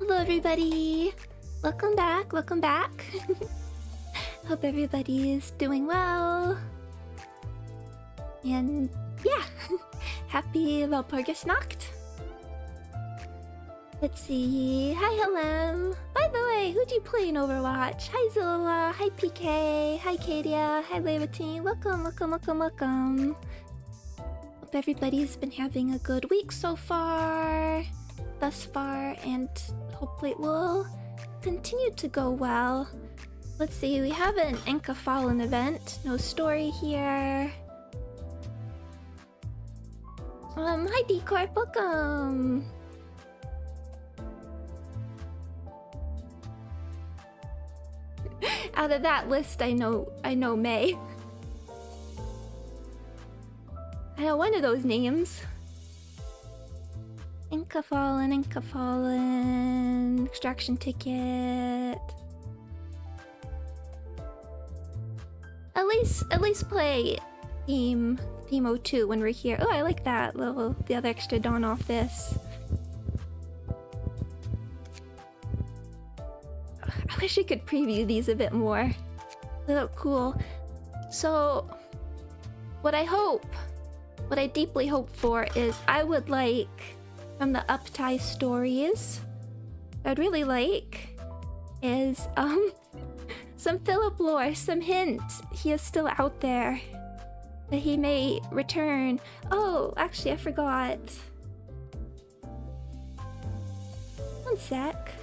Hello everybody! Welcome back, welcome back. Hope everybody is doing well. And yeah, happy Walpurgis Nacht. Let's see. Hi Helem. By the way, who do you play in Overwatch? Hi Zola, hi PK, hi Kadia, hi Levatine. Welcome, welcome, welcome, welcome. Hope everybody's been having a good week so far. Thus far, and hopefully it will continue to go well. Let's see, we have an Enka Fallen event. No story here. Hi D-Corp, welcome! Out of that list, I know May. I know one of those names. Inca Fallen, extraction ticket. At least play Theme 02 when we're here. Oh, I like that level, the other extra Dawn off this. I wish we could preview these a bit more. They look cool. So, what I deeply hope for is I would like, from the Uptie stories, I'd really like is some Philip lore, some hint he is still out there, that he may return. Oh, actually I forgot. One sec.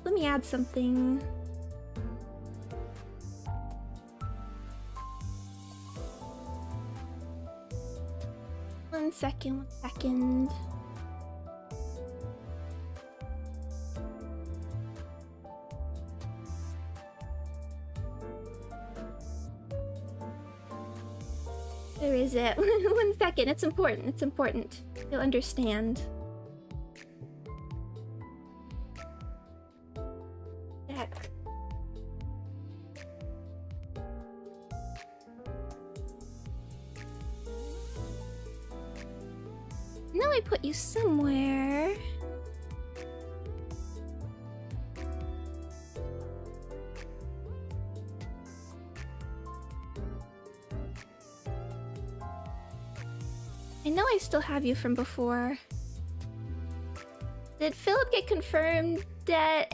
Let me add something. One second. Where is it? 1 second, it's important. You'll understand. Heck. Now I put you somewhere. I know I still have you from before. Did Philip get confirmed that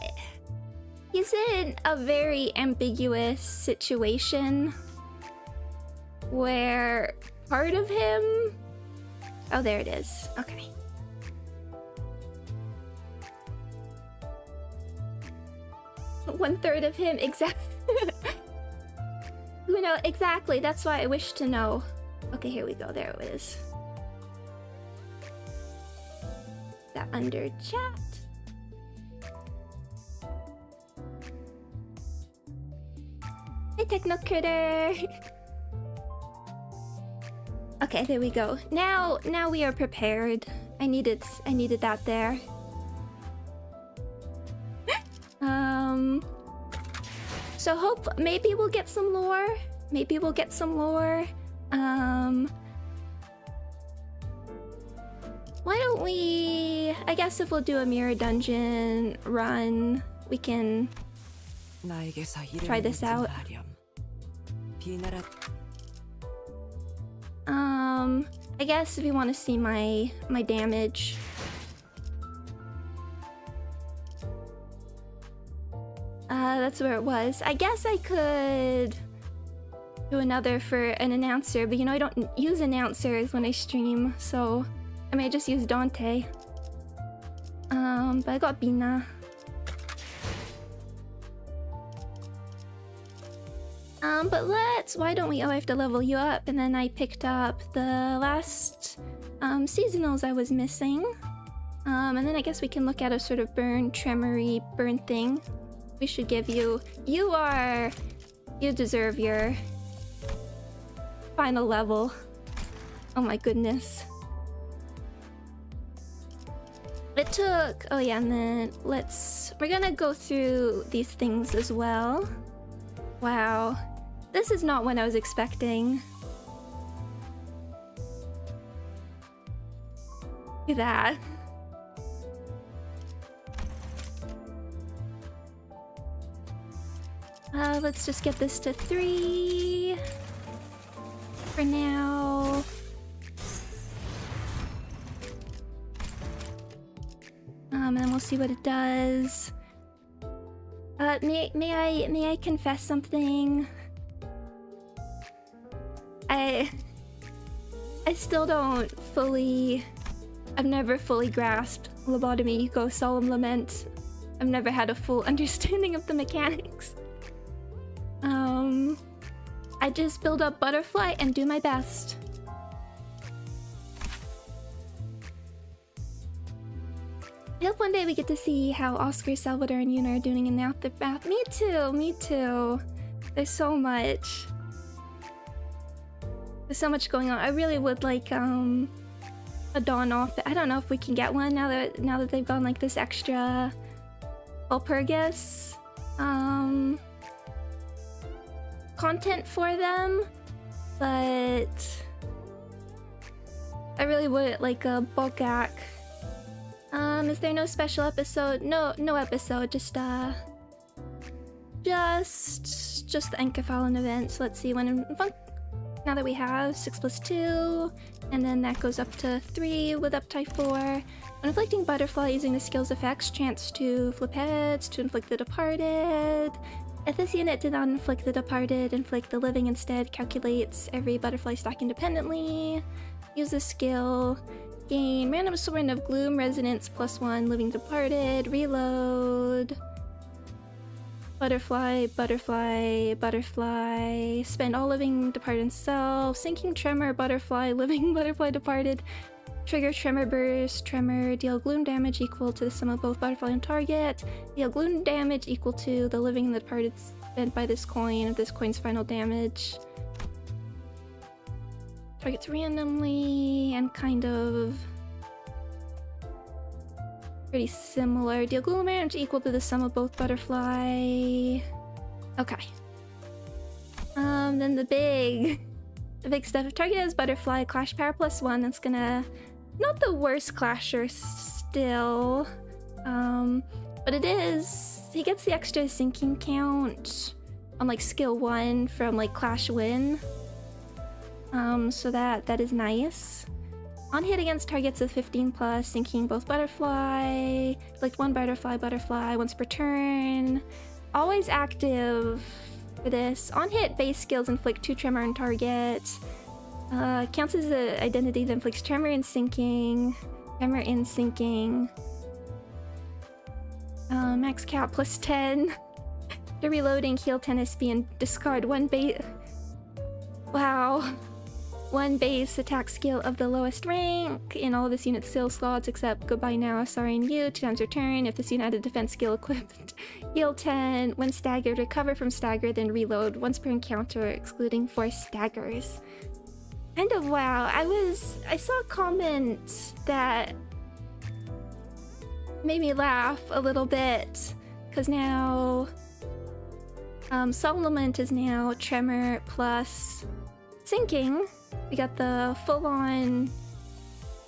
he's in a very ambiguous situation where part of him... Oh, there it is. Okay. One third of him, exactly. You know, exactly. That's why I wish to know. Okay, here we go. There it is. That under chat. Hey, Techno Critter. Okay, there we go. Now we are prepared. I needed that there. So maybe we'll get some lore. Why don't we... I guess if we'll do a mirror dungeon run, we can try this out. I guess if you want to see my damage. That's where it was. I guess I could do another for an announcer, but you know I don't use announcers when I stream, so I may just use Dante. But I got Bina. But why don't we... Oh, I have to level you up, and then I picked up the last seasonals I was missing. And then I guess we can look at a sort of burn thing. We should give you... You deserve your final level. Oh my goodness. It took... Oh yeah, and then we're gonna go through these things as well. Wow. This is not what I was expecting. Look at that. Let's just get this to 3 for now. And then we'll see what it does. May I confess something? I still don't fully... I've never fully grasped Lobotomy, Go Solemn Lament. I've never had a full understanding of the mechanics. I just build up Butterfly and do my best. I hope one day we get to see how Oscar, Salvador, and Yuna are doing in the aftermath. Me too, me too. There's so much. There's so much going on. I really would like a Dawn off. I don't know if we can get one now that they've gone like this extra Walpurgis content for them, but I really would like a Bulgak. Is there no special episode? No episode, just the Encephalon event. So let's see when now that we have 6+2, and then that goes up to 3 with uptie 4. When inflicting Butterfly using the skill's effects, chance to flip heads, to inflict the departed. If this unit did not inflict the departed, inflict the living instead, calculates every Butterfly stack independently. Use the skill. Gain random assortment of Gloom, Resonance, +1, Living Departed, Reload. Butterfly, Butterfly, Butterfly. Spend all Living Departed self. Sinking Tremor, Butterfly, Living Butterfly Departed. Trigger Tremor Burst, Tremor. Deal Gloom damage equal to the sum of both Butterfly and target. Deal Gloom damage equal to the Living and the Departed spent by this coin of this coin's final damage. Targets randomly and kind of pretty similar. Deal Gloom damage equal to the sum of both Butterfly. Okay. Then the big stuff. If target is Butterfly, Clash Power +1, that's gonna... Not the worst clasher still. But it is... He gets the extra sinking count on like skill 1 from like Clash Win. So that is nice. On hit against targets of 15+, sinking both Butterfly, select 1 Butterfly once per turn. Always active for this. On hit, base skills inflict 2 Tremor on target. Counts as an identity that inflicts Tremor and sinking. Tremor and sinking. Max cap +10. The reloading, heal 10 SP and discard 1 base. Wow. 1 base attack skill of the lowest rank in all of this unit's skill slots except Goodbye Now, Sorry and You, 2 times your turn. If this unit had a defense skill equipped, heal 10. When staggered, recover from stagger, then reload once per encounter, excluding 4 staggers. Kind of wow. I saw a comment that made me laugh a little bit, because now Supplement is now Tremor plus sinking. We got the full-on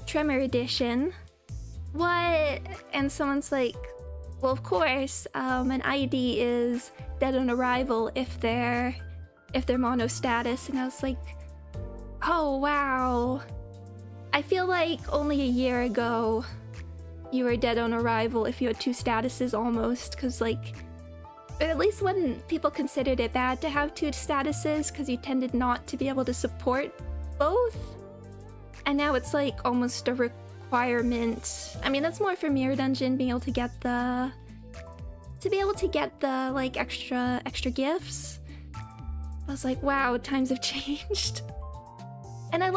Tremor edition. What? And someone's like, well, of course, an ID is dead on arrival if they're mono status. And I was like, oh wow. I feel like only a year ago you were dead on arrival if you had 2 statuses almost, because like, at least when people considered it bad to have 2 statuses because you tended not to be able to support both. And now it's like almost a requirement. I mean, that's more for Mirror Dungeon, being able to get the like extra gifts. I was like, wow, times have changed. And I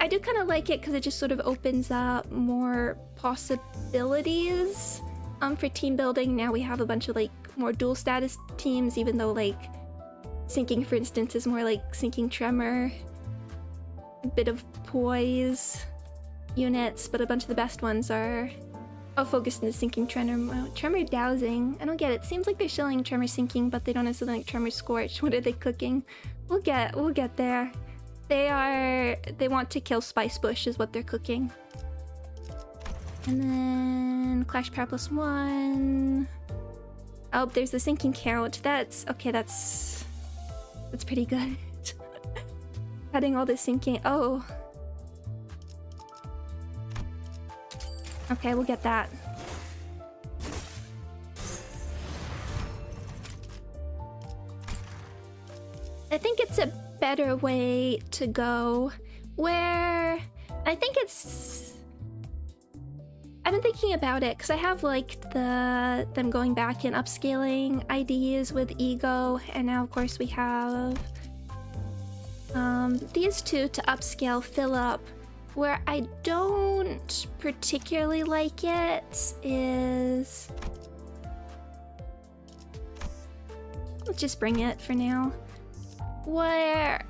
do kind of like it because it just sort of opens up more possibilities for team building. Now we have a bunch of like more dual status teams, even though like sinking, for instance, is more like sinking Tremor, a bit of poise units, but a bunch of the best ones are Oh, focused in the sinking tremor mode. Tremor dowsing. I don't get it. Seems like they're showing tremor sinking, but they don't have something like tremor scorch. What are they cooking? We'll get there. They want to kill Spice Bush is what they're cooking. And then Clash Power +1. Oh, there's the sinking count. That's okay, that's pretty good. Cutting all the sinking. Oh. Okay, we'll get that. I think it's a better way to go where I think it's I've been thinking about it because I have like them going back and upscaling IDs with ego, and now of course we have these two to upscale Philip. Where I don't particularly like it is... Let's just bring it for now. Where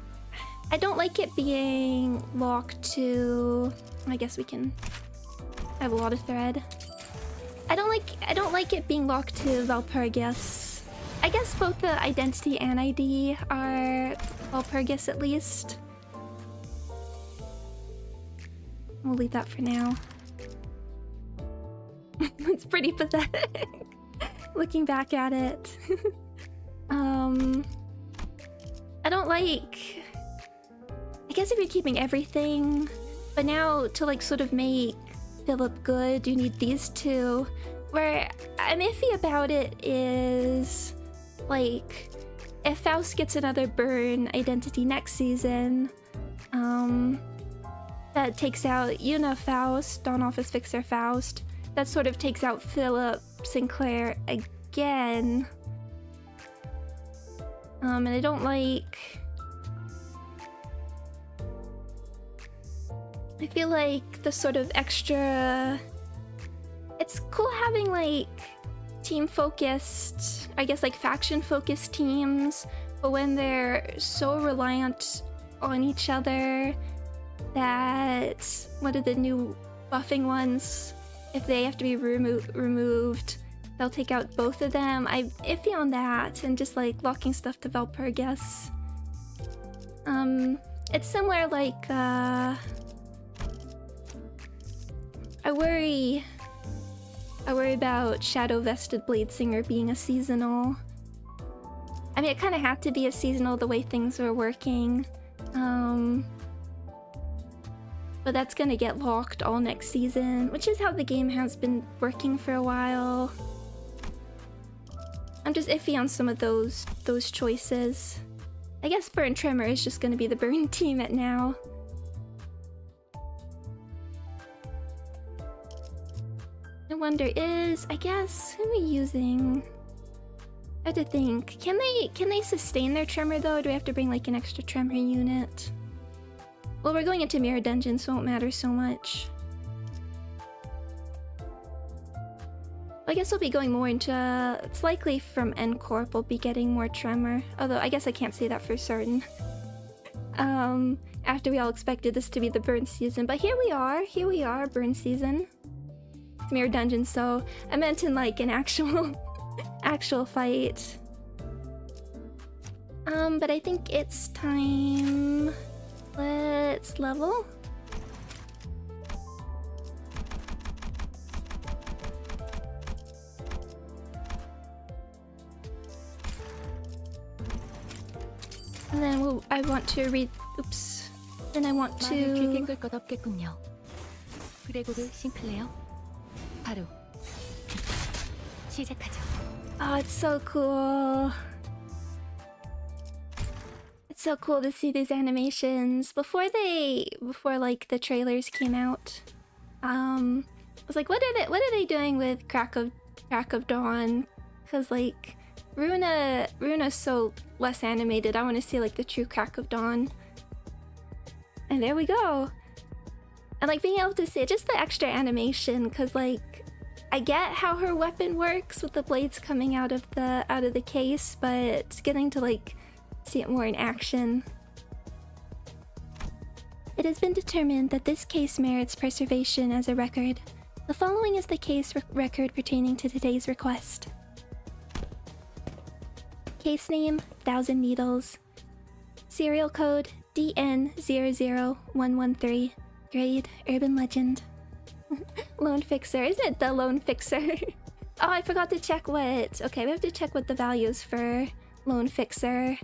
I don't like it being locked to... I guess we can have a lot of thread. I don't like it being locked to Walpurgis. I guess both the identity and ID are Walpurgis at least. We'll leave that for now. It's pretty pathetic. Looking back at it. I don't like... I guess if you're keeping everything, but now to like sort of make Philip good, you need these two. Where I'm iffy about it is like if Faust gets another burn identity next season, that takes out Yuna Faust, Dawn Office Fixer Faust. That sort of takes out Philip Sinclair again. And I don't like... I feel like the sort of extra... It's cool having like team-focused, I guess like faction-focused teams, but when they're so reliant on each other that what are the new buffing ones? If they have to be removed, they'll take out both of them. I'm iffy on that, and just like locking stuff to Walpurgis. It's similar like I worry about Shadow Vested Bladesinger being a seasonal. I mean, it kind of had to be a seasonal the way things were working. But that's gonna get locked all next season, which is how the game has been working for a while. I'm just iffy on some of those choices. I guess Burn Tremor is just gonna be the Burn team at now. I wonder is, I guess, who are we using? I have to think. Can they sustain their Tremor though, or do we have to bring like an extra Tremor unit? Well, we're going into Mirror Dungeon, so it won't matter so much. I guess we'll be going more into... It's likely from N-Corp we'll be getting more Tremor. Although, I guess I can't say that for certain. After we all expected this to be the burn season. But here we are, burn season. It's Mirror Dungeon, so I meant in like an actual... actual fight. But I think it's time... Let's level. And then I want to read. Oops. Then I want to. Oh, it's so cool. It's so cool to see these animations. Before like the trailers came out, I was like, what are they doing with Crack of Dawn? Because like Runa's so less animated. I want to see like the true Crack of Dawn. And there we go. And like being able to see just the extra animation, because like I get how her weapon works with the blades coming out of the case, but getting to like see it more in action. It has been determined that this case merits preservation as a record. The following is the case record pertaining to today's request. Case name, 1000 Needles. Serial code, DN00113. Grade, Urban Legend. Lone Fixer. Isn't it the Lone Fixer? Oh, I forgot to check what... Okay, we have to check what the values for Lone Fixer.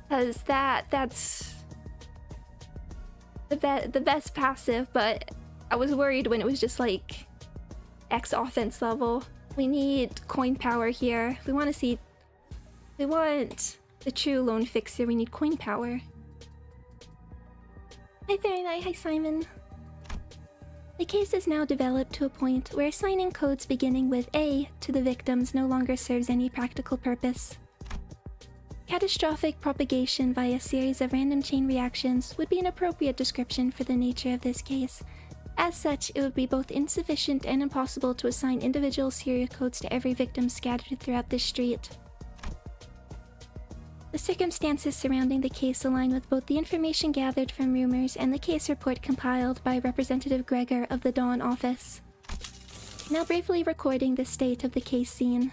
Because that's... the best passive, but I was worried when it was just like X offense level. We need coin power here. If we want to see... If we want the true Lone Fixer, we need coin power. Hi there, hi Simon. The case is now developed to a point where assigning codes beginning with A to the victims no longer serves any practical purpose. Catastrophic propagation via a series of random chain reactions would be an appropriate description for the nature of this case. As such, it would be both insufficient and impossible to assign individual serial codes to every victim scattered throughout this street. The circumstances surrounding the case align with both the information gathered from rumors and the case report compiled by Representative Gregor of the Dawn office. Now briefly recording the state of the case scene.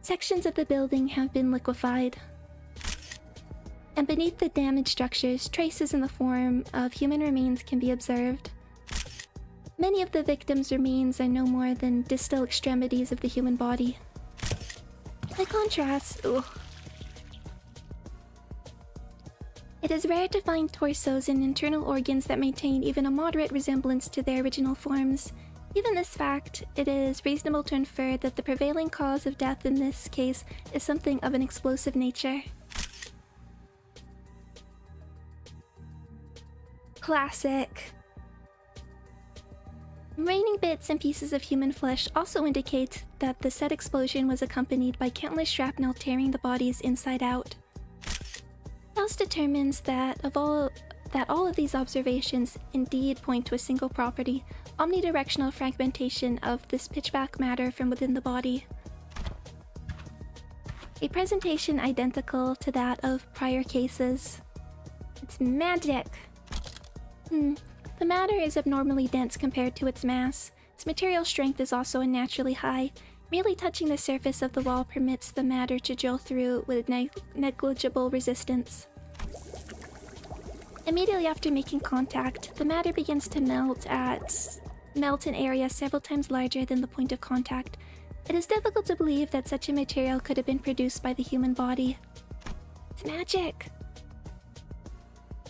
Sections of the building have been liquefied, and beneath the damaged structures, traces in the form of human remains can be observed. Many of the victims' remains are no more than distal extremities of the human body. By contrast, it is rare to find torsos and internal organs that maintain even a moderate resemblance to their original forms. Given this fact, it is reasonable to infer that the prevailing cause of death in this case is something of an explosive nature. Classic. Remaining bits and pieces of human flesh also indicate that the said explosion was accompanied by countless shrapnel tearing the bodies inside out. Faust determines that all of these observations indeed point to a single property, omnidirectional fragmentation of this pitchback matter from within the body. A presentation identical to that of prior cases. It's magic! The matter is abnormally dense compared to its mass. Its material strength is also unnaturally high. Merely touching the surface of the wall permits the matter to drill through with negligible resistance. Immediately after making contact, the matter begins to melt an area several times larger than the point of contact. It is difficult to believe that such a material could have been produced by the human body. It's magic!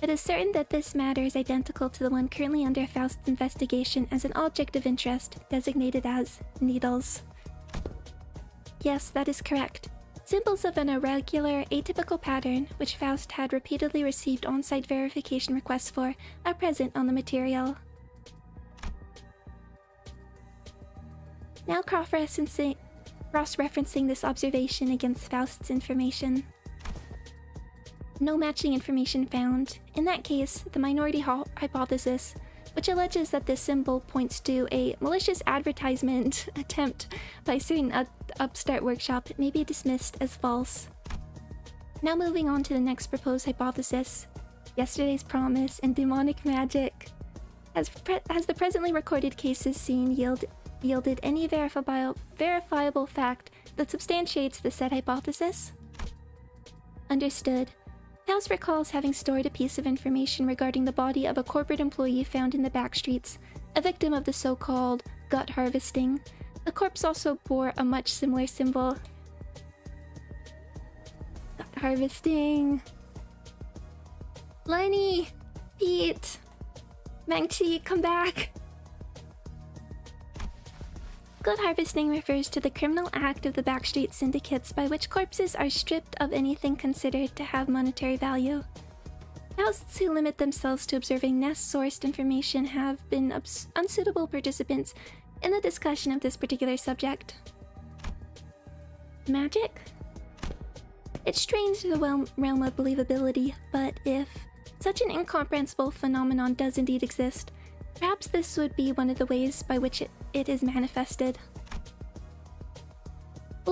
It is certain that this matter is identical to the one currently under Faust's investigation as an object of interest, designated as needles. Yes, that is correct. Symbols of an irregular, atypical pattern, which Faust had repeatedly received on-site verification requests for, are present on the material. Now cross-referencing this observation against Faust's information. No matching information found. In that case, the minority hypothesis, which alleges that this symbol points to a malicious advertisement attempt by a certain upstart workshop, may be dismissed as false. Now moving on to the next proposed hypothesis, yesterday's promise and demonic magic. Has the presently recorded cases seen yielded any verifiable fact that substantiates the said hypothesis? Understood. Faust recalls having stored a piece of information regarding the body of a corporate employee found in the back streets, a victim of the so-called gut harvesting. The corpse also bore a much similar symbol. Gut harvesting. Lenny! Pete! Mangchi, come back! Gut harvesting refers to the criminal act of the backstreet syndicates by which corpses are stripped of anything considered to have monetary value. Fausts who limit themselves to observing nest-sourced information have been unsuitable participants in the discussion of this particular subject. Magic? It strains the realm of believability, but if such an incomprehensible phenomenon does indeed exist, perhaps this would be one of the ways by which it is manifested.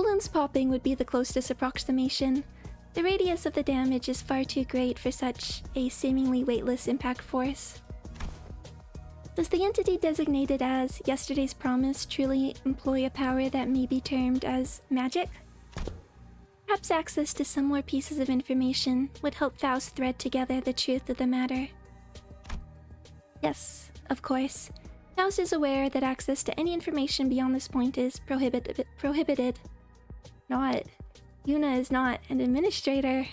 balloons popping would be the closest approximation. The radius of the damage is far too great for such a seemingly weightless impact force. Does the entity designated as Yesterday's Promise truly employ a power that may be termed as magic? Perhaps access to some more pieces of information would help Faust thread together the truth of the matter. Yes, of course. Faust is aware that access to any information beyond this point is prohibited. Not. Yuna is not an administrator.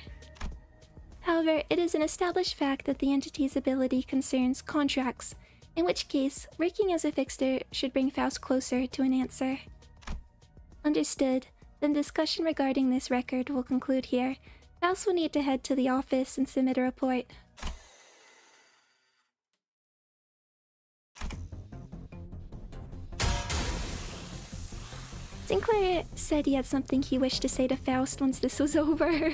However, it is an established fact that the entity's ability concerns contracts, in which case, working as a fixer should bring Faust closer to an answer. Understood. Then discussion regarding this record will conclude here. Faust will need to head to the office and submit a report. Sinclair said he had something he wished to say to Faust once this was over.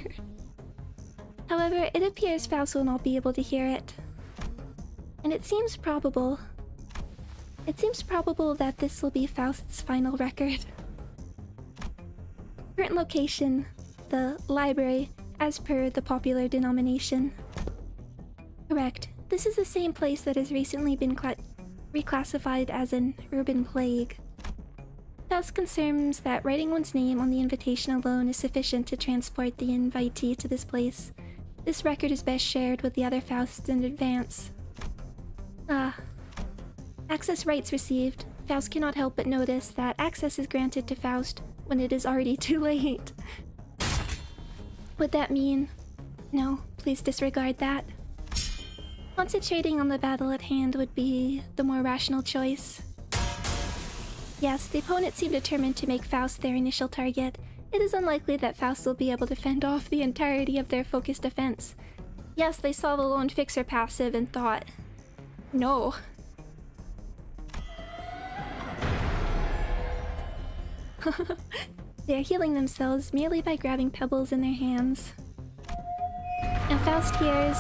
However, it appears Faust will not be able to hear it. And it seems probable that this will be Faust's final record. Current location, the library, as per the popular denomination. Correct. This is the same place that has recently been reclassified as an urban plague. Faust confirms that writing one's name on the invitation alone is sufficient to transport the invitee to this place. This record is best shared with the other Fausts in advance. Access rights received. Faust cannot help but notice that access is granted to Faust when it is already too late. Would that mean... No, please disregard that. Concentrating on the battle at hand would be the more rational choice. Yes, the opponent seemed determined to make Faust their initial target. It is unlikely that Faust will be able to fend off the entirety of their focused defense. Yes, they saw the lone fixer passive and thought, no. They are healing themselves merely by grabbing pebbles in their hands. And Faust hears...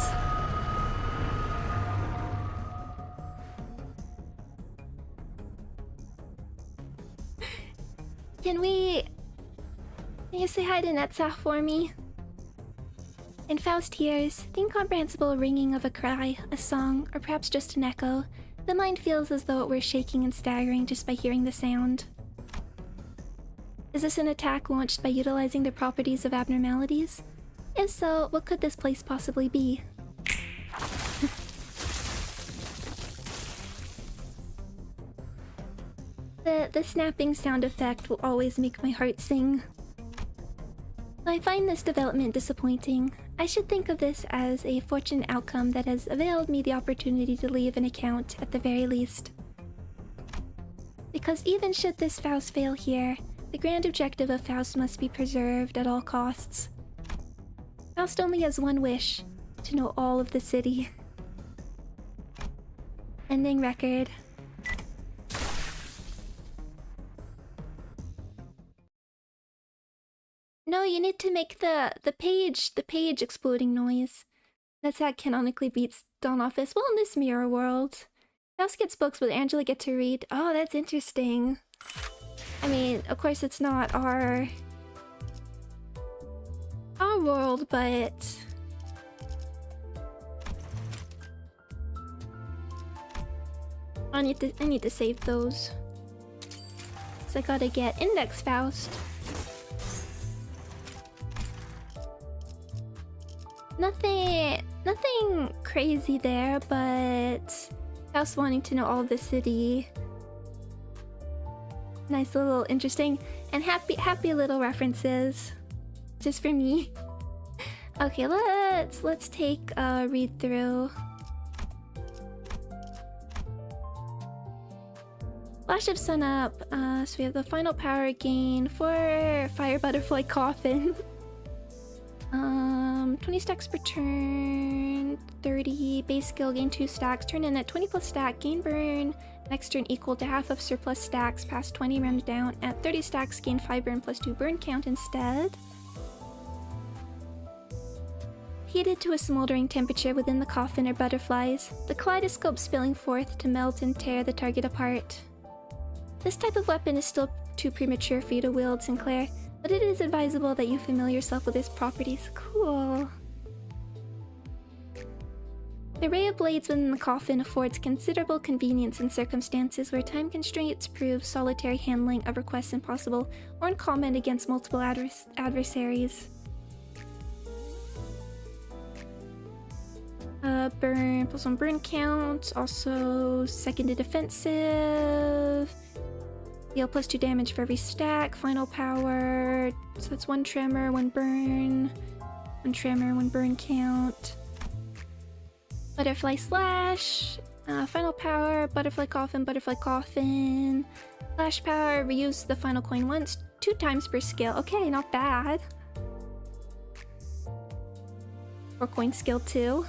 Can you say hi to Netzach for me? And Faust hears the incomprehensible ringing of a cry, a song, or perhaps just an echo. The mind feels as though it were shaking and staggering just by hearing the sound. Is this an attack launched by utilizing the properties of abnormalities? If so, what could this place possibly be? The snapping sound effect will always make my heart sing. I find this development disappointing. I should think of this as a fortunate outcome that has availed me the opportunity to leave an account at the very least. Because even should this Faust fail here, the grand objective of Faust must be preserved at all costs. Faust only has one wish, to know all of the city. Ending record. No, you need to make the page exploding noise. That's how it canonically beats Dawn Office. Well, in this mirror world. Faust gets books, but Angela get to read. Oh, that's interesting. I mean, of course it's not our world, but... I need to save those. So I gotta get Index Faust. Nothing crazy there, but Faust wanting to know all the city. Nice little interesting and happy little references. Just for me. Okay, let's take a read through. Flash of sun up. So we have the final power gain for Fire Butterfly Coffin. 20 stacks per turn, 30 base skill, gain 2 stacks, turn in at 20 plus stack, gain burn, next turn equal to half of surplus stacks, past 20 round down, at 30 stacks, gain 5 burn plus 2 burn count instead. Heated to a smoldering temperature within the coffin are butterflies, the kaleidoscope spilling forth to melt and tear the target apart. This type of weapon is still too premature for you to wield, Sinclair. but it is advisable that you familiar yourself with its properties. Cool. The array of blades within the coffin affords considerable convenience in circumstances where time constraints prove solitary handling of requests impossible or in combat against multiple adversaries. Burn, +1 burn count, also second to defensive. Deal +2 damage for every stack, final power, so that's 1 tremor, 1 burn, 1 tremor, 1 burn count. Butterfly slash, final power, butterfly coffin, flash power, reuse the final coin once, 2 times per skill. Okay, not bad. Or coin skill 2.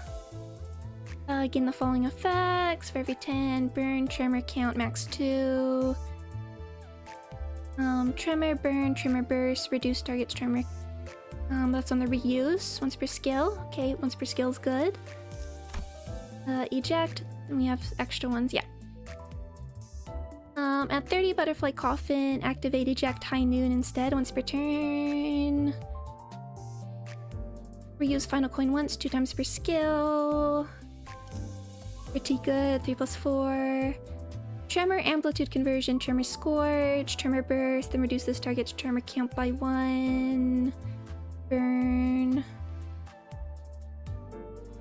Gain the following effects for every 10, burn, tremor count, max 2. Tremor, burn, tremor burst, reduce target's tremor. That's on the reuse, once per skill. Okay, once per skill is good. Eject, and we have extra ones, yeah. At 30 butterfly coffin, activate eject high noon instead, once per turn. Reuse final coin once, 2 times per skill. Pretty good, 3 + 4. Tremor, amplitude conversion, tremor scourge, tremor burst, then reduce this target's tremor count by 1. Burn.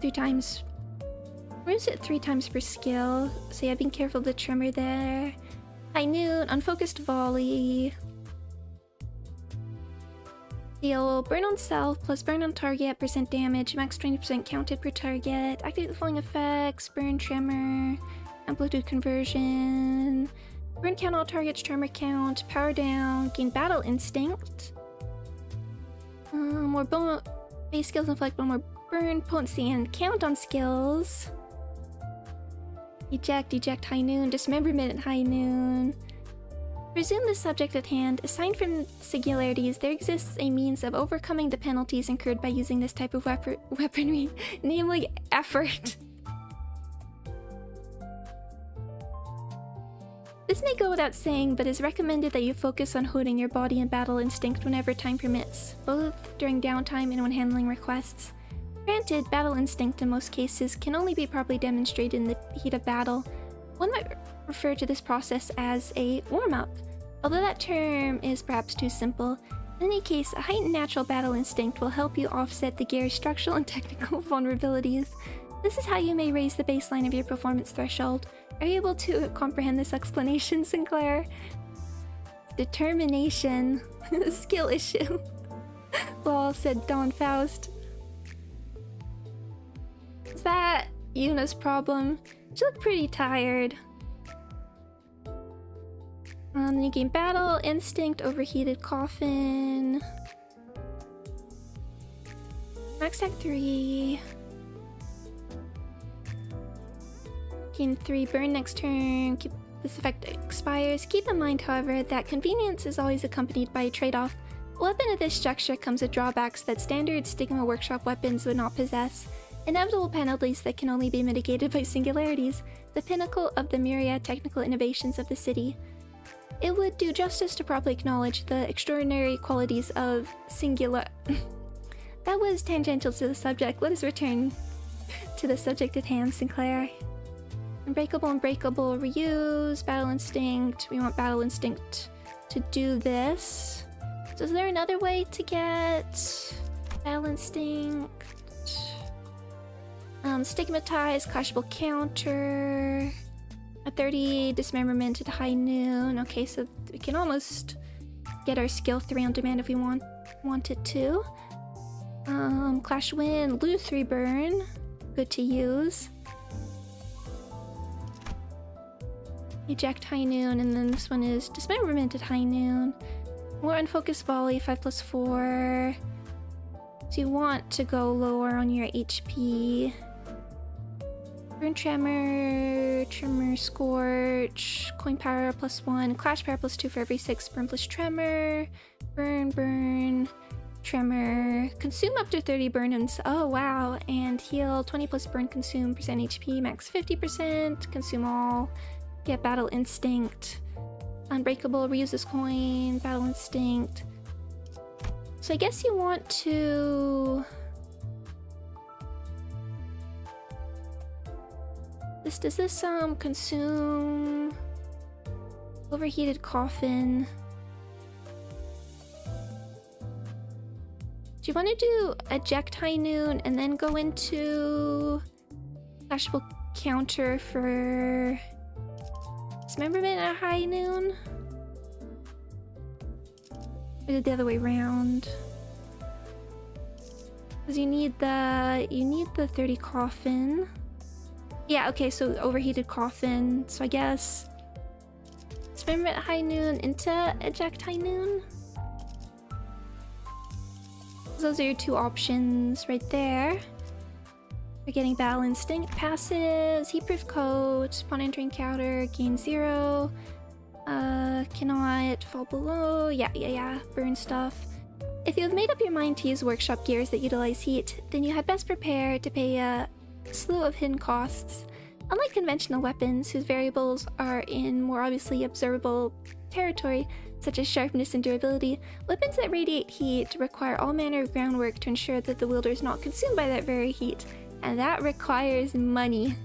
3 times. Where is it 3 times per skill? So yeah, being careful of the tremor there. High noon, unfocused volley. Deal burn on self plus burn on target, percent damage, max 20% counted per target. Activate the following effects, burn tremor, amplitude conversion, burn count all targets, tremor count, power down, gain battle instinct. More base skills inflict one more burn, potency, and count on skills. Eject high noon, dismemberment at high noon. Resume the subject at hand. Aside from singularities, there exists a means of overcoming the penalties incurred by using this type of weaponry, namely effort. This may go without saying, but is recommended that you focus on holding your body and battle instinct whenever time permits, both during downtime and when handling requests. Granted, battle instinct in most cases can only be properly demonstrated in the heat of battle. One might refer to this process as a warm-up, although that term is perhaps too simple. In any case, a heightened natural battle instinct will help you offset the gear's structural and technical vulnerabilities. This is how you may raise the baseline of your performance threshold. Are you able to comprehend this explanation, Sinclair? Determination. Skill issue. Lol, said Don Faust. Is that Yuna's problem? She looked pretty tired. Then you gain battle, instinct, overheated coffin. Max attack 3. Gain 3 burn next turn. Keep this effect expires. Keep in mind, however, that convenience is always accompanied by a trade-off. A weapon of this structure comes with drawbacks that standard Stigma Workshop weapons would not possess. Inevitable penalties that can only be mitigated by singularities, the pinnacle of the myriad technical innovations of the city. It would do justice to properly acknowledge the extraordinary qualities of singular... That was tangential to the subject. Let us return to the subject at hand, Sinclair. Unbreakable, reuse, battle instinct. We want battle instinct to do this. So is there another way to get battle instinct? Stigmatize, clashable counter. A 30 dismemberment at high noon. Okay, so we can almost get our skill 3 on demand if we wanted to. Clash win, lose 3 burn. Good to use. Eject high noon, and then this one is dismemberment at high noon. More unfocused volley, 5 + 4. So you want to go lower on your HP. Burn tremor, tremor scorch, coin power +1, clash power +2 for every 6, burn plus tremor, burn, tremor, consume up to 30 burn, oh wow, and heal 20 plus burn, consume percent HP, max 50%, consume all, get battle instinct, unbreakable, reuse this coin, battle instinct, So I guess you want to... Does this consume overheated coffin? Do you want to do eject high noon and then go into flashable counter for dismemberment at high noon? Or is it the other way around? Because you need the 30 coffin. Yeah, okay, so overheated coffin. So I guess dismemberment at high noon into eject high noon. Those are your two options right there. We're getting battle instinct, passives, heat-proof coat, upon entering counter, gain 0. Cannot fall below. Yeah, burn stuff. If you have made up your mind to use workshop gears that utilize heat, then you had best prepare to pay a slew of hidden costs. Unlike conventional weapons, whose variables are in more obviously observable territory, such as sharpness and durability, weapons that radiate heat require all manner of groundwork to ensure that the wielder is not consumed by that very heat, and that requires money.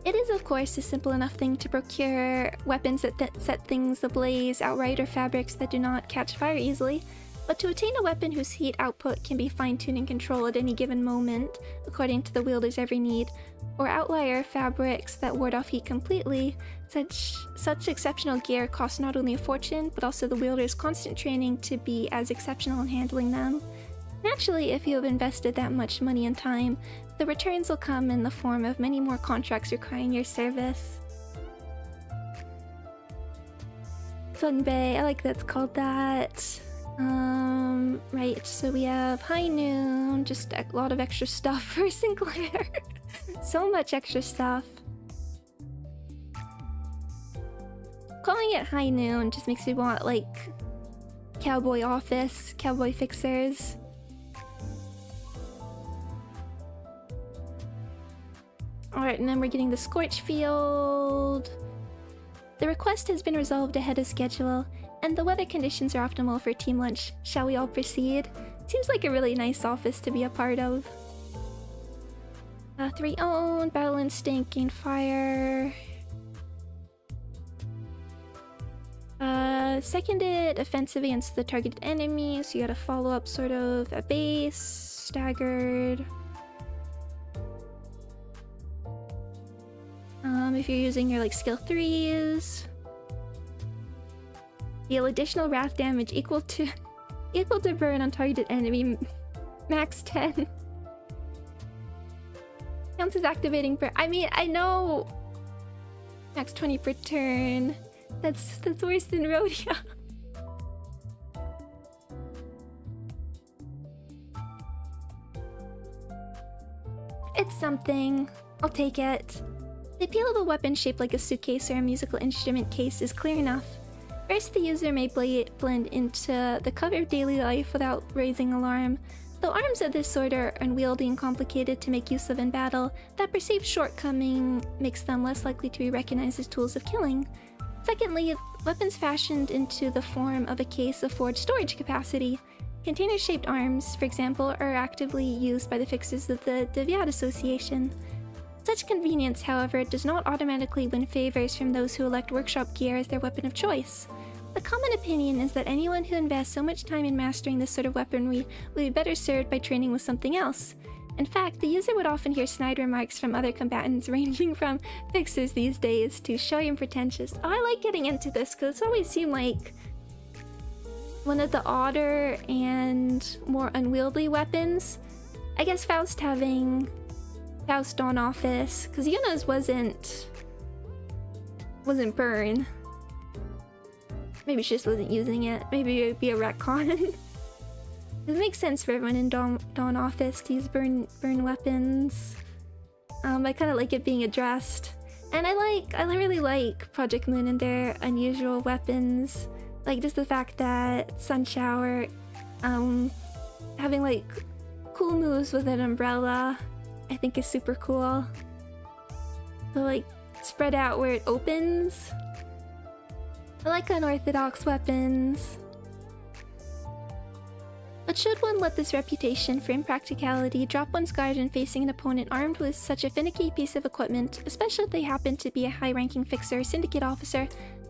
It is, of course, a simple enough thing to procure weapons that set things ablaze outright or fabrics that do not catch fire easily, but to attain a weapon whose heat output can be fine-tuned and controlled at any given moment, according to the wielder's every need, or outlier fabrics that ward off heat completely, such exceptional gear costs not only a fortune, but also the wielder's constant training to be as exceptional in handling them. Naturally, if you have invested that much money and time, the returns will come in the form of many more contracts requiring your service. Sunbay, I like that's called that. Right, so we have high noon, just a lot of extra stuff for Sinclair. So much extra stuff. Calling it high noon just makes me want, like, cowboy office, cowboy fixers. Alright, and then we're getting the Scorch Field. The request has been resolved ahead of schedule, and the weather conditions are optimal for team lunch. Shall we all proceed? Seems like a really nice office to be a part of. 3 own, battle instinct, gain fire. Seconded, offensive against the targeted enemy, so you gotta follow up sort of a base, staggered. If you're using your like skill 3s, deal additional wrath damage equal to burn on targeted enemy, max 10. Counts as activating burn. I mean, I know max 20 per turn. That's worse than rodeo. It's something. I'll take it. The appeal of a weapon shaped like a suitcase or a musical instrument case is clear enough. First, the user may blend into the cover of daily life without raising alarm. Though arms of this sort are unwieldy and complicated to make use of in battle, that perceived shortcoming makes them less likely to be recognized as tools of killing. Secondly, weapons fashioned into the form of a case afford storage capacity. Container-shaped arms, for example, are actively used by the fixers of the Deviat Association. Such convenience, however, does not automatically win favors from those who elect workshop gear as their weapon of choice. The common opinion is that anyone who invests so much time in mastering this sort of weaponry will be better served by training with something else. In fact, the user would often hear snide remarks from other combatants ranging from fixers these days to shy and pretentious. Oh, I like getting into this because it's always seemed like one of the odder and more unwieldy weapons. I guess Faust on office, because Yuna's wasn't burn. Maybe she just wasn't using it. Maybe it would be a retcon. It makes sense for everyone in Dawn office to use burn weapons. I kind of like it being addressed, and I really like Project Moon and their unusual weapons. Like just the fact that Sun Shower, having like cool moves with an umbrella, I think is super cool. But like spread out where it opens, I like unorthodox weapons. But should one let this reputation for impracticality drop one's guard in facing an opponent armed with such a finicky piece of equipment, especially if they happen to be a high-ranking fixer or syndicate officer,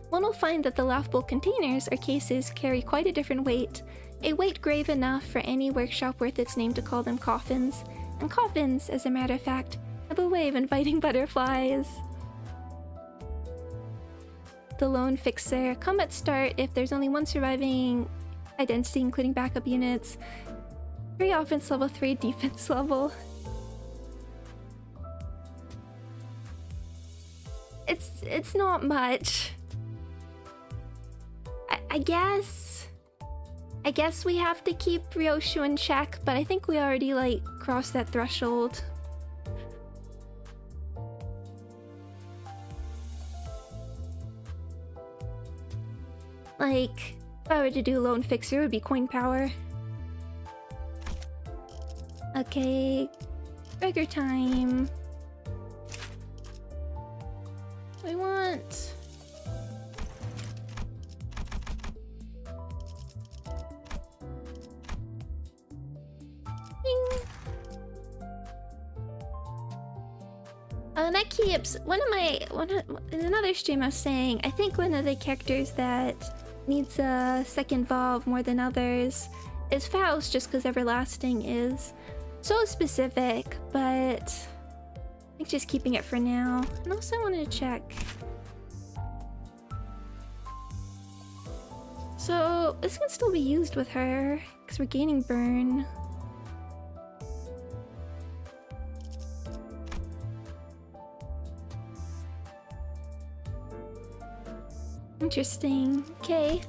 one will find that the laughable containers or cases carry quite a different weight, a weight grave enough for any workshop worth its name to call them coffins. And coffins, as a matter of fact, have a way of inviting butterflies. The lone fixer. Combat start if there's only one surviving identity, including backup units. 3 offense level, 3 defense level. It's not much. I guess we have to keep Ryoshu in check, but I think we already like crossed that threshold. Like, if I were to do lone fixer, it would be coin power. Okay, burger time. I want... Ding. That keeps... in another stream I was saying, I think one of the characters that needs a second Valve more than others is Faust, just because Everlasting is so specific, but I think just keeping it for now. And also I wanted to check. So this can still be used with her, because we're gaining burn. Interesting. Okay.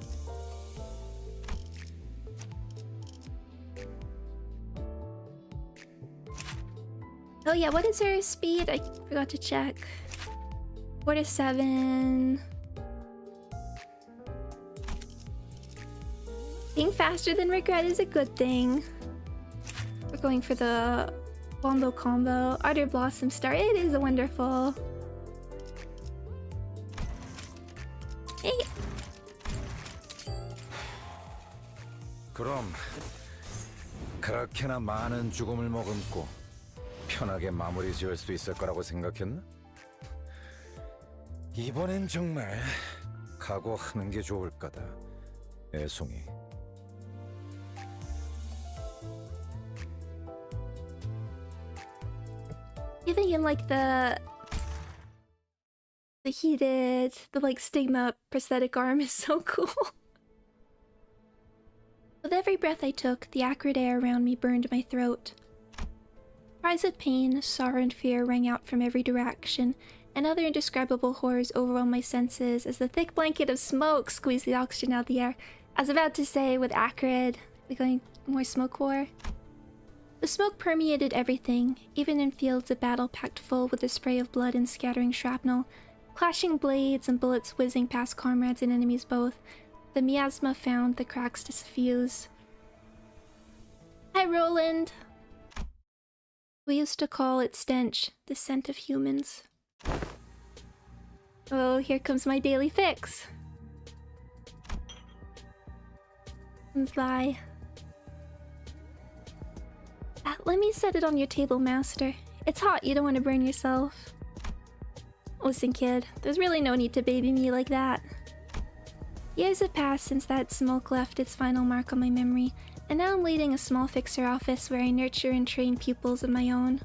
Oh yeah, what is her speed? I forgot to check. 4-7. Being faster than Regret is a good thing. We're going for the Wombo combo. Ardor Blossom Star. It is a wonderful. Hey. 그럼 그렇게나 많은 죽음을 머금고 편하게 마무리 지을 수 있을 거라고 생각했나? 이번엔 정말 각오하는 게 좋을 거다, 애송이. Giving him like the heated, the like stigma prosthetic arm is so cool. With every breath I took, the acrid air around me burned my throat. Cries of pain, sorrow, and fear rang out from every direction, and other indescribable horrors overwhelmed my senses as the thick blanket of smoke squeezed the oxygen out of the air. I was about to say, with acrid, we're going more smoke war. The smoke permeated everything, even in fields of battle packed full with the spray of blood and scattering shrapnel, clashing blades and bullets whizzing past comrades and enemies both. The miasma found the cracks to suffuse. Hi, Roland! We used to call it stench, the scent of humans. Oh, here comes my daily fix. Bye. Let me set it on your table, Master. It's hot, you don't want to burn yourself. Listen, kid, there's really no need to baby me like that. Years have passed since that smoke left its final mark on my memory, and now I'm leading a small fixer office where I nurture and train pupils of my own.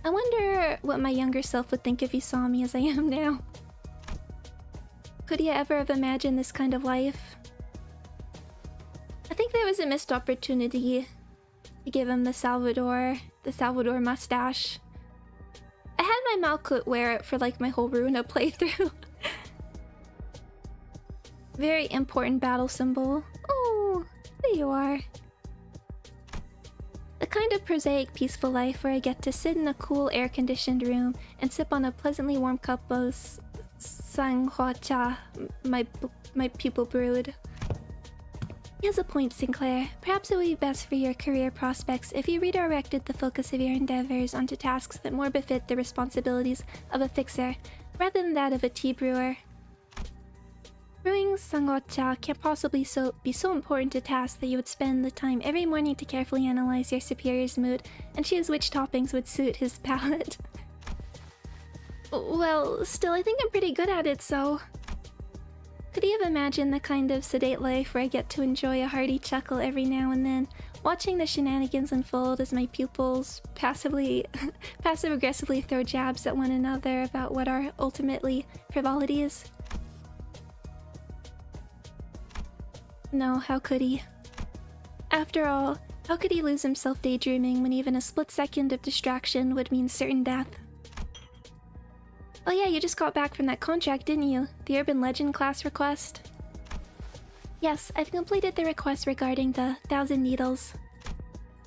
I wonder what my younger self would think if he saw me as I am now. Could he ever have imagined this kind of life? I think there was a missed opportunity to give him the Salvador mustache. I had my Malkut wear it for like my whole Runa playthrough. Very important battle symbol. Oh, there you are. The kind of prosaic, peaceful life where I get to sit in a cool, air-conditioned room and sip on a pleasantly warm cup of Sanghua cha my pupil brewed. He has a point, Sinclair. Perhaps it would be best for your career prospects if you redirected the focus of your endeavors onto tasks that more befit the responsibilities of a fixer, rather than that of a tea brewer. Brewing sangocha can't possibly be so important a task that you would spend the time every morning to carefully analyze your superior's mood and choose which toppings would suit his palate. Well, still, I think I'm pretty good at it, so... Could you have imagined the kind of sedate life where I get to enjoy a hearty chuckle every now and then, watching the shenanigans unfold as my pupils passive-aggressively throw jabs at one another about what are ultimately frivolities? No, how could he? After all, how could he lose himself daydreaming when even a split second of distraction would mean certain death? Oh yeah, you just got back from that contract, didn't you? The Urban Legend class request? Yes, I've completed the request regarding the 1,000 needles.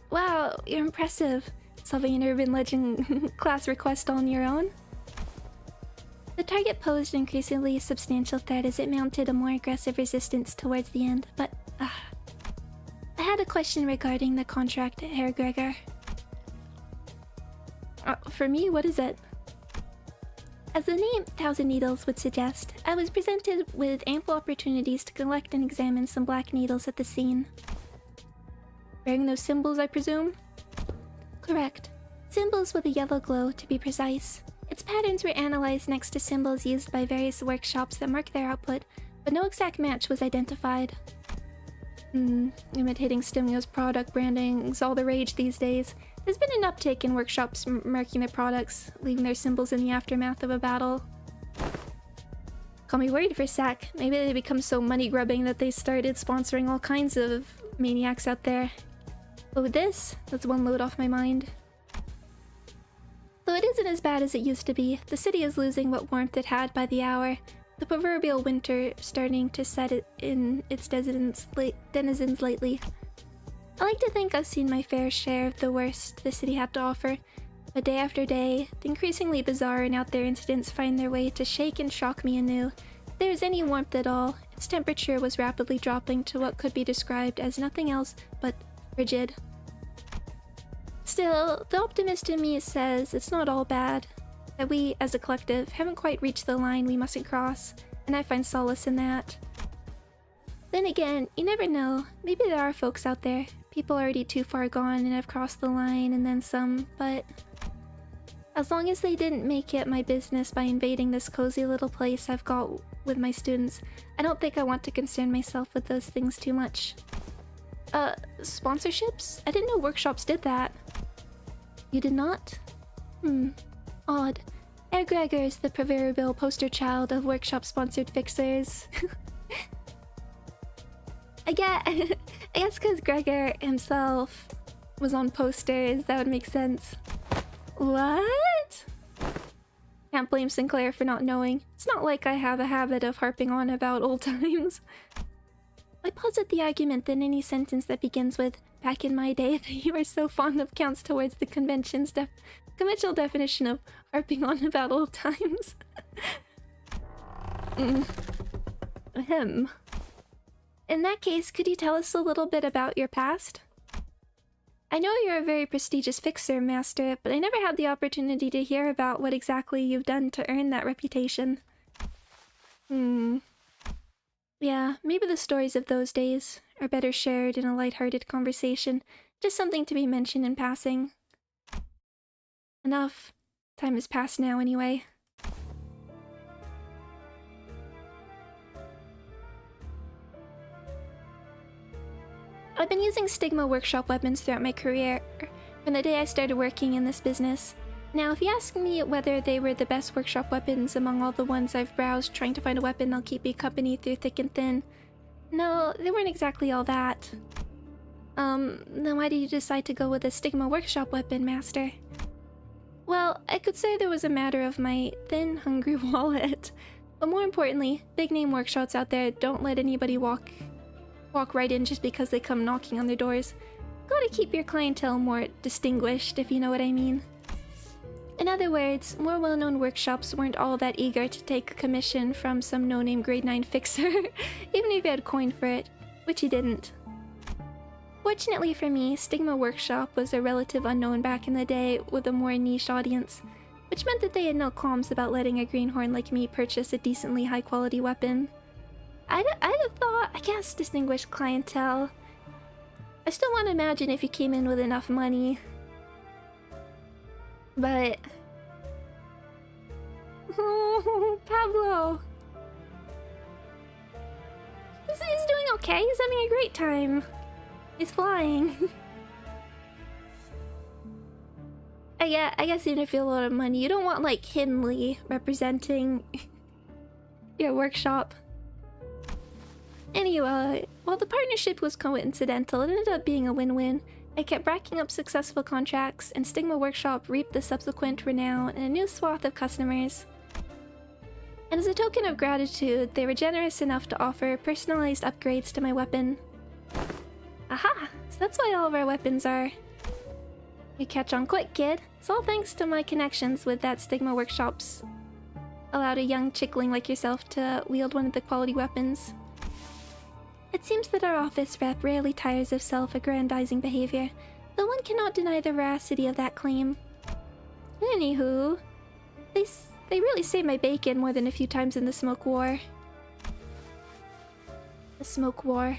Wow, you're impressive. Solving an Urban Legend class request on your own? The target posed an increasingly substantial threat as it mounted a more aggressive resistance towards the end, but... I had a question regarding the contract, Herr Gregor. For me, what is it? As the name 1,000 Needles would suggest, I was presented with ample opportunities to collect and examine some black needles at the scene. Bearing those symbols, I presume? Correct. Symbols with a yellow glow, to be precise. Its patterns were analyzed next to symbols used by various workshops that mark their output, but no exact match was identified. Imitating Stimulio's product branding is all the rage these days. There's been an uptick in workshops marking their products, leaving their symbols in the aftermath of a battle. Call me worried for a sec. Maybe they become so money-grubbing that they started sponsoring all kinds of maniacs out there. But with this, that's one load off my mind. Though it isn't as bad as it used to be, the city is losing what warmth it had by the hour. The proverbial winter starting to set in its denizens lately. I like to think I've seen my fair share of the worst the city had to offer, but day after day, the increasingly bizarre and out there incidents find their way to shake and shock me anew. If there is any warmth at all, its temperature was rapidly dropping to what could be described as nothing else but frigid. Still, the optimist in me says it's not all bad, that we, as a collective, haven't quite reached the line we mustn't cross, and I find solace in that. Then again, you never know, maybe there are folks out there, people already too far gone and have crossed the line and then some, but... As long as they didn't make it my business by invading this cozy little place I've got with my students, I don't think I want to concern myself with those things too much. Sponsorships? I didn't know workshops did that. You did not? Odd. Herr Gregor is the proverbial poster child of workshop-sponsored fixers. I guess because Gregor himself was on posters, that would make sense. What? Can't blame Sinclair for not knowing. It's not like I have a habit of harping on about old times. I posit the argument that any sentence that begins with, "back in my day," that you are so fond of counts towards the conventional definition of harping on about old times. Ahem. In that case, could you tell us a little bit about your past? I know you're a very prestigious fixer, Master, but I never had the opportunity to hear about what exactly you've done to earn that reputation. Yeah, maybe the stories of those days are better shared in a light-hearted conversation, just something to be mentioned in passing. Enough. Time has passed now, anyway. I've been using Stigma workshop weapons throughout my career, from the day I started working in this business. Now, if you ask me whether they were the best workshop weapons among all the ones I've browsed trying to find a weapon that'll keep me company through thick and thin, no, they weren't exactly all that. Then why did you decide to go with a Stigma workshop weapon, Master? Well, I could say there was a matter of my thin, hungry wallet. But more importantly, big-name workshops out there don't let anybody walk right in just because they come knocking on their doors. Gotta keep your clientele more distinguished, if you know what I mean. In other words, more well-known workshops weren't all that eager to take a commission from some no-name grade 9 fixer, even if he had coin for it, which he didn't. Fortunately for me, Stigma Workshop was a relative unknown back in the day with a more niche audience, which meant that they had no qualms about letting a greenhorn like me purchase a decently high-quality weapon. I'd have thought, I guess, distinguished clientele. I still want to imagine if you came in with enough money. But... Oh, Pablo. He's doing okay. He's having a great time. He's flying. I guess even if you have a lot of money, you don't want, like, Hindley representing your workshop. Anyway, while the partnership was coincidental, it ended up being a win-win. I kept racking up successful contracts, and Stigma Workshop reaped the subsequent renown and a new swath of customers. And as a token of gratitude, they were generous enough to offer personalized upgrades to my weapon. Aha! So that's why all of our weapons are... You catch on quick, kid. It's all thanks to my connections with that Stigma Workshops. Allowed a young chickling like yourself to wield one of the quality weapons. It seems that our office rep rarely tires of self-aggrandizing behavior, though one cannot deny the veracity of that claim. Anywho, they really saved my bacon more than a few times in the Smoke War. The Smoke War.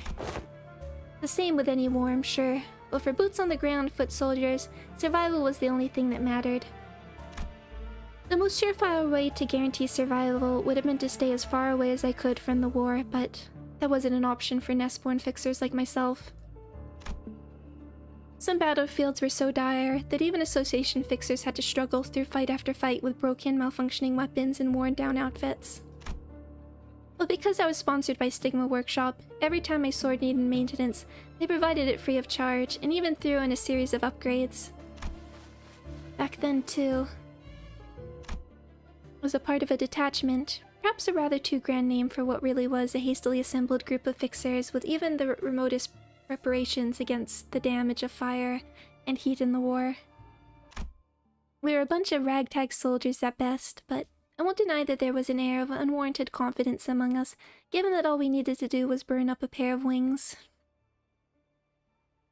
The same with any war, I'm sure. But for boots on the ground foot soldiers, survival was the only thing that mattered. The most surefire way to guarantee survival would have been to stay as far away as I could from the war, but that wasn't an option for nest-born fixers like myself. Some battlefields were so dire that even Association fixers had to struggle through fight after fight with broken, malfunctioning weapons and worn-down outfits. But because I was sponsored by Stigma Workshop, every time my sword needed maintenance, they provided it free of charge, and even threw in a series of upgrades. Back then, too, I was a part of a detachment, perhaps a rather too grand name for what really was a hastily assembled group of fixers with even the remotest preparations against the damage of fire and heat in the war. We were a bunch of ragtag soldiers at best, but I won't deny that there was an air of unwarranted confidence among us, given that all we needed to do was burn up a pair of wings.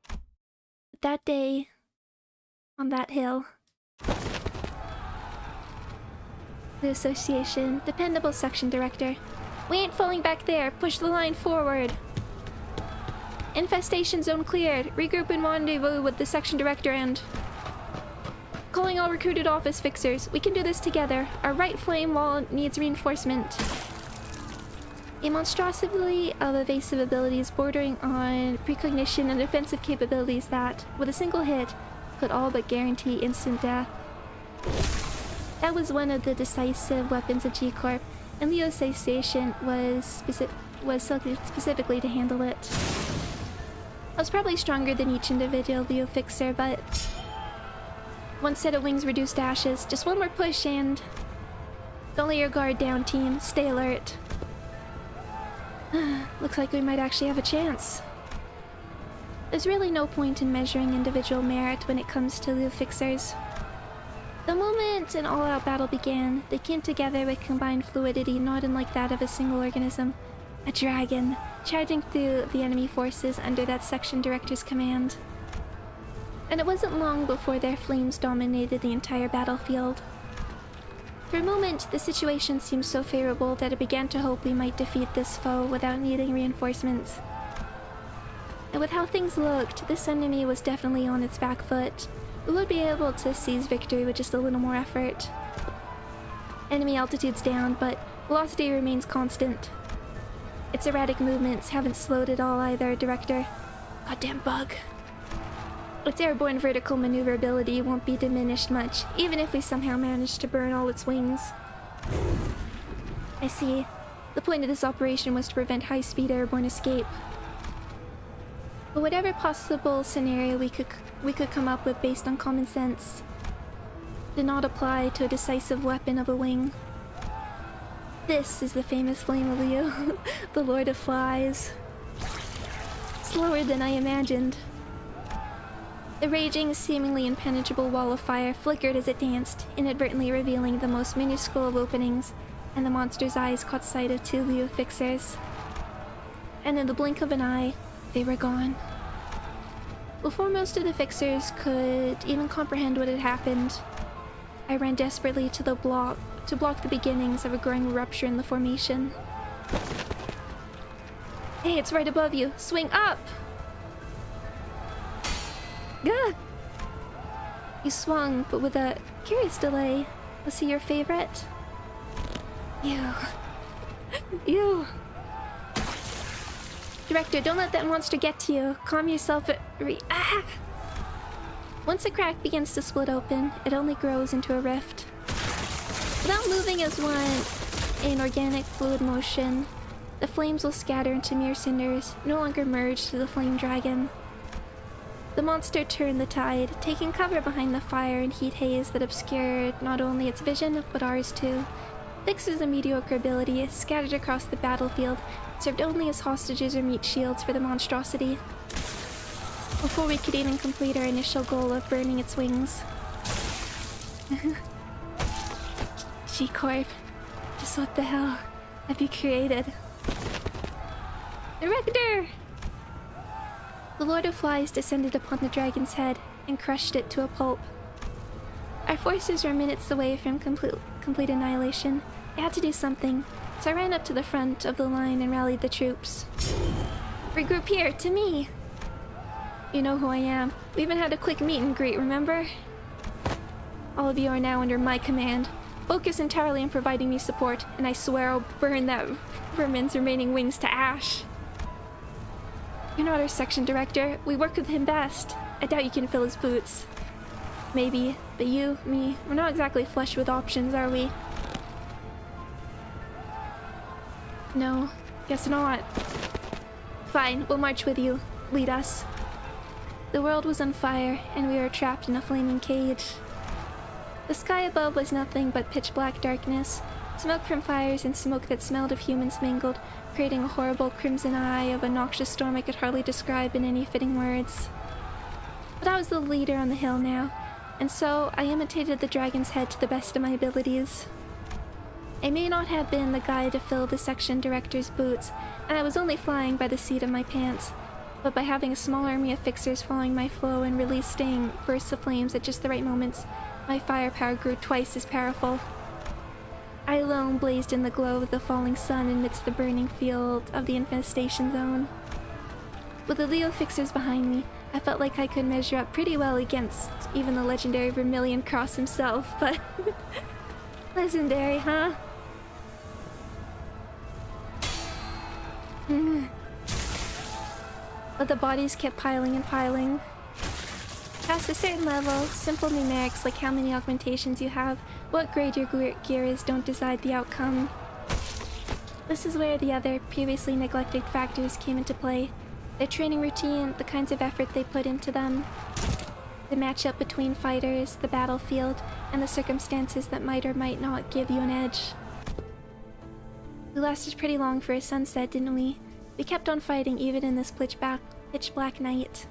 But that day, on that hill, the Association, dependable section director. We ain't falling back there, push the line forward. Infestation zone cleared, regroup and rendezvous with the section director and... Calling all recruited office fixers. We can do this together. Our right flame wall needs reinforcement. A monstrosity of evasive abilities bordering on precognition and defensive capabilities that, with a single hit, could all but guarantee instant death. That was one of the decisive weapons of G-Corp, and the Association was selected specifically to handle it. I was probably stronger than each individual Leo fixer, but... One set of wings reduced to ashes. Just one more push and... Don't let your guard down, team. Stay alert. Looks like we might actually have a chance. There's really no point in measuring individual merit when it comes to Leo fixers. The moment an all-out battle began, they came together with combined fluidity not unlike that of a single organism. A dragon, charging through the enemy forces under that section director's command. And it wasn't long before their flames dominated the entire battlefield. For a moment, the situation seemed so favorable that I began to hope we might defeat this foe without needing reinforcements. And with how things looked, this enemy was definitely on its back foot. We would be able to seize victory with just a little more effort. Enemy altitude's down, but velocity remains constant. Its erratic movements haven't slowed at all either, Director. Goddamn bug. Its airborne vertical maneuverability won't be diminished much, even if we somehow manage to burn all its wings. I see. The point of this operation was to prevent high-speed airborne escape. But whatever possible scenario we could come up with based on common sense did not apply to a decisive weapon of a wing. This is the famous Flame of Leo, the Lord of Flies. Slower than I imagined. The raging, seemingly impenetrable wall of fire flickered as it danced, inadvertently revealing the most minuscule of openings, and the monster's eyes caught sight of two Leo fixers. And in the blink of an eye, they were gone. Before most of the fixers could even comprehend what had happened, I ran desperately to block the beginnings of a growing rupture in the formation. Hey, it's right above you. Swing up! Gah! You swung, but with a curious delay. Was he your favorite? You. You. Director, don't let that monster get to you. Calm yourself. Once a crack begins to split open, it only grows into a rift. Without moving as one in organic fluid motion, the flames will scatter into mere cinders, no longer merge to the flame dragon. The monster turned the tide, taking cover behind the fire and heat haze that obscured not only its vision, but ours too. Fixers of mediocre ability, scattered across the battlefield, served only as hostages or meat shields for the monstrosity, before we could even complete our initial goal of burning its wings. G-Corp, just what the hell have you created? Director! The Lord of Flies descended upon the dragon's head and crushed it to a pulp. Our forces were minutes away from complete annihilation. I had to do something, so I ran up to the front of the line and rallied the troops. Regroup here, to me! You know who I am. We even had a quick meet and greet, remember? All of you are now under my command. Focus entirely on providing me support, and I swear I'll burn that vermin's remaining wings to ash. You're not our section director. We work with him best. I doubt you can fill his boots. Maybe, but you, me, we're not exactly flush with options, are we? No, guess not. Fine, we'll march with you. Lead us. The world was on fire, and we were trapped in a flaming cage. The sky above was nothing but pitch-black darkness. Smoke from fires and smoke that smelled of humans mingled, creating a horrible crimson eye of a noxious storm I could hardly describe in any fitting words. But I was the leader on the hill now, and so I imitated the dragon's head to the best of my abilities. I may not have been the guy to fill the section director's boots, and I was only flying by the seat of my pants, but by having a small army of fixers following my flow and releasing bursts of flames at just the right moments, my firepower grew twice as powerful. I alone blazed in the glow of the falling sun amidst the burning field of the infestation zone. With the Leo fixers behind me, I felt like I could measure up pretty well against even the legendary Vermilion Cross himself, but... legendary, huh? But the bodies kept piling and piling. Past a certain level, simple numerics like how many augmentations you have, what grade your gear is don't decide the outcome. This is where the other, previously neglected factors came into play. Their training routine, the kinds of effort they put into them, the matchup between fighters, the battlefield, and the circumstances that might or might not give you an edge. We lasted pretty long for a sunset, didn't we? We kept on fighting even in this pitch black night.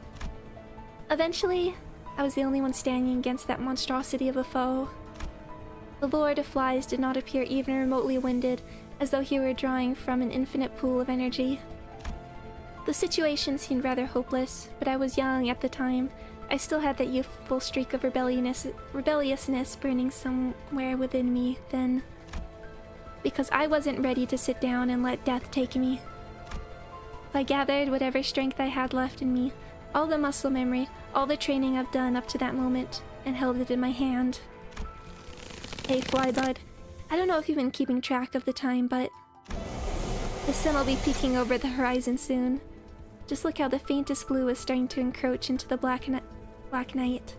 Eventually, I was the only one standing against that monstrosity of a foe. The Lord of Flies did not appear even remotely winded, as though he were drawing from an infinite pool of energy. The situation seemed rather hopeless, but I was young at the time. I still had that youthful streak of rebelliousness burning somewhere within me then. Because I wasn't ready to sit down and let death take me. I gathered whatever strength I had left in me, all the muscle memory, all the training I've done up to that moment, and held it in my hand. Hey, Flybud. I don't know if you've been keeping track of the time, but the sun will be peeking over the horizon soon. Just look how the faintest blue is starting to encroach into the black night,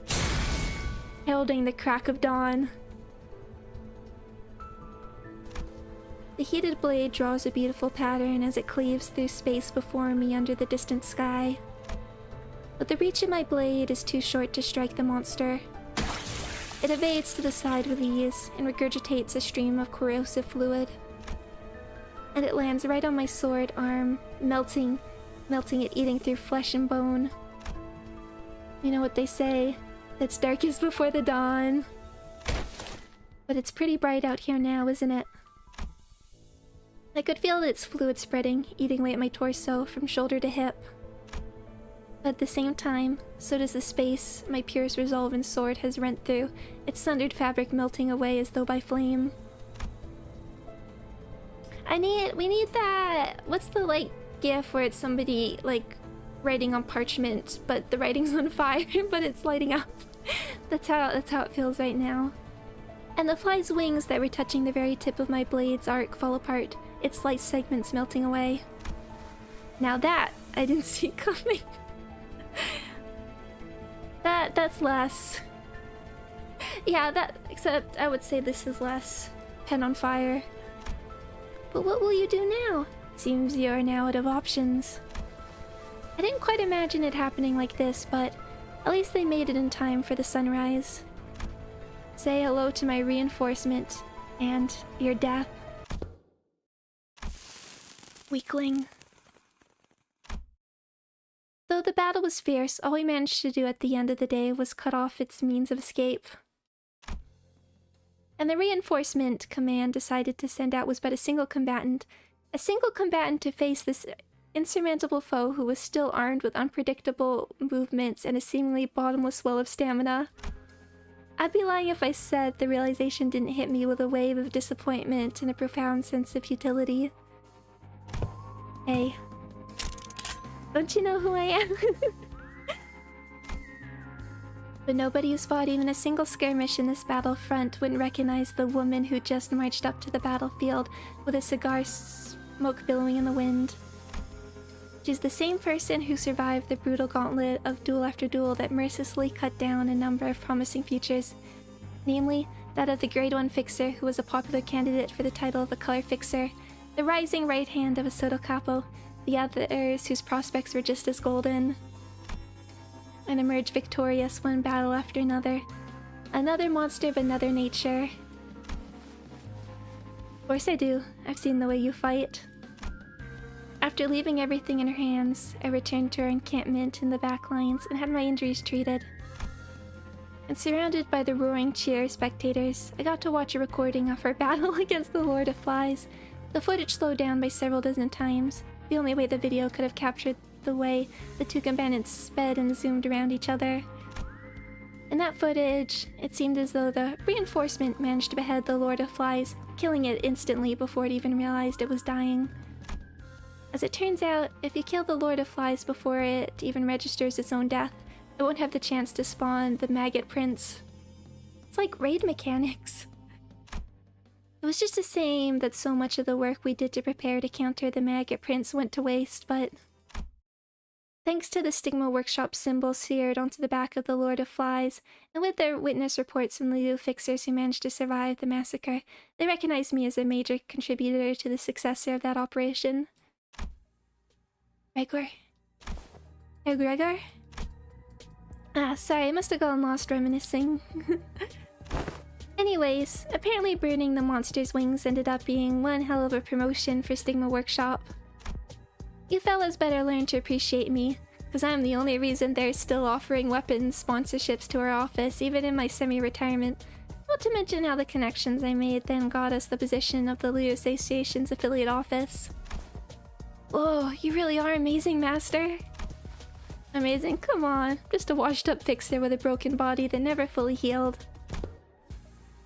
heralding the crack of dawn. The heated blade draws a beautiful pattern as it cleaves through space before me under the distant sky. But the reach of my blade is too short to strike the monster. It evades to the side with ease and regurgitates a stream of corrosive fluid. And it lands right on my sword arm, melting it, eating through flesh and bone. You know what they say, it's darkest before the dawn. But it's pretty bright out here now, isn't it? I could feel its fluid spreading, eating away at my torso from shoulder to hip. But at the same time, so does the space my pierced resolve and sword has rent through, its sundered fabric melting away as though by flame. We need that, what's the, gif where it's somebody, like, writing on parchment, but the writing's on fire, but it's lighting up. That's how it feels right now. And the fly's wings that were touching the very tip of my blade's arc fall apart, its slight segments melting away. Now that I didn't see coming. That's less. Yeah, except I would say this is less pen on fire. But what will you do now? Seems you're now out of options. I didn't quite imagine it happening like this, but at least they made it in time for the sunrise. Say hello to my reinforcement and your death. Weakling. Though the battle was fierce, all we managed to do at the end of the day was cut off its means of escape. And the reinforcement command decided to send out was but a single combatant to face this insurmountable foe who was still armed with unpredictable movements and a seemingly bottomless well of stamina. I'd be lying if I said the realization didn't hit me with a wave of disappointment and a profound sense of futility. Hey. Don't you know who I am? But nobody who's fought even a single skirmish in this battlefront wouldn't recognize the woman who just marched up to the battlefield with a cigar smoke billowing in the wind. She's the same person who survived the brutal gauntlet of duel after duel that mercilessly cut down a number of promising futures, namely that of the Grade 1 Fixer who was a popular candidate for the title of a Color Fixer, the rising right hand of a Soto Capo, the others whose prospects were just as golden, and emerged victorious one battle after another. Another monster of another nature. Of course I do. I've seen the way you fight. After leaving everything in her hands, I returned to our encampment in the back lines and had my injuries treated. And surrounded by the roaring cheer of spectators, I got to watch a recording of our battle against the Lord of Flies. The footage slowed down by several dozen times, the only way the video could have captured the way the two combatants sped and zoomed around each other. In that footage, it seemed as though the reinforcement managed to behead the Lord of Flies, killing it instantly before it even realized it was dying. As it turns out, if you kill the Lord of Flies before it even registers its own death, it won't have the chance to spawn the Maggot Prince. It's like raid mechanics. It was just a shame that so much of the work we did to prepare to counter the Maggot Prince went to waste, but thanks to the Stigma Workshop symbol seared onto the back of the Lord of Flies, and with their witness reports from the new fixers who managed to survive the massacre, they recognized me as a major contributor to the success of that operation. Gregor? Oh, Gregor? Ah, sorry, I must have gotten lost reminiscing. Anyways, apparently burning the monster's wings ended up being one hell of a promotion for Stigma Workshop. You fellas better learn to appreciate me, because I'm the only reason they're still offering weapons sponsorships to our office, even in my semi-retirement. Not to mention how the connections I made then got us the position of the Loot Association's affiliate office. Whoa, you really are amazing, Master. Amazing? Come on, just a washed-up fixer with a broken body that never fully healed.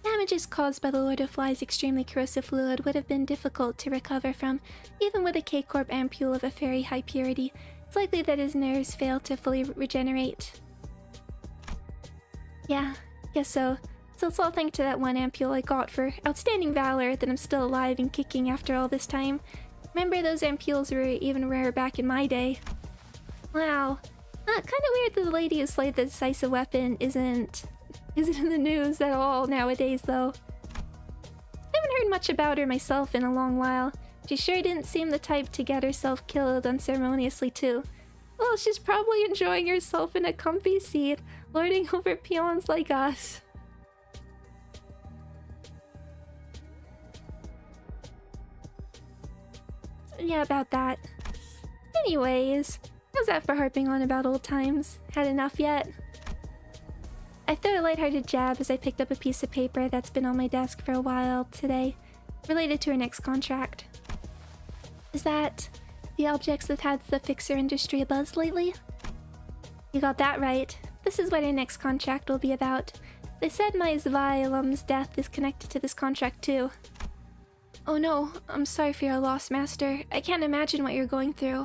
Damages caused by the Lord of Flies' extremely corrosive fluid would have been difficult to recover from, even with a K-Corp ampule of a very high purity. It's likely that his nerves failed to fully regenerate. Yeah, guess so. So it's all thanks to that one ampule I got for outstanding valor that I'm still alive and kicking after all this time. Remember, those ampules were even rare back in my day. Wow. Kind of weird that the lady who slayed the decisive weapon isn't in the news at all nowadays, though. I haven't heard much about her myself in a long while. She sure didn't seem the type to get herself killed unceremoniously, too. Well, she's probably enjoying herself in a comfy seat, lording over peons like us. Yeah, about that. Anyways, how's that for harping on about old times? Had enough yet? I threw a lighthearted jab as I picked up a piece of paper that's been on my desk for a while today, related to her next contract. Is that the objects that had the fixer industry abuzz lately? You got that right. This is what our next contract will be about. They said my Zwei alum's death is connected to this contract too. Oh no, I'm sorry for your loss, Master. I can't imagine what you're going through.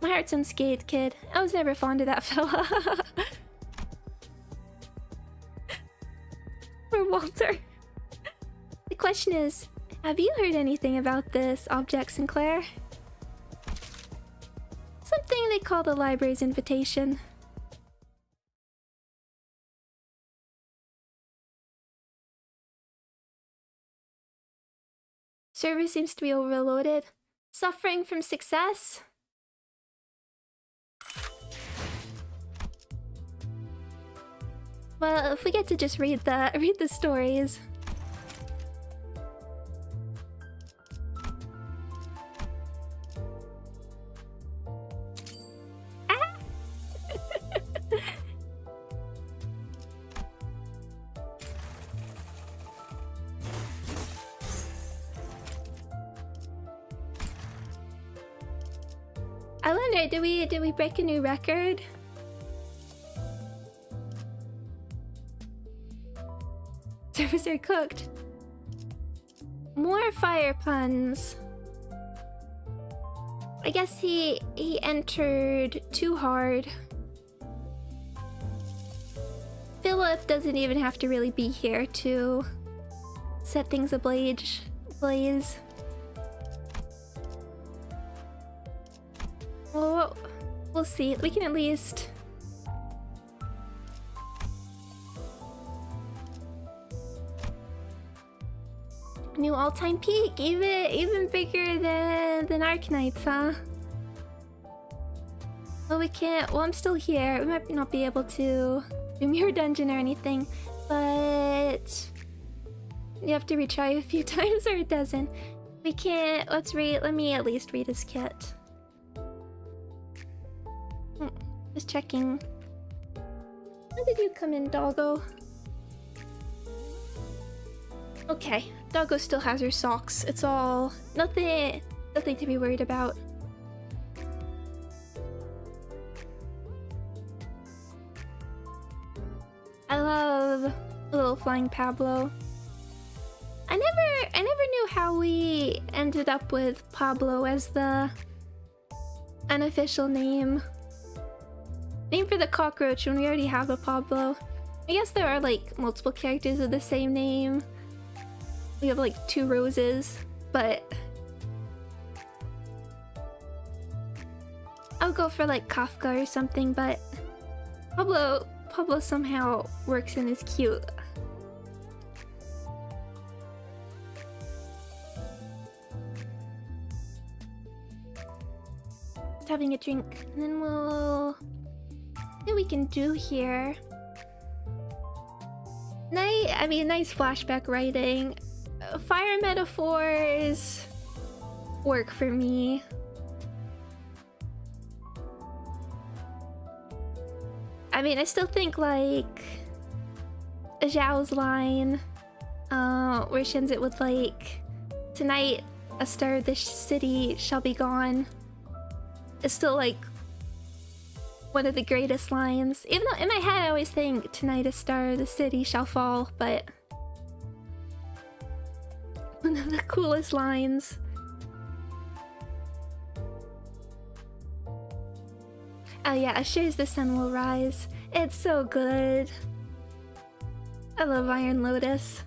My heart's unscathed, kid. I was never fond of that fella. Poor Walter. The question is, have you heard anything about this object, Sinclair? Something they call the library's invitation. Server seems to be overloaded. Suffering from success? Well, if we get to just read the stories. Ah! I wonder, did we break a new record? Servers are cooked. More fire puns. I guess he entered too hard. Philip doesn't even have to really be here to set things ablaze. Well, we'll see. We can at least... New all-time peak, even bigger than Arknights, huh? Well, we can't. Well, I'm still here. We might not be able to do Mirror Dungeon or anything, but you have to retry a few times or it doesn't. We can't. Let's read. Let me at least read his kit. Just checking. When did you come in, doggo? Okay, doggo still has her socks. It's all nothing to be worried about. I love little flying Pablo. I never knew how we ended up with Pablo as the unofficial name. Name for the cockroach when we already have a Pablo. I guess there are like multiple characters with the same name. We have like 2 roses, but I'll go for like Kafka or something, but Pablo somehow works and is cute. Just having a drink, and then we'll see what we can do here. Nice flashback writing. Fire metaphors work for me. I still think like Zhao's line, where she ends it with like, "Tonight, a star of this city shall be gone," is still like one of the greatest lines. Even though in my head I always think, "Tonight, a star of the city shall fall," but one of the coolest lines. Oh yeah, as sure as the sun will rise. It's so good. I love Iron Lotus.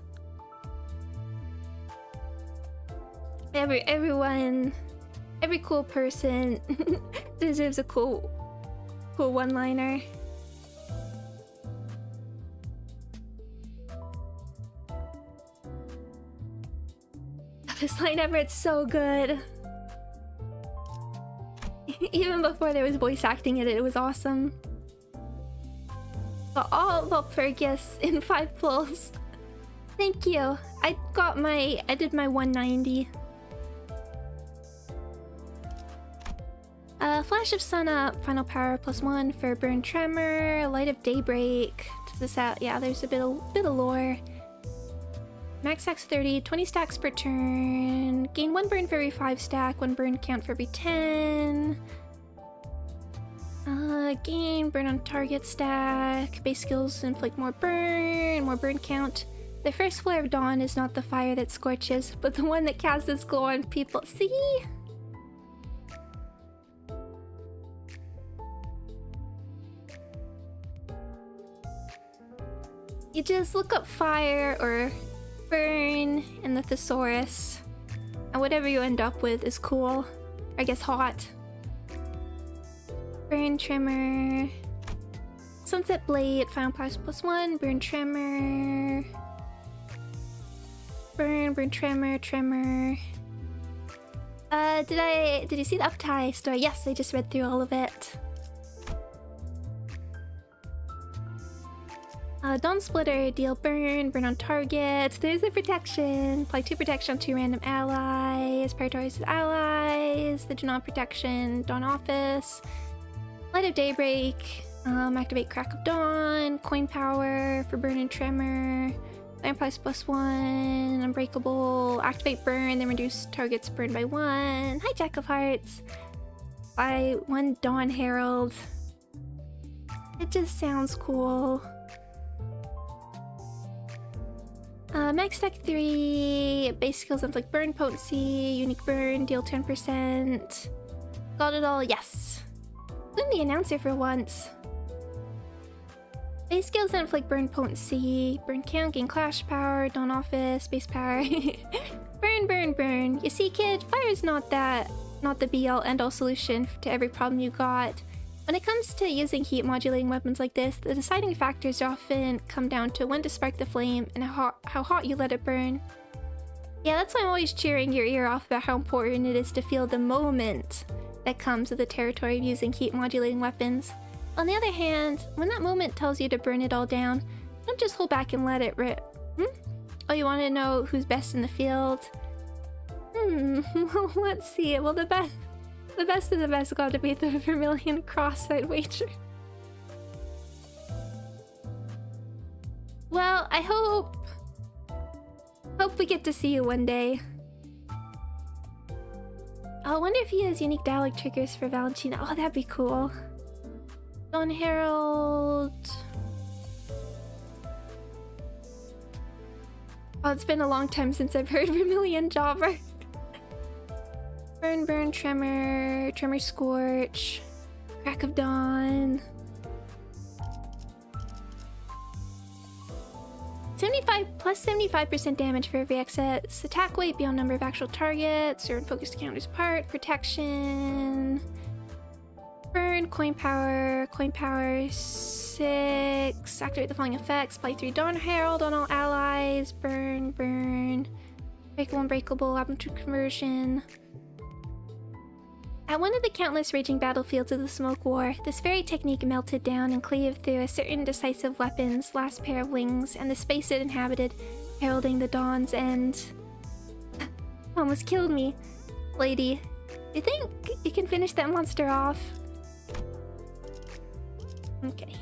Every cool person deserves a cool one-liner. This line ever, it's so good. Even before there was voice acting in it, it was awesome. But all Walpurgis in 5 pulls. Thank you. I did my 190. Flash of Sun Up, Final Power +1 for Burn Tremor, Light of Daybreak. Does this out? Yeah, there's a bit of lore. Max stacks 30, 20 stacks per turn. Gain 1 burn for every 5 stack, 1 burn count for every 10. Gain burn on target stack. Base skills inflict more burn count. The first flare of dawn is not the fire that scorches, but the one that casts its glow on people. See? You just look up fire or burn in the thesaurus, and whatever you end up with is cool. I guess hot. Burn tremor. Sunset blade, final price +1, burn tremor. Burn tremor. Did you see the Uptie story? Yes, I just read through all of it. Dawn Splitter, deal burn on target. There's a protection. Apply 2 protection on 2 random allies. Paratorius allies. The Dawn protection, Dawn Office. Light of Daybreak. Activate Crack of Dawn. Coin power for burn and tremor. Land price +1. Unbreakable. Activate burn, then reduce target's burn by 1. Hi, Jack of Hearts. By 1 Dawn Herald. It just sounds cool. Max Tech 3, base skills inflict burn potency, unique burn, deal 10%. Got it all, yes. I'm the announcer for once. Base skills inflict burn potency, burn count, gain clash power, dawn office, base power. burn. You see, kid, fire's not the be-all end-all solution to every problem you got. When it comes to using heat modulating weapons like this, the deciding factors often come down to when to spark the flame and how hot you let it burn. Yeah, that's why I'm always cheering your ear off about how important it is to feel the moment that comes with the territory of using heat modulating weapons. On the other hand, when that moment tells you to burn it all down, don't just hold back and let it rip. Oh, you want to know who's best in the field? Well, let's see. Well, the best of the best got to be the Vermilion cross-side wager. Well, I hope we get to see you one day. I wonder if he has unique dialogue triggers for Valentina. Oh, that'd be cool. Dawn Herald. Oh, it's been a long time since I've heard Vermilion Jobber. Burn, tremor, scorch, crack of dawn. 75% damage for every excess attack weight beyond number of actual targets, or focused counters apart, protection. Burn, coin power 6. Activate the following effects. Apply 3 Dawn Herald on all allies. Burn. Unbreakable, absolute conversion. At one of the countless raging battlefields of the Smoke War, this very technique melted down and cleaved through a certain decisive weapon's last pair of wings and the space it inhabited, heralding the dawn's end. Almost killed me. Lady, you think you can finish that monster off? Okay.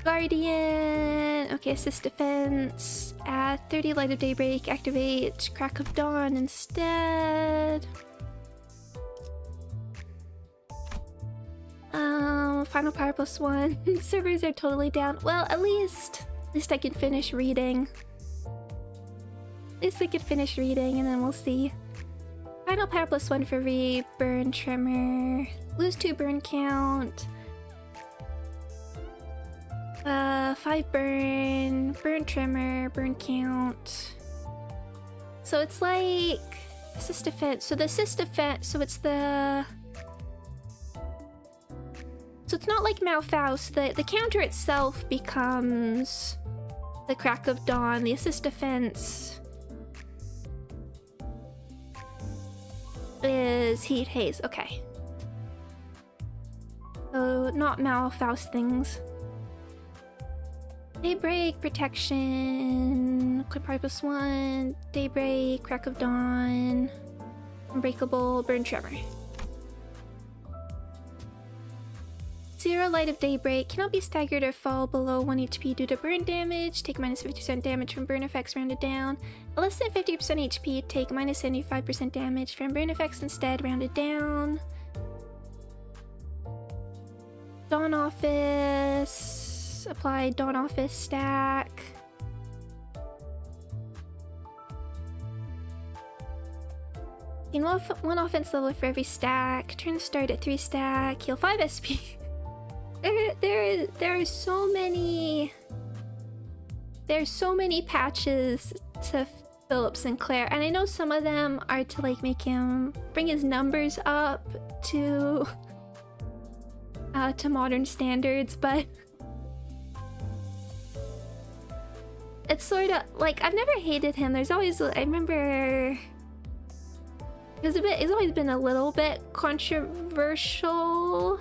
Guardian. Okay, assist defense. Add 30 Light of Daybreak. Activate Crack of Dawn instead. Final power +1. Servers are totally down. Well, at least I can finish reading. At least I can finish reading and then we'll see. Final power +1 for burn tremor. Lose 2 burn count. 5 burn tremor, burn count. So it's like assist defense. So the assist defense, so it's not like Malfaust. The counter itself becomes the Crack of Dawn. The assist defense is Heat Haze. Okay. So not Malfaust things. Daybreak, protection, quick power +1, Daybreak, Crack of Dawn, Unbreakable, burn tremor. 0 Light of Daybreak, cannot be staggered or fall below 1 HP due to burn damage, take minus 50% damage from burn effects rounded down. At less than 50% HP, take minus 75% damage from burn effects instead rounded down. Dawn Office, apply Dawn Office stack. Gain one offense level for every stack. Turn start at 3 stack. Heal 5 SP. There are so many. There's so many patches to Philip Sinclair, and I know some of them are to like make him bring his numbers up to modern standards, but it's sort of like I've never hated him. There's always, I remember he's always been a little bit controversial,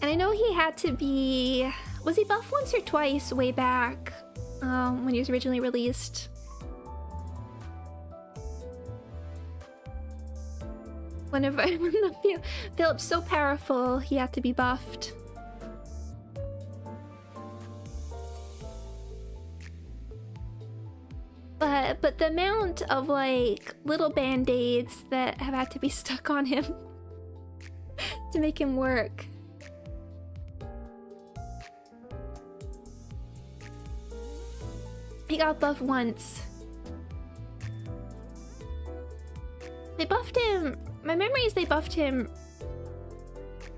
and I know he had to be, was he buffed once or twice way back when he was originally released? Whenever Philip's so powerful, he had to be buffed. But the amount of like little band-aids that have had to be stuck on him to make him work. He got buffed once. They buffed him. My memory is they buffed him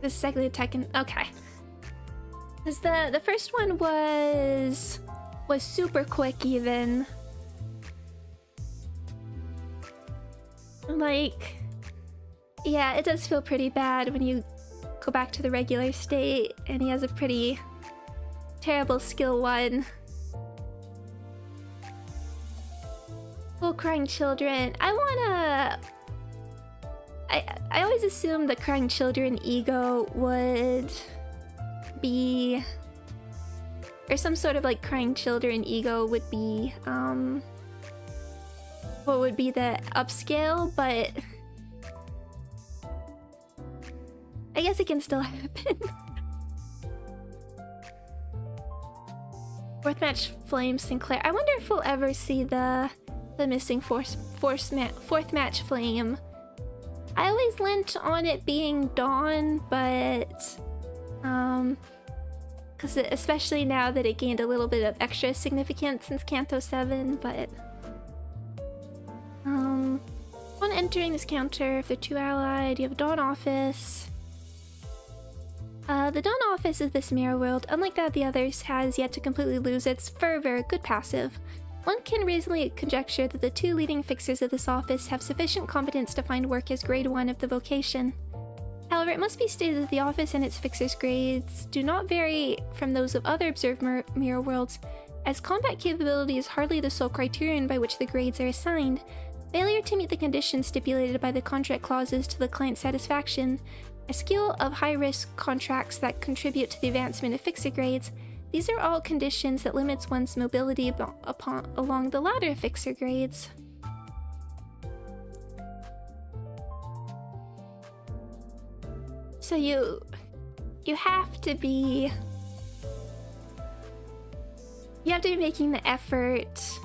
the second attack. Okay. Because the first one was super quick even. Like, yeah, it does feel pretty bad when you go back to the regular state and he has a pretty terrible skill 1. Full crying children. I always assumed the crying children ego would be, or some sort of like crying children ego would be what would be the upscale, but I guess it can still happen. Fourth match Flame Sinclair. I wonder if we'll ever see the missing fourth match Flame. I always lent on it being Dawn, but because especially now that it gained a little bit of extra significance since Kanto 7, but on entering this counter, if they're 2 allied, you have a Dawn office. The Dawn office of this mirror world, unlike that of the others, has yet to completely lose its fervor. Good passive. One can reasonably conjecture that the 2 leading fixers of this office have sufficient competence to find work as grade 1 of the vocation. However, it must be stated that the office and its fixers' grades do not vary from those of other observed mirror worlds, as combat capability is hardly the sole criterion by which the grades are assigned. Failure to meet the conditions stipulated by the contract clauses to the client's satisfaction, a skill of high-risk contracts that contribute to the advancement of fixer grades. These are all conditions that limits one's mobility along the ladder of fixer grades. So you have to be making the effort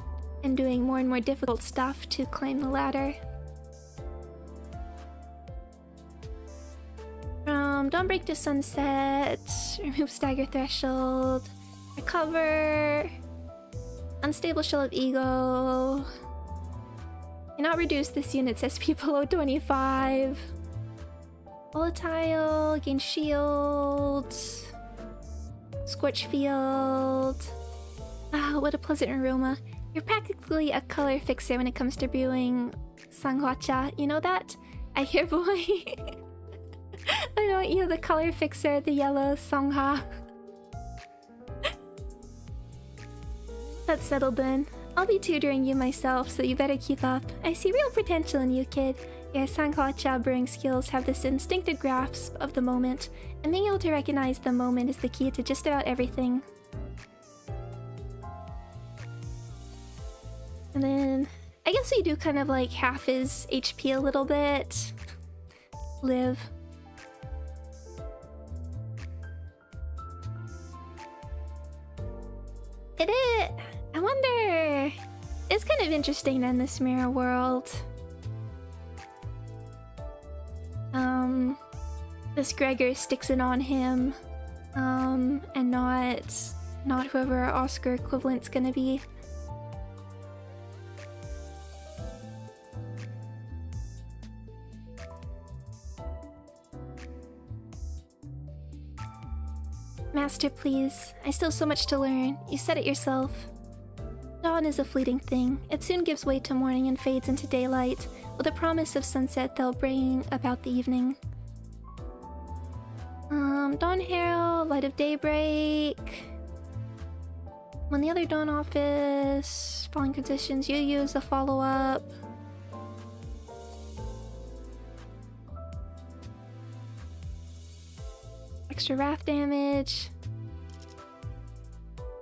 and doing more and more difficult stuff to climb the ladder. From Dawnbreak to Sunset, remove stagger threshold, recover, unstable shell of ego, cannot reduce this unit's SP below 25, volatile, gain shield, scorch field. Ah, what a pleasant aroma. You're practically a color fixer when it comes to brewing sanghwacha. You know that? I hear boy. I know, you're the color fixer, the yellow songha. That's settled then. I'll be tutoring you myself, so you better keep up. I see real potential in you, kid. Your sanghwacha brewing skills have this instinctive grasp of the moment, and being able to recognize the moment is the key to just about everything. And then, I guess we do kind of like half his HP a little bit. Live. I wonder... It's kind of interesting in this mirror world. This Gregor sticks it on him. And not whoever our Oscar equivalent's gonna be. master, please. I still have so much to learn. You said it yourself. Dawn is a fleeting thing. It soon gives way to morning and fades into daylight, with a promise of sunset that'll bring about the evening. Dawn Herald, Light of Daybreak. When the other Dawn office, falling conditions, you use the follow-up. Extra wrath damage.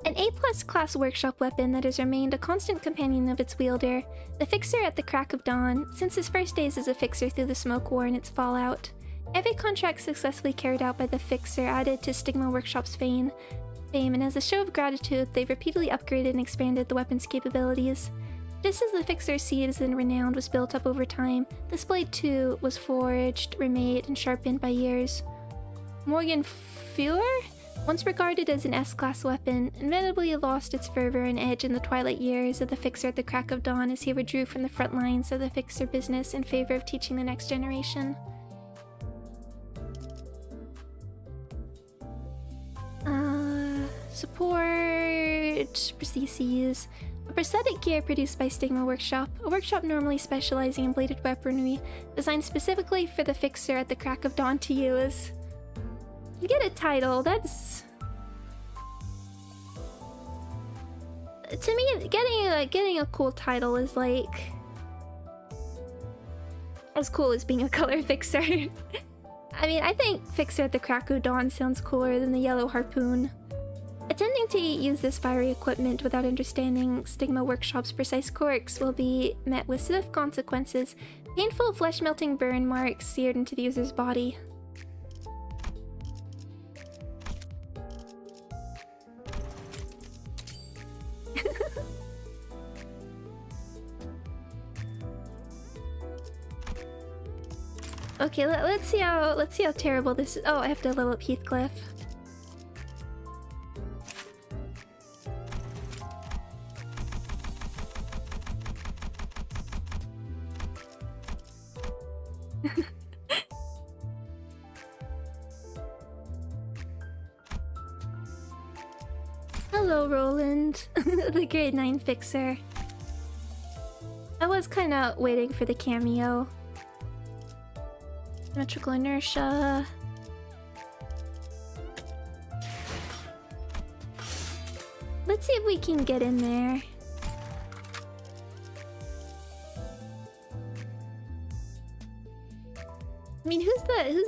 An A+ class workshop weapon that has remained a constant companion of its wielder, the Fixer at the Crack of Dawn, since his first days as a Fixer through the Smoke War and its fallout. Every contract successfully carried out by the Fixer added to Stigma Workshop's fame, and as a show of gratitude, they've repeatedly upgraded and expanded the weapon's capabilities. Just as the Fixer's seasoned renown was built up over time, this blade too was forged, remade, and sharpened by years. Morgan Fuhr? Once regarded as an S-class weapon, inevitably lost its fervor and edge in the twilight years of the Fixer at the Crack of Dawn as he withdrew from the front lines of the Fixer business in favor of teaching the next generation. Support prostheses. A prosthetic gear produced by Stigma Workshop, a workshop normally specializing in bladed weaponry, designed specifically for the Fixer at the Crack of Dawn to use. You get a title, that's... To me, getting a cool title is like... as cool as being a color Fixer. I mean, I think Fixer at the Crack of Dawn sounds cooler than the Yellow Harpoon. Attempting to use this fiery equipment without understanding Stigma Workshop's precise quirks will be met with swift consequences, painful flesh-melting burn marks seared into the user's body. Okay, let's see how terrible this is. Oh, I have to level up Heathcliff. Hello, Roland, the grade 9 Fixer. I was kind of waiting for the cameo. Symmetrical inertia. Let's see if we can get in there. I mean, who's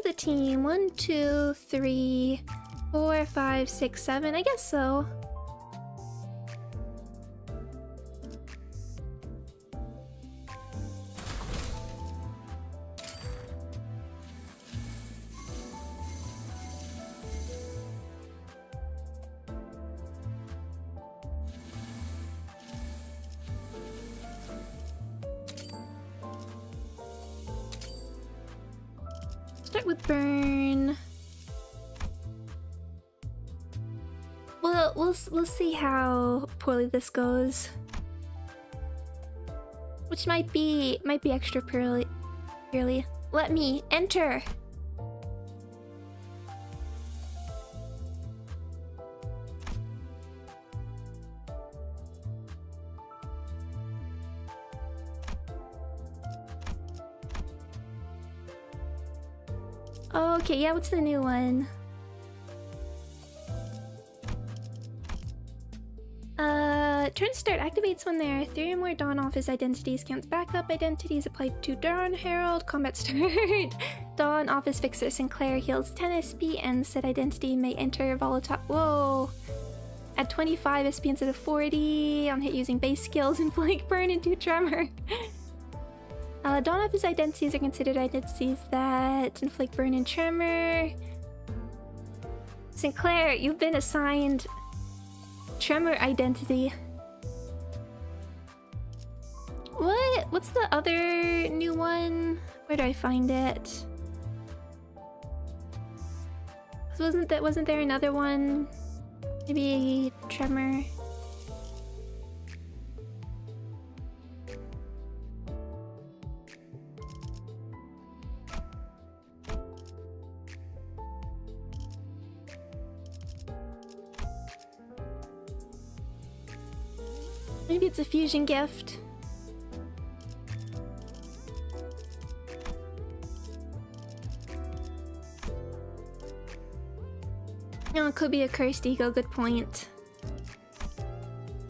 the team? 1, 2, 3, 4, 5, 6, 7. I guess so. Start with burn. Well, we'll see how poorly this goes. Which might be extra purely. Let me enter. Okay, yeah, what's the new one? Turn start activates when there are 3 or more Dawn Office identities. Counts backup identities applied to Dawn Herald. Combat start. Dawn Office Fixer Sinclair heals 10 SP and said identity may enter volatile. Whoa! Add 25 SP instead of 40 on hit using base skills, inflict burn and 2 tremor. Dawn Office identities are considered identities that inflict burn and tremor. Sinclair, you've been assigned tremor identity. What? What's the other new one? Where do I find it? Wasn't there another one? Maybe tremor. Maybe it's a fusion gift. No, it could be a cursed ego. Good point.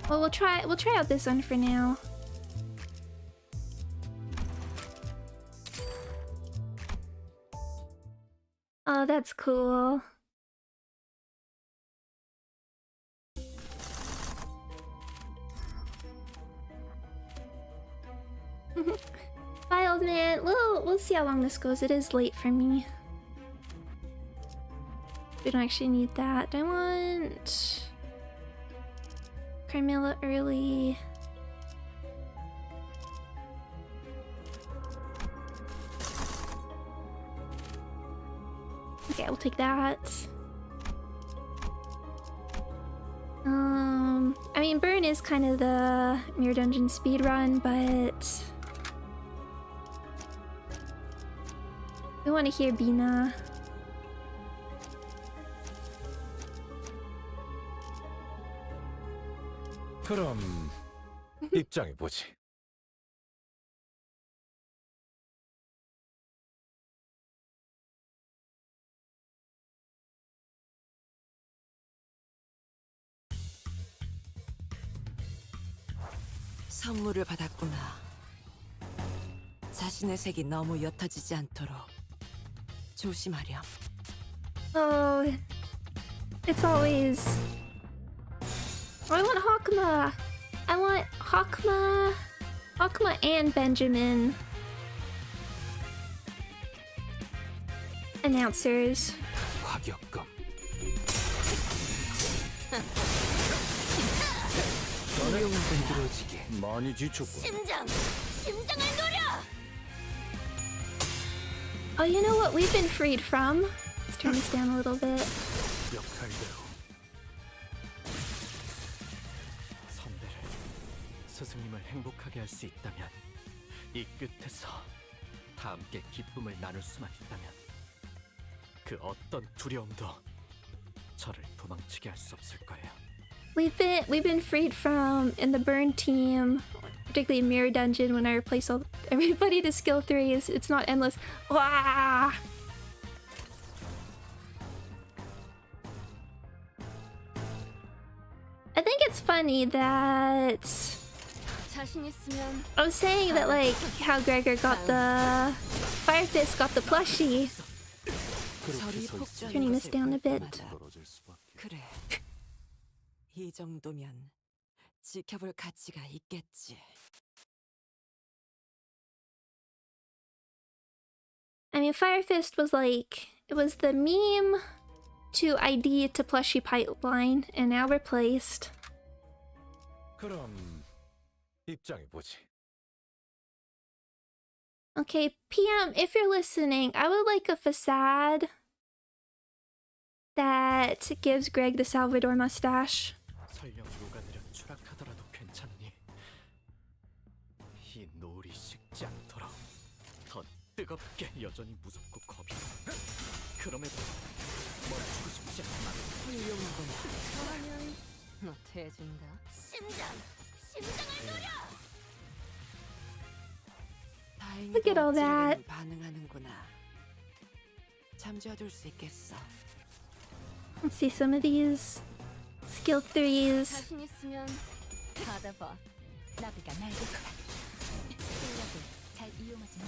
Well, we'll try out this one for now. Oh, that's cool. Bye, old man. We'll see how long this goes. It is late for me. We don't actually need that. I want Carmilla early. Okay, we'll take that. I mean, Burn is kind of the Mirror Dungeon speedrun, but we want to hear Bina. 그럼 입장해 보지. 선물을 받았구나. 자신의 색이 너무 옅어지지 않도록 조심하렴. Oh, it's always. I want Hakma. I want Hakma and Benjamin. Announcers. 화격금. 많이 지쳤군. 심장을 노려! Oh, you know what we've been freed from? Let's turn this down a little bit. 역할대로 선배를 스승님을 행복하게 할 수 있다면 이 끝에서 다 함께 기쁨을 나눌 수만 있다면 그 어떤 두려움도 저를 도망치게 할 수 없을 거예요. We've been freed from in the burn team, particularly in Mirror Dungeon when I replace everybody to skill 3s. It's not endless. Wah! I think it's funny that I was saying that like how Gregor got the Fire Fist got the plushie. Turning this down a bit. 그래. 이 정도면 지켜볼 가치가 있겠지. I mean, Fire Fist was like, it was the meme to ID to plushie pipeline, and now replaced. 그럼 입장해 보지. Okay, PM, if you're listening, I would like a facade that gives Greg the Salvador mustache. 설령 녹아내려 추락하더라도 괜찮니? 이 노을이 식지 않도록 더 뜨겁게 여전히 무섭고 겁이 나. 그럼에도 멈추고 싶지 않아. 훌륭하구나. 그러면 너 대준다. 심장을 노려. Look at all that. 반응하는구나. 잠재워둘 수 있겠어. Let's see some of these skill 3s. 자신 있으면 받아봐. 나비가 날겠다. 실력을 잘 이용하지 마.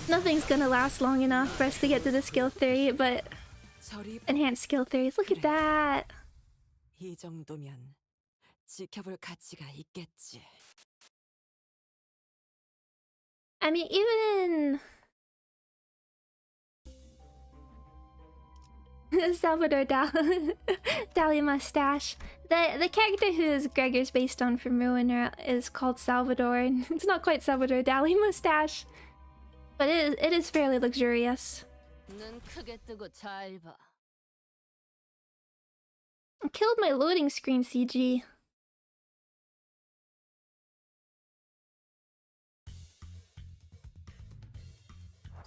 Nothing's gonna last long enough for us to get to the skill 3, but enhanced skill 3s. Look at that. 이 정도면 지켜볼 가치가 있겠지. I mean, even Salvador Dali mustache. The character who Gregor's based on from Ruiner is called Salvador, and it's not quite Salvador Dali mustache, but it is fairly luxurious. 눈 크게 뜨고 잘 봐. I killed my loading screen CG.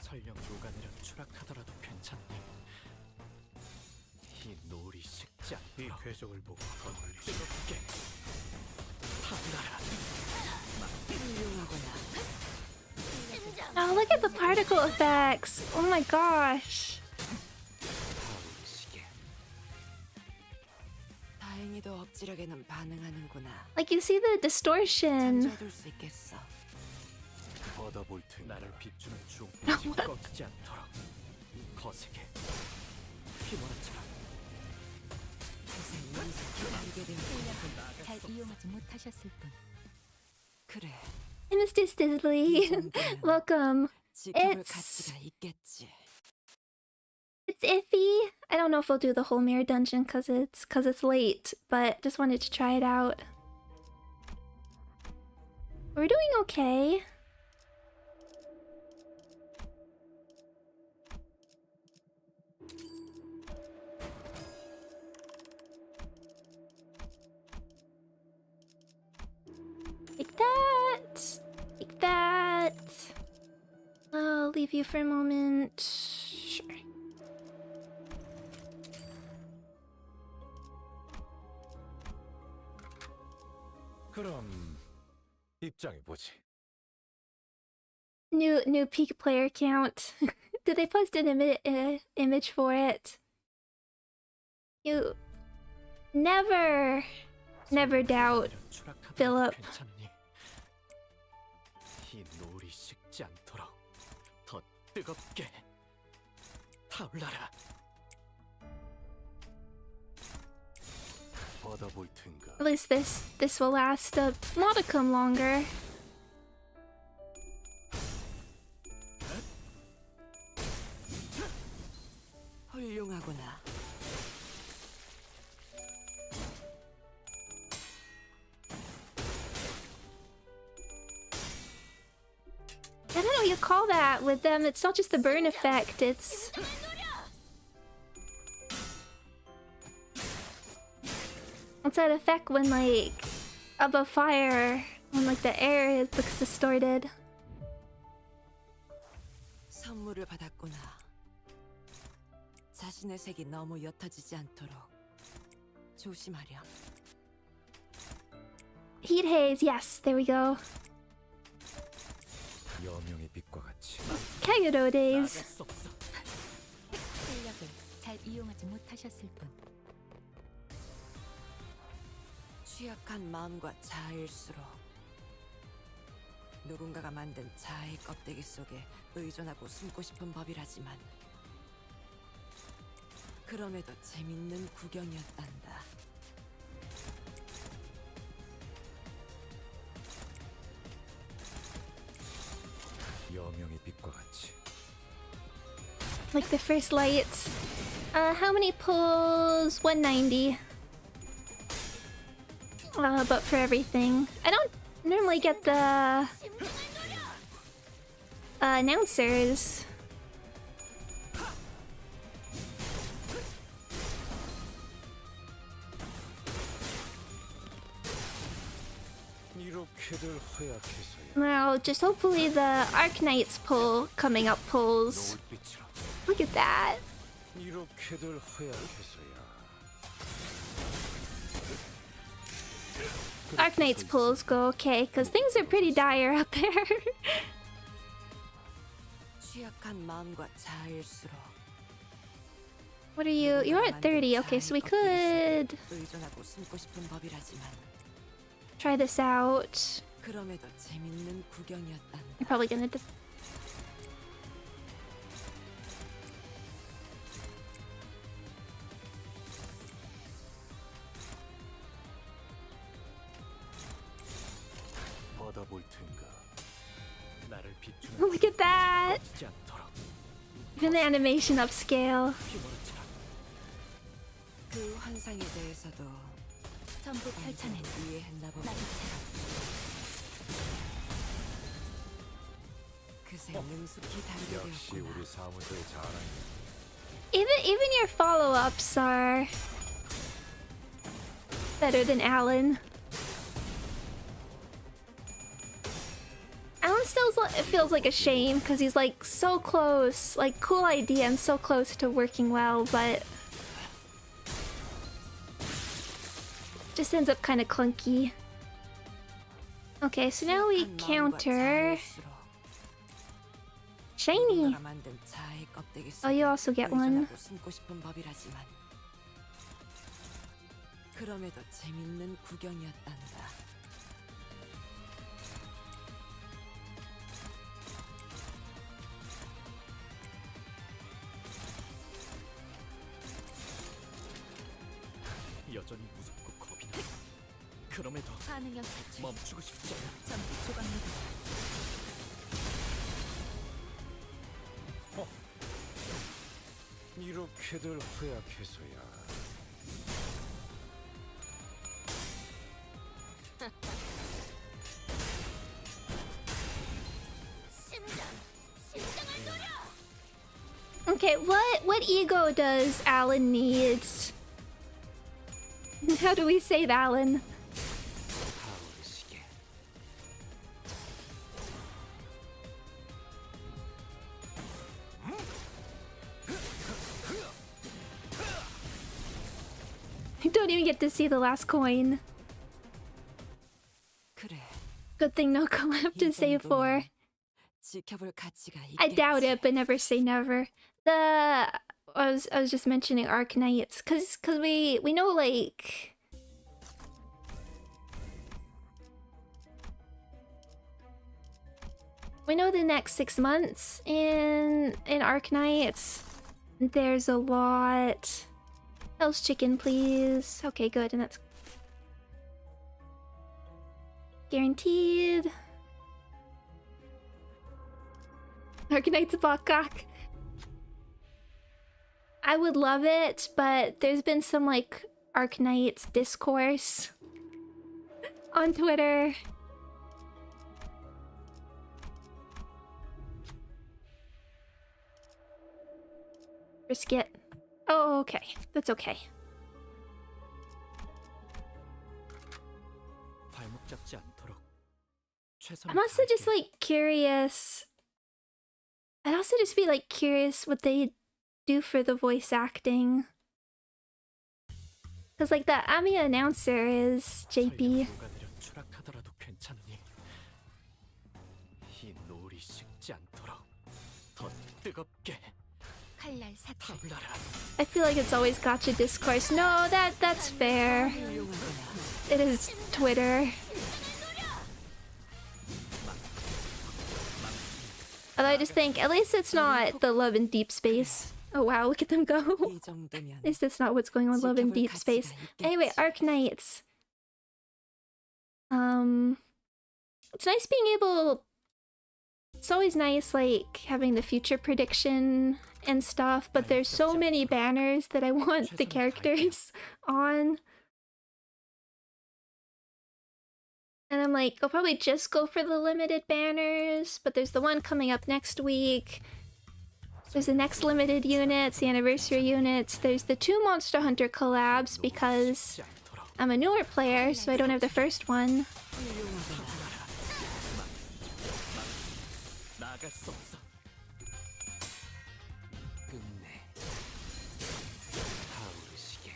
설령 녹아내려 추락하더라도 괜찮니? 이 노을이 식지 않도록 이 궤적을 보고 더 뜨겁게 look at the particle effects. Oh my gosh. 타오르시게. 다행히도 억지력에는 반응하는구나. Like, you see the distortion. 잠재워둘 수 있겠어. 뻗어볼 테 나를 비추는 중풍이 꺼지지 않도록 거세게 휘몰아쳐라. 그새 능숙히 다르게 되었구나. 잘 이용하지 못하셨을 뿐. 그래. Hey, Mr. Stizzly. Welcome. 지켜볼 It's- 가치가 있겠지. It's iffy. I don't know if we'll do the whole mirror dungeon because it's late, but just wanted to try it out. We're doing okay. Like that. Like that. I'll leave you for a moment. Sure. 그럼 입장해 보지. New peak player count. Did they post an image for it? You never doubt 추락하면 Philip. 괜찮니? 이 노을이 식지 않도록 더 뜨겁게 타올라라. 뻗어볼 텐가. At least this will last a modicum longer. 훌륭하구나. I don't know what you call that with them. It's not just the burn effect. It's what's that effect when like above fire, when like the air looks distorted. 선물을 받았구나. 자신의 색이 너무 옅어지지 않도록 조심하렴. Heat haze. Yes, there we go. 여명의 빛과 같이 Kagero 나갈 days. 수 없어. 실력을 잘 이용하지 못하셨을 뿐. 취약한 마음과 자아일수록 누군가가 만든 자아의 껍데기 속에 의존하고 숨고 싶은 법이라지만 그럼에도 재밌는 구경이었단다. 여명의 빛과 같이 Like the first light. How many pulls? 190. But for everything. I don't normally get the announcers. 이렇게들 허약해서야 Well, just hopefully the Arknights pull coming up pulls. 노을빛으로 Look at that. 이렇게들 허약해서야 Arknights pulls go okay, because things are pretty dire out there. 취약한 마음과 자아일수록 What are you? You're at 30. Okay, so we could 의존하고 숨고 싶은 법이라지만 try this out. 그럼에도 재밌는 구경이었단다. You're probably gonna. 뻗어볼 텐가. 나를 비추는 Look at that! 꺼지지 않도록 Even the animation upscale. 휘몰아쳐라. 그 환상에 대해서도 전부 펼쳐낸 이해했나 보다. 나비처럼. 그새 능숙히 다르게 역시 되었구나. 우리 사무소의 자랑이 Even your follow-ups are better than Alan. Alan still it feels like a shame because he's like so close, like cool idea and so close to working well, but just ends up kind of clunky. Okay, so now we 취약한 마음과 counter. 자아일수록 Shiny. 누군가가 만든 자아의 껍데기 Oh, you 속에 also get one. 의존하고 숨고 싶은 법이라지만 그럼에도 재밌는 구경이었단다. 여전히 무섭고 겁이 나. 그럼에도 반응형 사출. 멈추고 싶지 않아. 전부 조각내다. 이렇게들 허약해서야. Okay, what ego does Alan need? How do we save Alan? 타오르시게. I don't even get to see the last coin. 그래, Good thing no collab to save for. 지켜볼 가치가 있겠지. I doubt it, but never say never. I was just mentioning Arknights, cause we know like we know the next 6 months in Arknights. There's a lot. Else chicken, please. Okay, good, and that's guaranteed. Arknights Bakak. I would love it, but there's been some like Arknights discourse on Twitter. Risk it. Oh, okay. That's okay. 발목 잡지 않도록 최선을 I'm also just 다할게. like curious. I'd also just be like curious what they do for the voice acting. Cause like the Ami announcer is JP. 설령 녹아내려 추락하더라도 괜찮으니 이 노을이 식지 않도록 더 뜨겁게 칼날 사출. 타올라라. I feel like it's always gotcha discourse. No, that's fair. It is Twitter. Although I just think at least it's not the love in deep space. Oh wow, look at them go. 이 정도면 At least that's not what's going on with love in deep space. Anyway, Arknights. It's nice being able. It's always nice like having the future prediction and stuff, but there's so many banners that I want the characters on. And I'm like, I'll probably just go for the limited banners, but there's the one coming up next week. There's the next limited units, the anniversary units. There's the 2 Monster Hunter collabs because 식지 않도록 I'm a newer player, so I don't have the first one. 나아갈 수 없어. 끝내. 타오르시게.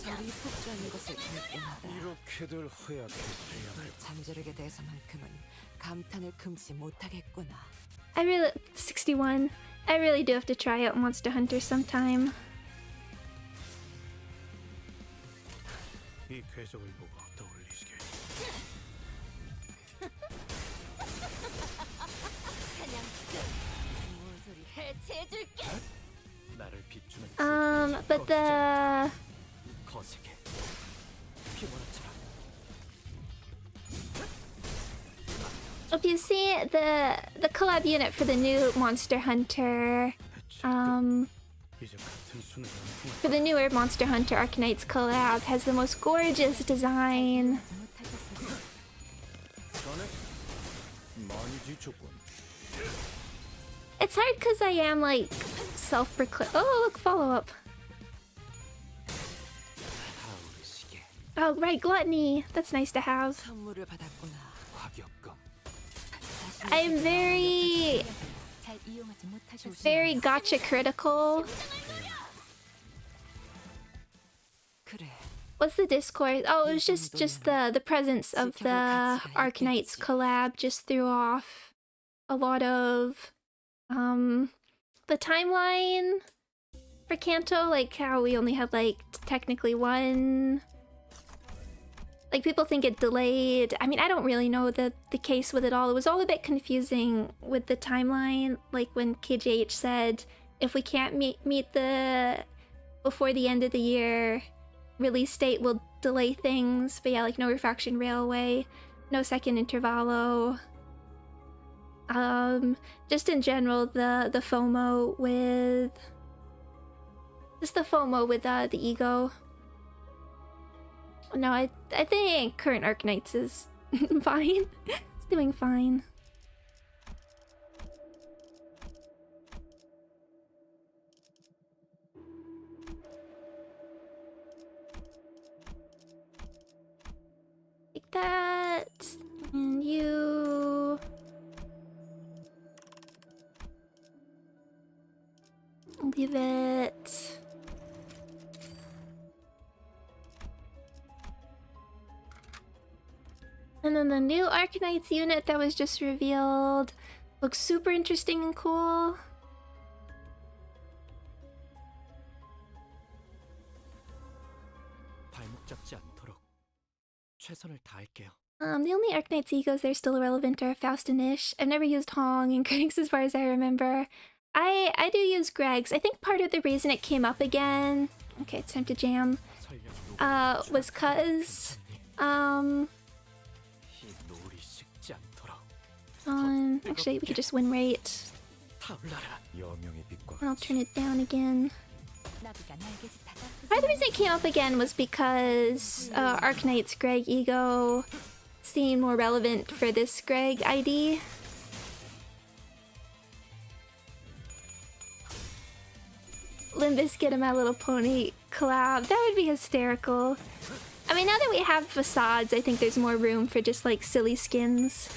절이 폭주하는 것을 볼 때마다 이렇게들 허약해서야. 잠재력에 대해서만큼은 감탄을 금치 못하겠구나. I really 61. I really do have to try out Monster Hunter sometime. 이 궤적을 보고 떠올리시게. 나를 비추는 But the 거세게 피몰아쳐라. if you see the collab unit for the new Monster Hunter, 이제 같은 수는 for the newer Monster Hunter Arknights collab has the most gorgeous design. 전에 많이 지쳤군. It's hard because I am like self-proclaimed. Oh, look, follow up. 타오르시게. Oh, right, gluttony. That's nice to have. 선물을 받았구나. 과격감. I am very, 잘 이용하지 못하셨을 very gotcha critical. 그래, What's the Discord? Oh, it was just the presence of the Arknights collab just threw off a lot of the timeline for Kanto, like how we only had like technically one. Like people think it delayed. I mean, I don't really know the case with it all. It was all a bit confusing with the timeline. Like when KJH said, if we can't meet the before the end of the year release date, will delay things. But yeah, like no refraction railway, no second intervallo. Just in general, the FOMO with the ego. No, I think current Arknights is fine. It's doing fine. Like that. And you... leave it. And then the new Arknights unit that was just revealed looks super interesting and cool. 발목 잡지 않도록 최선을 다할게요. The only Arknights egos that are still relevant are Faust and Ish. I've never used Hong and Greg's as far as I remember. I do use Greg's. I think part of the reason it came up again, okay, it's time to jam, was cause actually we could just win rate. And I'll turn it down again. Part of the reason it came up again was because Arknight's Greg ego seemed more relevant for this Greg ID. Limbus get a My Little Pony collab. That would be hysterical. I mean, now that we have facades, I think there's more room for just like silly skins.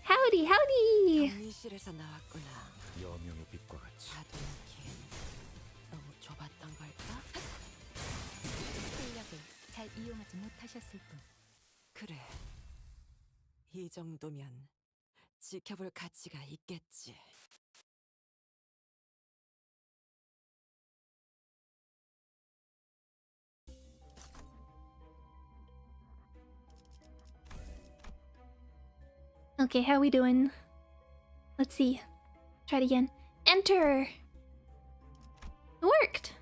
Howdy, howdy! 잘 이용하지 못하셨을 뿐. 그래. 이 정도면 지켜볼 가치가 있겠지. Okay, how we doing? Let's see. Try it again. Enter! It worked!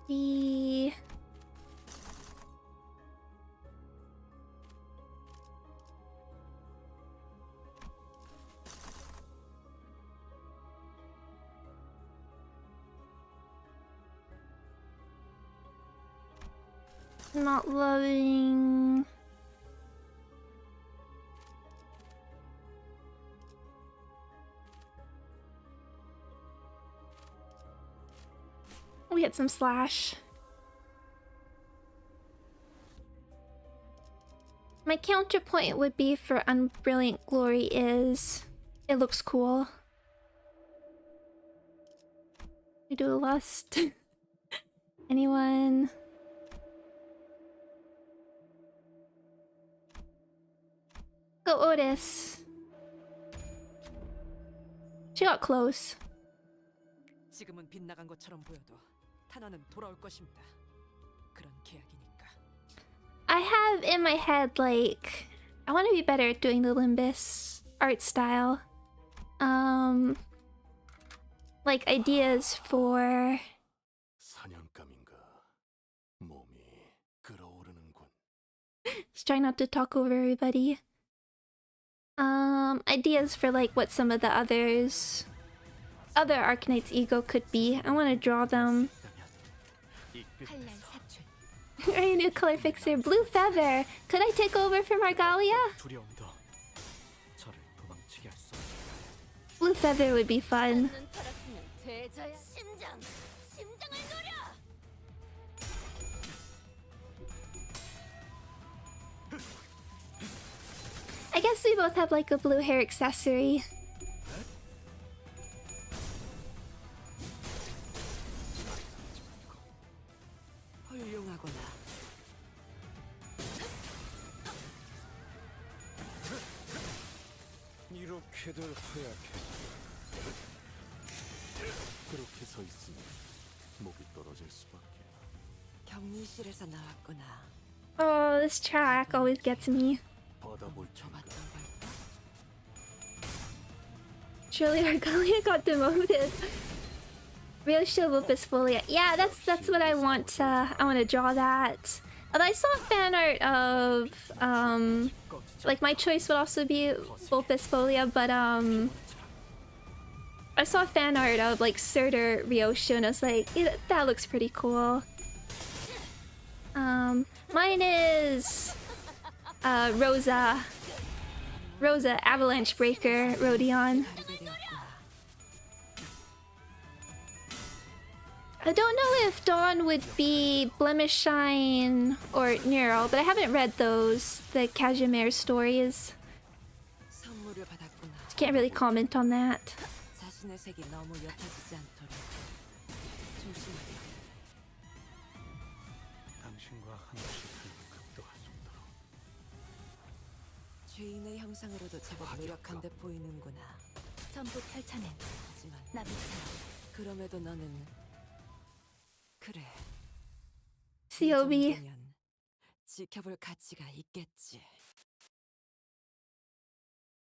The... not loving... We had some slash. My counterpoint would be for Unbrilliant Glory is it looks cool. We do a lust. Anyone? Go Otis. She got close. 지금은 빗나간 것처럼 보여도 탄원은 돌아올 것입니다. 그런 계약이니까. I have in my head like I want to be better at doing the Limbus art style. Like ideas for 사냥감인가 몸이 끓어오르는군. just try not to talk over everybody. Ideas for like what some of the other Arknight's ego could be. I want to draw them. 칼날 사출. Are you a new color fixer? Blue Feather! Could I take over for Margalia? 두려움도 저를 도망치게 할 수 없어. Blue Feather would be fun. guess we both have like a blue hair accessory. 훌륭하구나. 이렇게들 허약해. 그렇게 서 있으면 목이 떨어질 수밖에. 격리실에서 나왔구나. Oh, this track always gets me. 받아볼 좁았던 텐가. 걸까? Surely Argalia got demoted. Real show Lupus Folia. Yeah, that's what I want. I want to draw that. And I saw fan art of like my choice would also be Vulpes Folia, but I saw fan art of like Surtur Ryoshu and I was like, yeah, that looks pretty cool. Mine is Rosa Avalanche Breaker Rodion. I don't know if Dawn would be Blemish Shine or Neural, but I haven't read those, the Cashmere stories. 선물을 받았구나. Can't really comment on that. 자신의 색이 너무 옅어지지 않도록 조심하라. 당신과 하나씩 극도화 속도로. 죄인의 형상으로도 제법 노력한 듯 보이는구나. 전부 펼쳐낸 하지만 나비처럼 그럼에도 너는 그래. COB. 이 정도면 지켜볼 가치가 있겠지.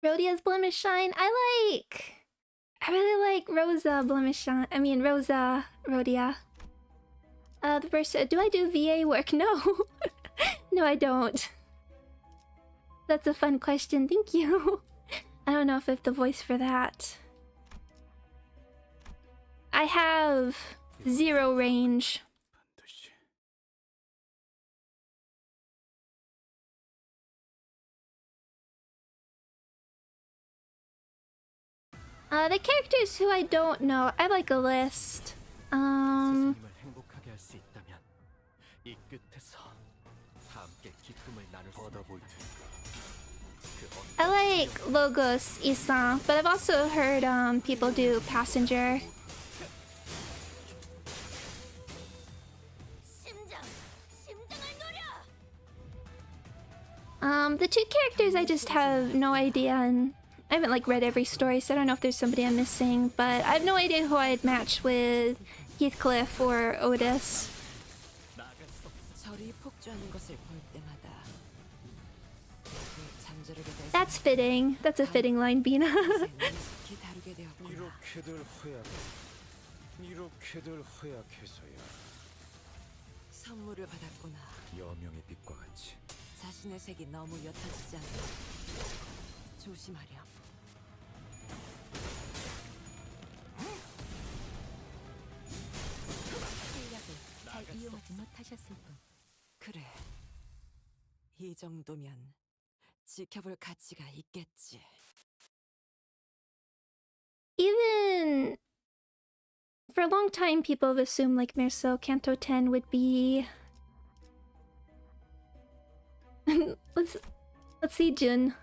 Rhodia's Blemish Shine. I really like Rosa Blemish Shine. I mean Rosa Rhodia. The first. Do I do VA work? No. No, I don't. That's a fun question. Thank you. I don't know if I have the voice for that. I have 0 range. 반드시. The characters who I don't know, I have like a list. 스승님을 행복하게 할 수 있다면 이 끝에서 다 함께 기쁨을 나눌 수 받아볼 텐가. I like Logos Isan, but I've also heard people do Passenger. The 2 characters I just have no idea, and I haven't like read every story, so I don't know if there's somebody I'm missing, but I have no idea who I'd match with Heathcliff or Otis. 절이 폭주하는 것을 볼 때마다 잠재력에 대해서 That's fitting. That's a fitting line, Bina. 깊이 다루게 되었구나. 이렇게들 허약해서야. 선물을 받았구나. 여명의 빛과 같이. 자신의 색이 너무 옅어지지 않도록 조심하렴. 실력을 잘 이용하지 못하셨을 뿐. 그래. 이 정도면 지켜볼 가치가 있겠지. Even for a long time, people have assumed like Merceau Canto 10 would be. let's see Jun.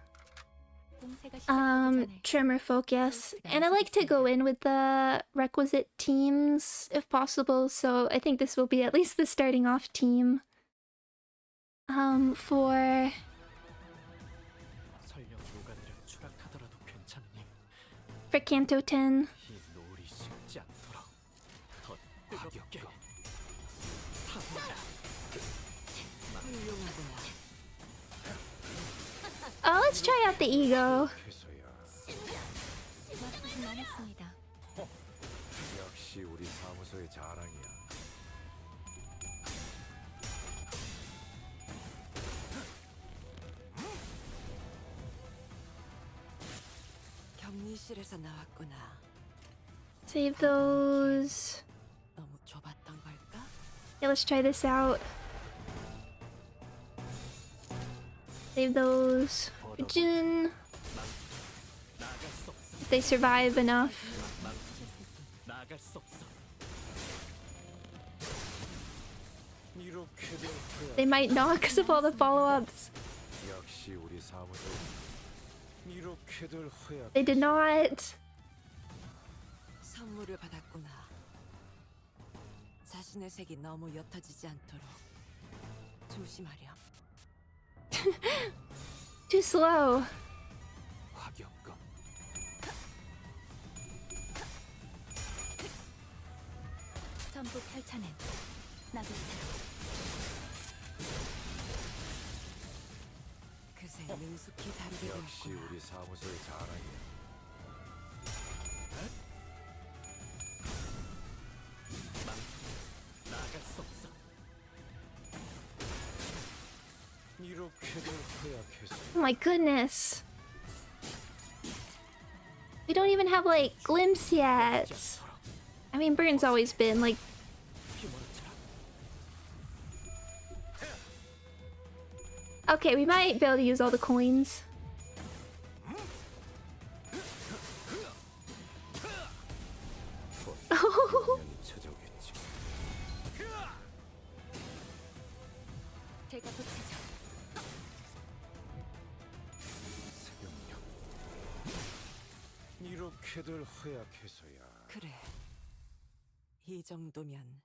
공세가 시작되기 전에 Tremor focus, and I like to go in with the requisite teams if possible. So I think this will be at least the starting off team. For 설령 요가들을 추락하더라도 괜찮니? Canto 10. 이 노을이 식지 않도록 더 뜨겁게 타보라. 훌륭하구나. Oh, let's try out the ego. 맛보진 않았습니다. 역시 우리 사무소의 자랑이야. 격리실에서 나왔구나. Save those. 너무 좁았던 걸까? Yeah, let's try this out. Save those for Jun. If they survive enough. 나아갈 수 없어. 이렇게들 허약. They might not because of all the follow-ups. 역시 우리 사무소. 이렇게들 허약. They did not. 선물을 받았구나. 자신의 색이 너무 옅어지지 않도록 조심하렴. Too slow. 화격검. 전부 펼쳐낸 나비처럼 그새 능숙히 다루게 역시 되었구나. 우리 사무소의 자랑이야. 나갈 수 없어. 이렇게들 허약해서. Oh my goodness. We don't even have like glimpse yet. I mean, Burton's always been like. Okay, we might be able to use all the coins. Oh, 찾아오겠지. 제가 보태죠. 새벽녘. 이렇게들 허약해서야. 그래. 이 정도면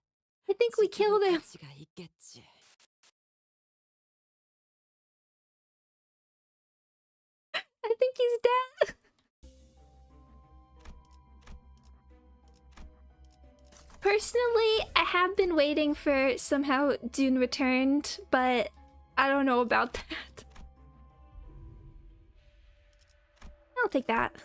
I think we killed him. 가치가 있겠지. I think he's dead. Personally, I have been waiting for somehow Dune returned, but I don't know about that. I'll take that.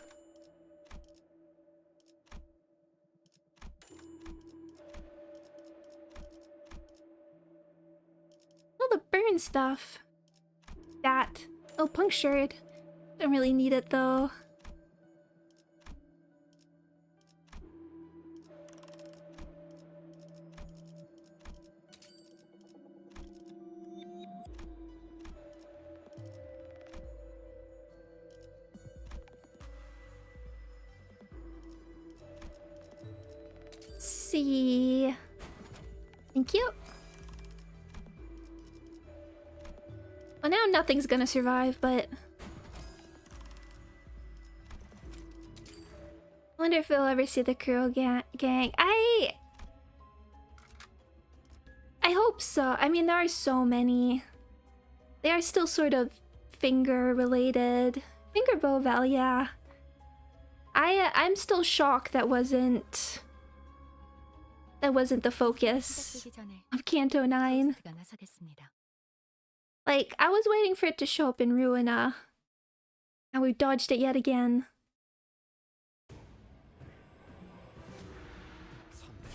Oh, the burn stuff. That. Oh, punctured. Don't really need it though. See. Thank you. Well, now nothing's gonna survive, but wonder if we'll ever see the Kurl gang. I hope so. I mean, there are so many. They are still sort of finger related. Finger bow val, yeah. I'm still shocked that wasn't the focus 시작되기 전에 of Canto 9. 가 나서겠습니다. Like, I was waiting for it to show up in Ruina, and we dodged it yet again. 선배,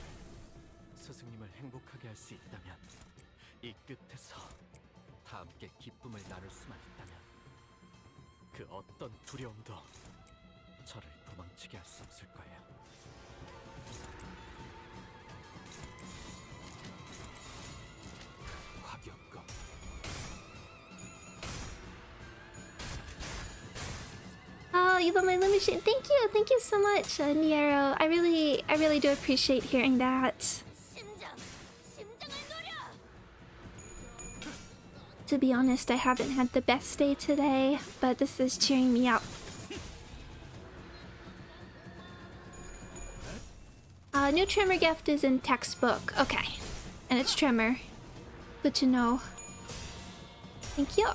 스승님을 행복하게 할 수 있다면, 이 끝에서 다 함께 기쁨을 나눌 수만 있다면, 그 어떤 두려움도 저를 도망치게 할 수 없을 거예요. 화격검. Oh, you love my limousine. Thank you so much, Niero. I really do appreciate hearing that. To be honest, I haven't had the best day today, but this is cheering me up. New trimmer gift is in textbook. Okay. And it's trimmer. Good to know. Thank you.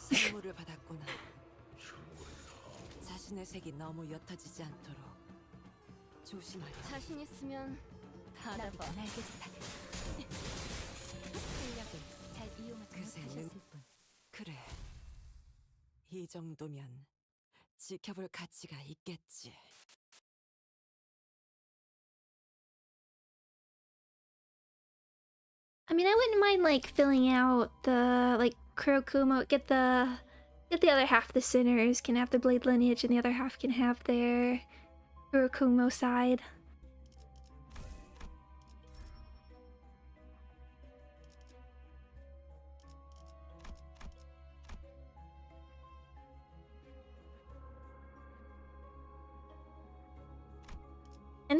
선물을 받았구나. 자신의 색이 너무 옅어지지 않도록 조심하렴. 자신 있으면 다 나비가 날개짓하듯 실력을 잘 이용하지 그새 못하셨을 는- 뿐. 그래. 이 정도면 지켜볼 가치가 있겠지. I mean, I wouldn't mind like filling out the like Kurokumo. Get the other half. The sinners can have the blade lineage, and the other half can have their Kurokumo side.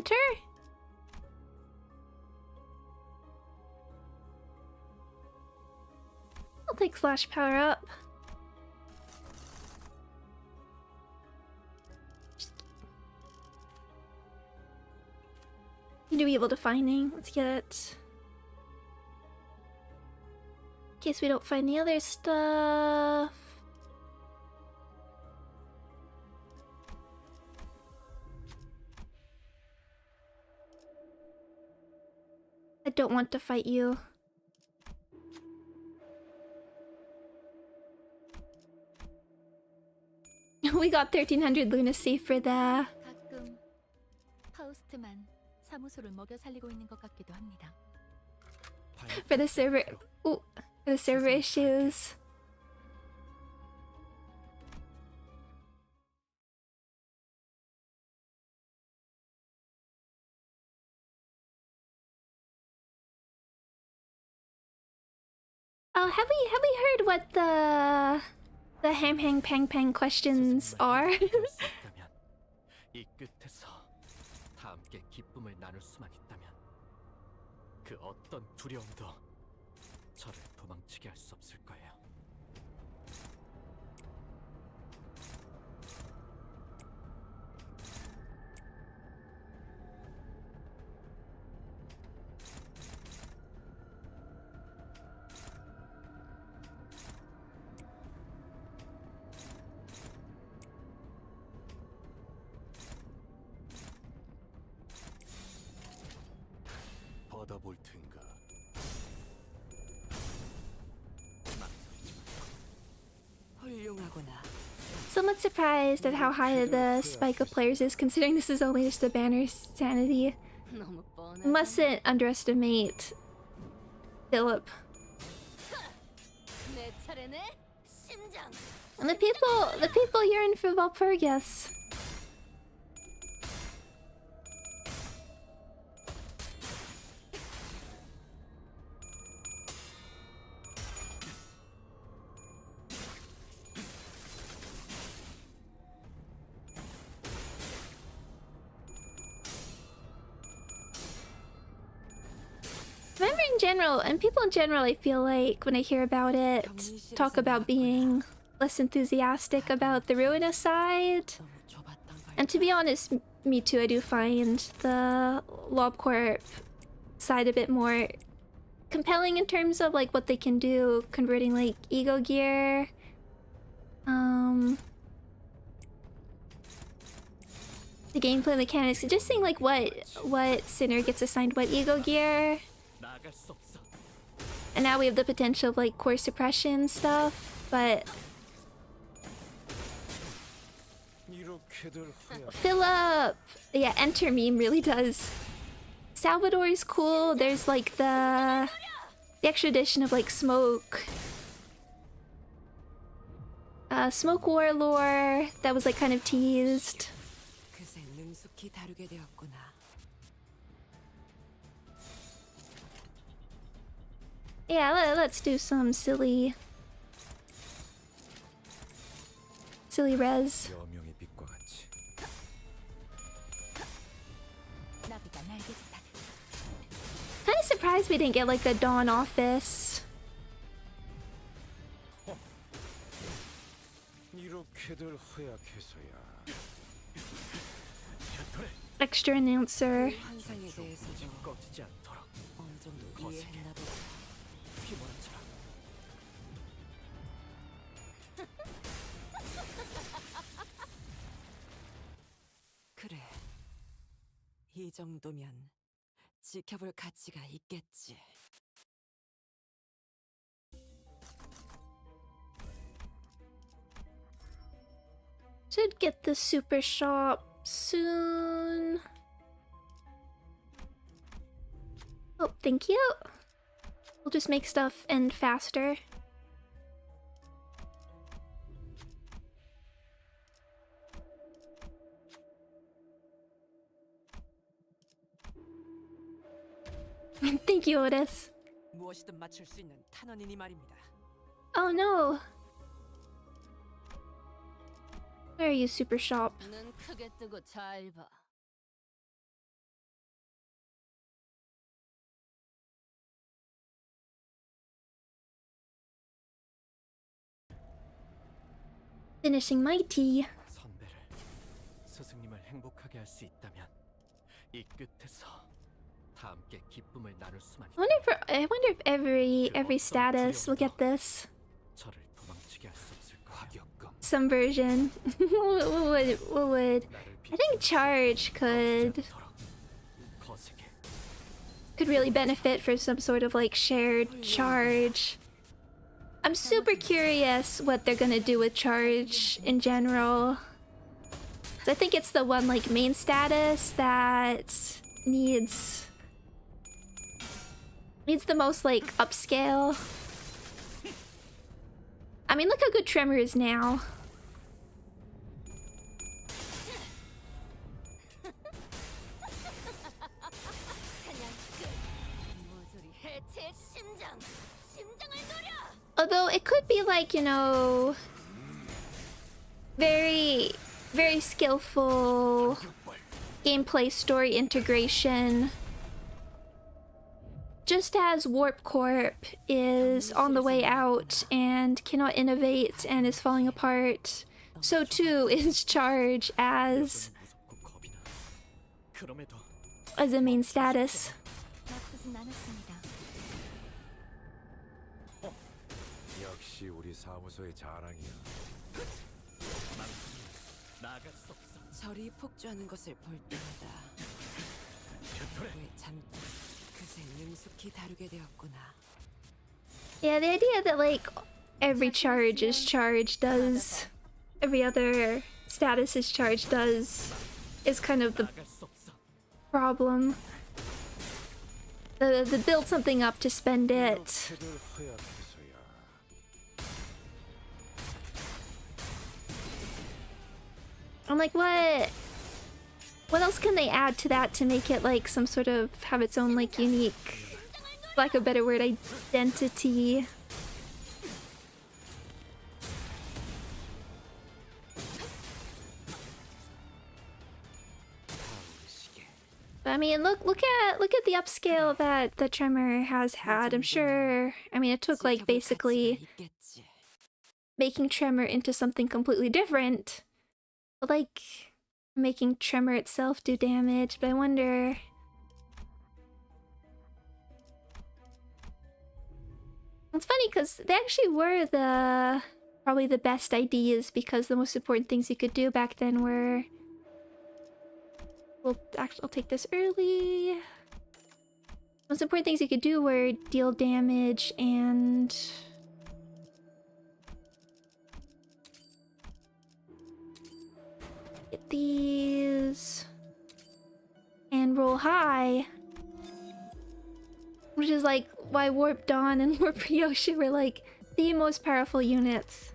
enter? I'll take flash power up. Need to be able to finding. Let's get it. In case we don't find the other stuff. I don't want to fight you. We got 1300 lunacy for the 가끔 파우스트만 사무소를 먹여 살리고 있는 것 같기도 합니다. for the server. Ooh, for the server issues. Oh, have we heard what the ham hang pang pang questions are? 이 끝에서 다 함께 기쁨을 나눌 수만 있다면 그 어떤 두려움도 저를 도망치게 할 수 없을 거예요. 받아볼 텐가. 훌륭하구나. Somewhat surprised at how high the spike of players is, considering this is only just a banner sanity. 너무 뻔해. Mustn't underestimate Philip. 내 차례네. 심장. And the people yearn for Walpurgis. Remember in general, and people in general, I feel like when I hear about it, talk about being less enthusiastic about the ruinous side. 너무 좁았던 걸. And to be honest, me too, I do find the LobCorp side a bit more compelling in terms of like what they can do, converting like ego gear. The gameplay, the mechanics, just seeing like what Sinner gets assigned what ego gear. 나아갈 수 없어. And now we have the potential of like core suppression stuff, but 이렇게들 후회. Philip! Yeah, enter meme really does. Salvador is cool. There's like the extra edition of like Smoke. Smoke Warlore that was like kind of teased. 그새 능숙히 다루게 되었구나. Yeah, let's do some silly res. 여명의 빛과 같이. 나비가 날개짓 하듯. Kind of surprised we didn't get like a Dawn office. 이렇게들 허약해서야. Extra announcer. 환상에 대해서도 꺼지지 않도록 어느 정도 거세게. 이해했나 보다. 휘몰아쳐라. 그래. 이 정도면 지켜볼 가치가 있겠지. Should get the super shop soon. Oh, thank you. We'll just make stuff end faster. Thank you, Otis. 무엇이든 맞출 수 있는 탄원이니 말입니다. Oh no. Where are you, super shop? 눈 크게 뜨고 잘 봐. Finishing my tea. 선배를 스승님을 행복하게 할 수 있다면 이 끝에서 다 함께 기쁨을 나눌 수만 있다면 I wonder if every status will get this. 저를 도망치게 할 수 없을 거야. Some version. what would I think charge could 거세게 really benefit for some sort of like shared charge. I'm super curious what they're gonna do with charge in general. 'Cause I think it's the one like main status that needs the most like upscale. I mean, look how good Tremor is now. Although it could be like, you know, very, very skillful gameplay story integration. Just as Warp Corp is on the way out and cannot innovate and is falling apart, so too is Charge as 무섭고 겁이 나. 그럼에도 a main status. 나쁘진 않았습니다. 역시 우리 사무소의 자랑이야. 나갈 수 없어. 절이 폭주하는 것을 볼 때마다 왜 잠깐 그새 능숙히 다루게 되었구나. Yeah, the idea that like every charge is charged does, every other status is charged does, is kind of the 나갈 수 없어. problem. The build something up to spend it. 체를 허약해서야. I'm like, what else can they add to that to make it like some sort of have its own like unique, for lack of a better word, identity? But I mean, look at the upscale that the Tremor has had. I'm sure. I mean, it took like basically 있겠지. making Tremor into something completely different, but like making Tremor itself do damage. But I wonder. It's funny because they actually were probably the best ideas, because the most important things you could do back then were. I'll take this early. Most important things you could do were deal damage and get these and roll high, which is like why Warp Dawn and Warp Yoshi were like the most powerful units.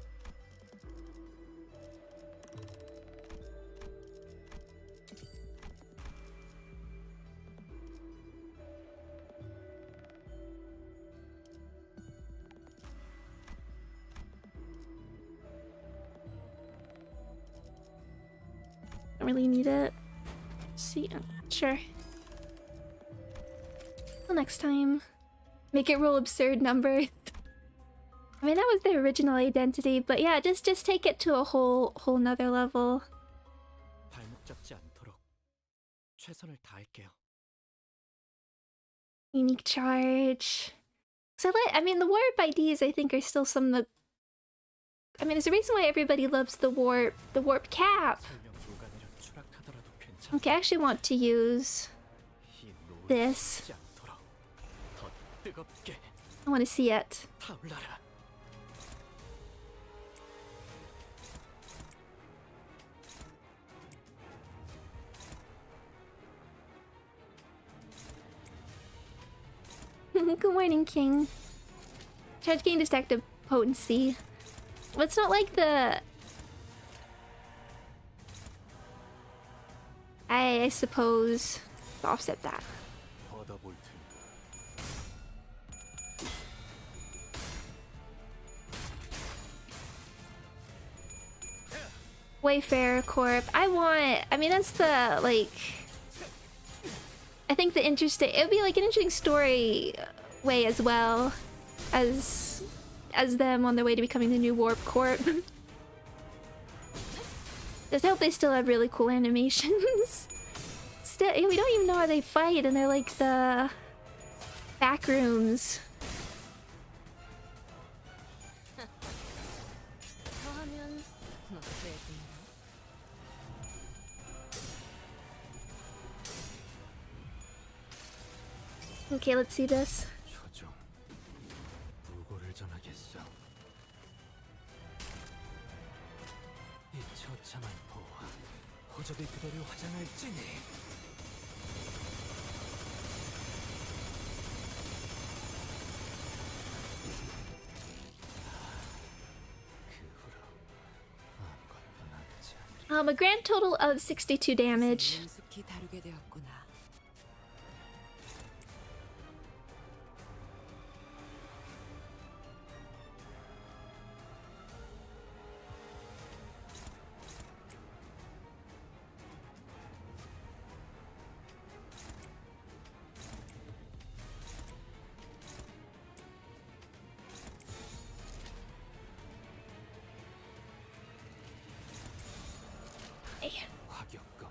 Don't really need it. See, sure. Well, next time, make it roll absurd numbers. I mean, that was their original identity, but yeah, just take it to a whole nother level. 발목 잡지 않도록 최선을 다할게요. Unique charge. So I mean, the warp IDs I think are still some of the. I mean, there's a reason why everybody loves the warp cap. 설명 불가내려 추락하더라도 괜찮아. Okay, I actually want to use. 이 노을 This. 지 않도록 더 뜨겁게 I want to see it. 타올라라. Good morning, King. Charge gain detective potency. But it's not like the. I suppose offset that. 받아볼 테니까. Wayfarer Corp. I mean, that's the like. I think the interesting. It would be like an interesting story way as well as them on their way to becoming the new Warp Corp. Just hope they still have really cool animations. Still, we don't even know how they fight, and they're like the back rooms. Okay, let's see this. 조정, 부고를 전하겠소. 이 처참한 보화, 호적의 그대를 화장할지니. 그 후로 아무것도 남지 않으리. A grand total of 62 damage. 능숙히 다루게 되었구나. 화격검.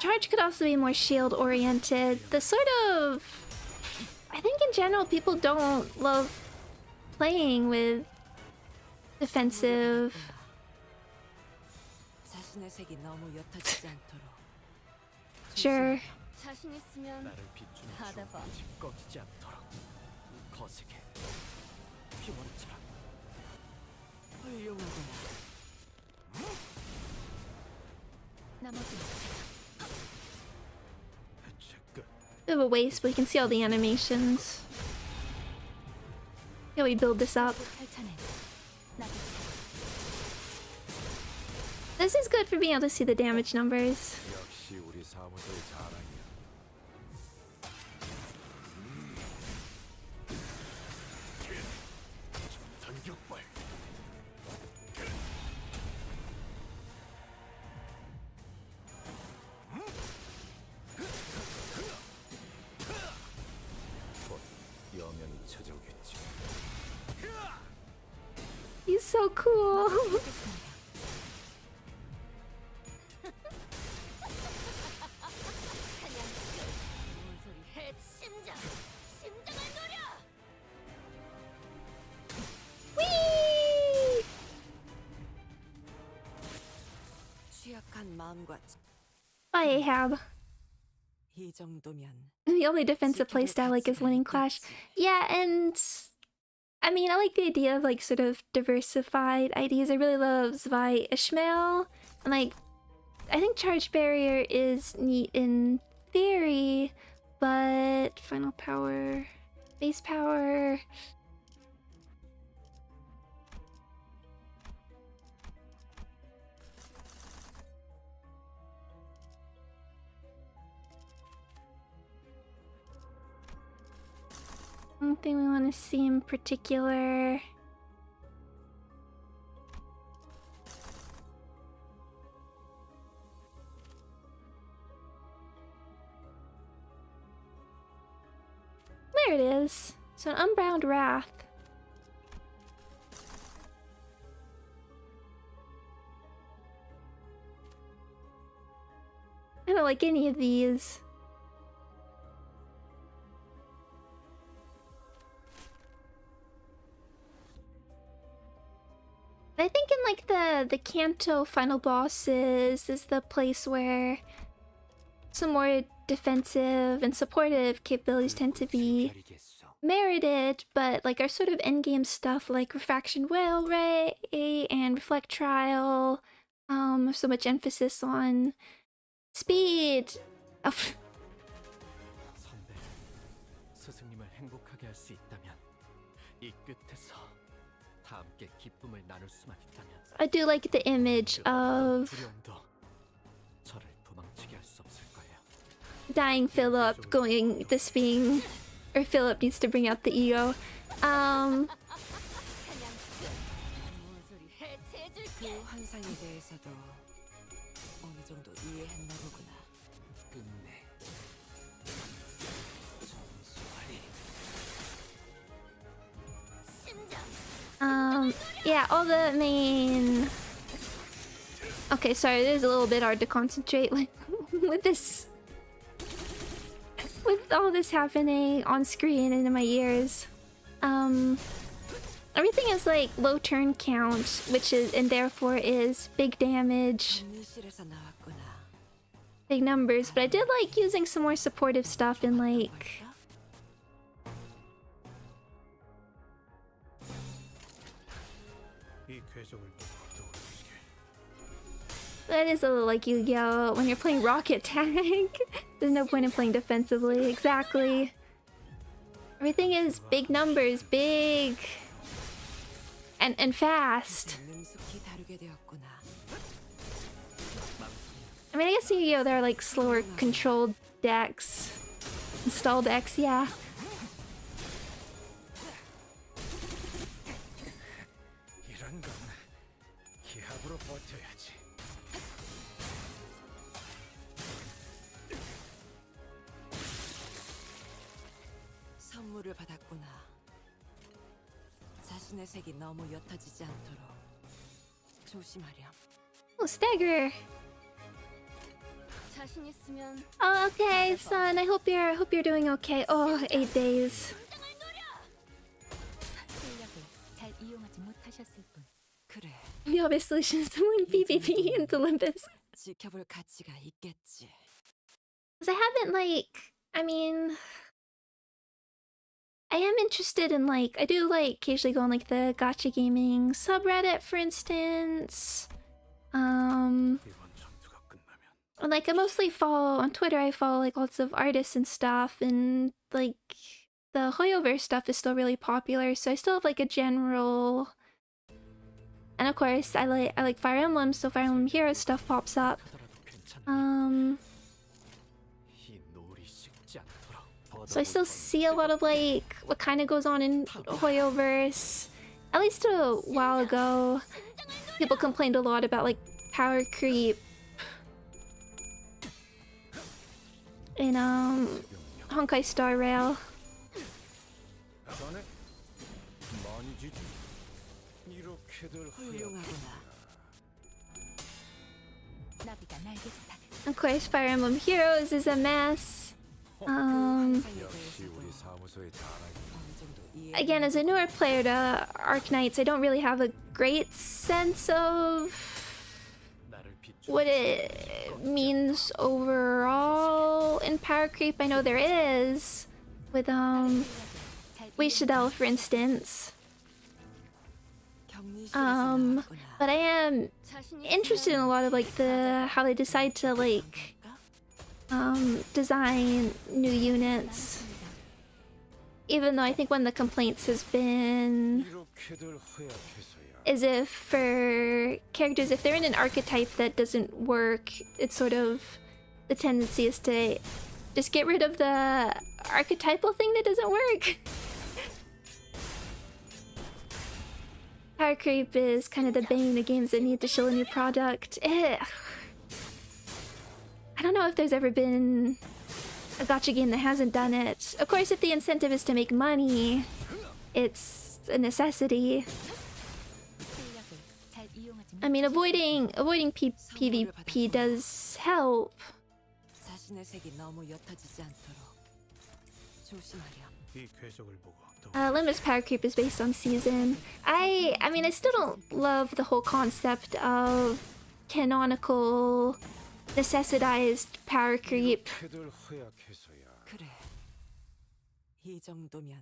Charge could also be more shield oriented. The sort of... I think in general people don't love playing with defensive. 자신의 색이 너무 옅어지지 않도록. Sure. 자신 있으면 나를 비추는 받아봐. 주먹이 꺼지지 않도록 거세게 휘몰아쳐라. 훌륭하구나. 나머지는 Bit of a waste, but we can see all the animations. Yeah, we build this up. 펼쳐낸 나도 This is good for being able to see the damage numbers. 역시 우리 사무소의 자랑이야. 전격발. 곧 여명이 찾아오겠지. He's so cool. Whee! 취약한 마음과 Bye, Ahab. 이 정도면 The only defensive playstyle like is winning Clash. Yeah, and I mean, I like the idea of like sort of diversified ideas. I really love Zwei Ishmael, and like, I think Charge Barrier is neat in theory, but Final Power, Base Power. Anything we want to see in particular? There it is. So an Unbound Wrath. I don't like any of these. I think in like the Kanto final bosses is the place where some more defensive and supportive capabilities tend to be merited, but like our sort of endgame stuff like Refraction Whale Ray and Reflect Trial, so much emphasis on speed. Oh, 선배, 스승님을 행복하게 할 수 있다면 이 끝에서 다 함께 기쁨을 나눌 수만 있다면 I do like the image of 두려움도 저를 도망 도망치게 할 수 없을 거예요. Dying Philip going this being, or Philip needs to bring out the ego. 그 환상에 대해서도 어느 정도 이해했나 보구나. 끝내. 정수아리. Yeah, all the main. Okay, sorry, it is a little bit hard to concentrate with this, with all this happening on screen and in my ears. Everything is like low turn count, which is, and therefore is big damage, 정리실에서 나왔구나. big numbers. But I did like using some more supportive stuff in like. That is a little like Yu-Gi-Oh! When you're playing Rocket Tag. There's no point in playing defensively. Exactly. Everything is big numbers, big and fast. 능숙히 다루게 되었구나. I mean, I guess in Yu-Gi-Oh! There are like slower controlled decks. Install decks, yeah. 이런 건 기합으로 버텨야지. 선물을 받았구나. 자신의 색이 너무 옅어지지 않도록 조심하렴. Oh, stagger. 자신 있으면 Oh, okay, son. I hope you're doing okay. Oh, 8 days. 실력을 잘 이용하지 못하셨을 뿐. 그래, The obvious solution is to win PvP into Limbus. 지켜볼 가치가 있겠지. Because I haven't like, I mean, I am interested in like, I do like occasionally go on like the gacha gaming subreddit, for instance. 이번 전투가 끝나면 And, like I mostly follow on Twitter. I follow like lots of artists and stuff, and like the Hoyoverse stuff is still really popular. So I still have like a general. And of course, I like Fire Emblem, so Fire Emblem Heroes stuff pops up. 하더라도 괜찮네. 이 놀이 쉽지 않도록. So I still see a lot of like what kind of goes on in Hoyoverse. At least a while ago, people complained a lot about like power creep in Honkai Star Rail. 자네 많이 지지. 이렇게들 훌륭하구나. 나비가 날개짓 하듯 Of course, Fire Emblem Heroes is a mess. 환상에 역시 대해서도 우리 사무소의 자랑이. 어느 정도 이해. Again, as a newer player to Arknights, I don't really have a great sense of 나를 비추. what it means overall in power creep. I know there is with 잘 Weishidel, for instance. 격리실에서 Um, 나왔구나. but I am 자신 interested in a lot of like the how they decide to like design new units. Even though I think one of the complaints has been 이렇게들 허약해서야. is if for characters, if they're in an archetype that doesn't work, it's sort of the tendency is to just get rid of the archetypal thing that doesn't work. Power creep is kind of the bane of games that need to show a new product. I don't know if there's ever been a gacha game that hasn't done it. Of course, if the incentive is to make money, it's a necessity. 실력을 잘 이용하지 I mean, avoiding PvP does help. 자신의 색이 너무 옅어지지 않도록 조심하렴. 이 궤적을 보고 또 Limbus power creep is based on season. I mean, I still don't love the whole concept of canonical, necessitized power creep. 이렇게들 허약해서야. 그래, 이 정도면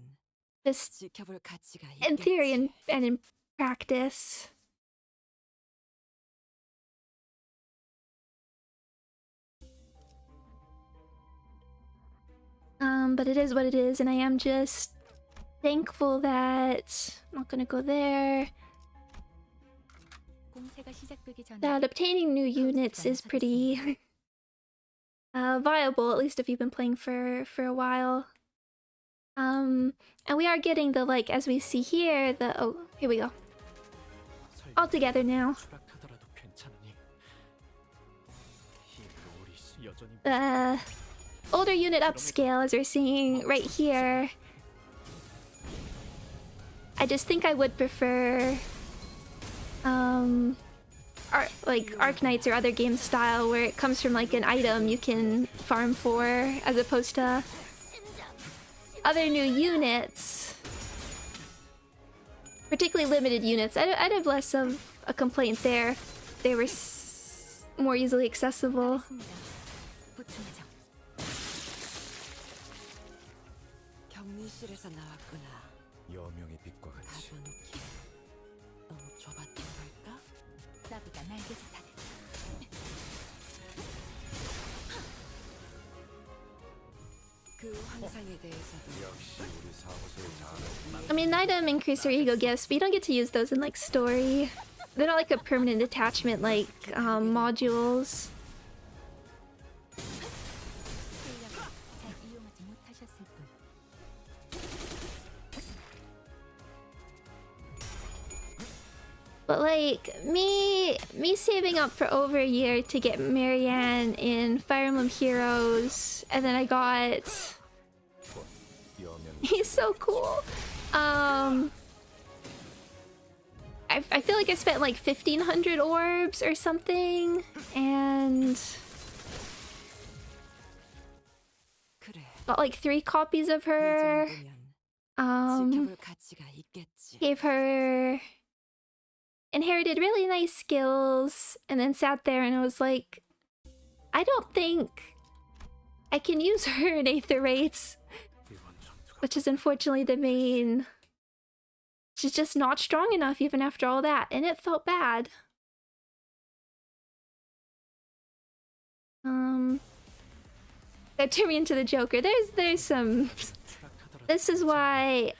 Just 지켜볼 가치가 in theory 있겠지. and in practice. But it is what it is, and I am just thankful that I'm not gonna go there. 공세가 시작되기 전에 That obtaining new units is pretty viable, at least if you've been playing for a while. And we are getting the, like, as we see here, the, oh, here we go. All together now. 추락하더라도 괜찮으니 이 롤이 여전히 Older unit upscale, as we're seeing right here. I just think I would prefer, like Arknights or other game style where it comes from like an item you can farm for, as opposed to other new units, particularly limited units. I'd have less of a complaint there if they were more easily accessible. 격리실에서 나왔구나. 여명의 빛과 같이 가둬놓기 너무 좁았던 걸까? 나보다 날개짓하네. 그 환상에 대해서도 역시 우리 사무소의 자랑. I mean, item increase or ego gifts, but you don't get to use those in like story. They're not like a permanent attachment like modules. 실력을 잘 이용하지 못하셨을 뿐. But like me saving up for over a year to get Marianne in Fire Emblem Heroes, and then I got 여명 he's so cool. I feel like I spent like 1,500 orbs or something, and 그래. got like 3 copies of 이 her. 정도면 지켜볼 가치가 있겠지. Gave her inherited really nice skills, and then sat there and I was like, I don't think I can use her in Aether Rates, 이번 전투가 which is unfortunately the main. She's just not strong enough even after all that, and it felt bad. That turned me into the Joker. There's some. This is why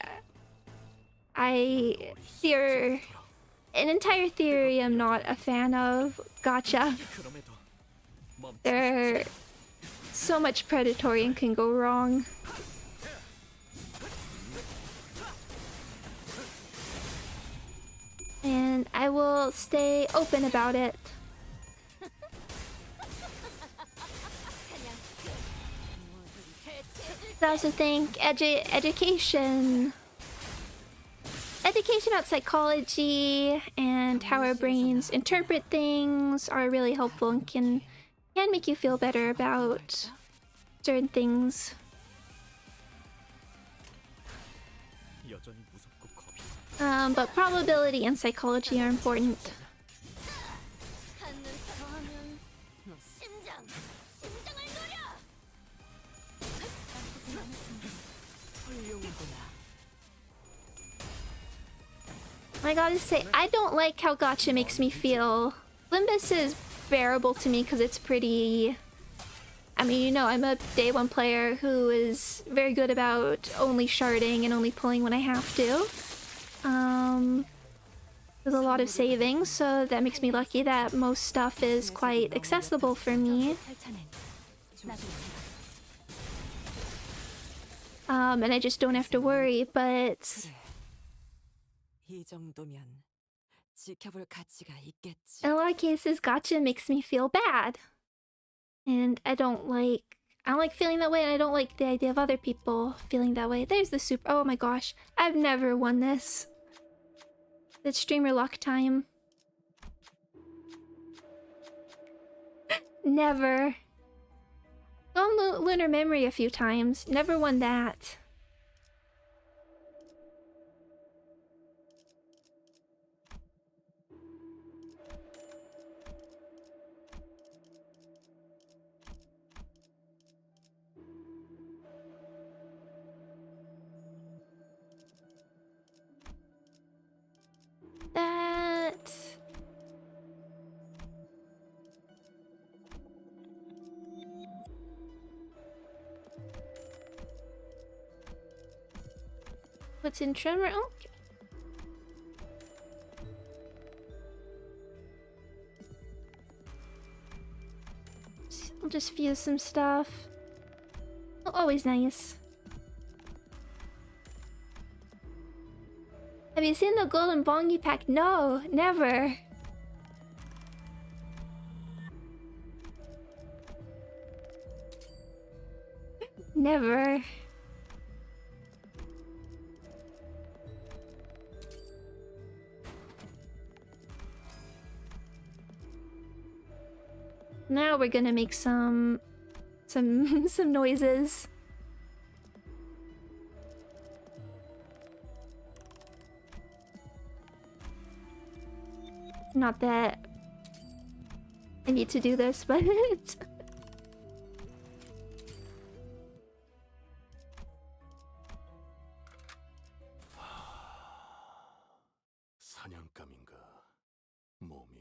I fear an entire theory I'm not a fan of. Gotcha. 그럼에도 멈추 They're so much predatory and can go wrong. And I will stay open about it. I also think education about psychology and how our brains interpret things are really helpful and can make you feel better about certain things. 여전히 무섭고 겁이 But probability and psychology are important. I gotta say, I don't like how Gotcha makes me feel. Limbus is bearable to me because it's pretty... I mean, you know, I'm a day one player who is very good about only sharding and only pulling when I have to. With a lot of savings, so that makes me lucky that most stuff is quite accessible for me. And I just don't have to worry, but... 이 정도면 지켜볼 가치가 있겠지. in a lot of cases, Gotcha makes me feel bad. And I don't like feeling that way, and I don't like the idea of other people feeling that way. There's the super... Oh my gosh. I've never won this. It's streamer luck time. Never. Gone Lunar Memory a few times. Never won that. That... What's in Tremor? Oh, okay. I'll just fuse some stuff. Oh, always nice. Have you seen the golden bongi pack? No, never. Never. Now we're gonna make some noises. Not that I need to do this, but 사냥감인가? 몸이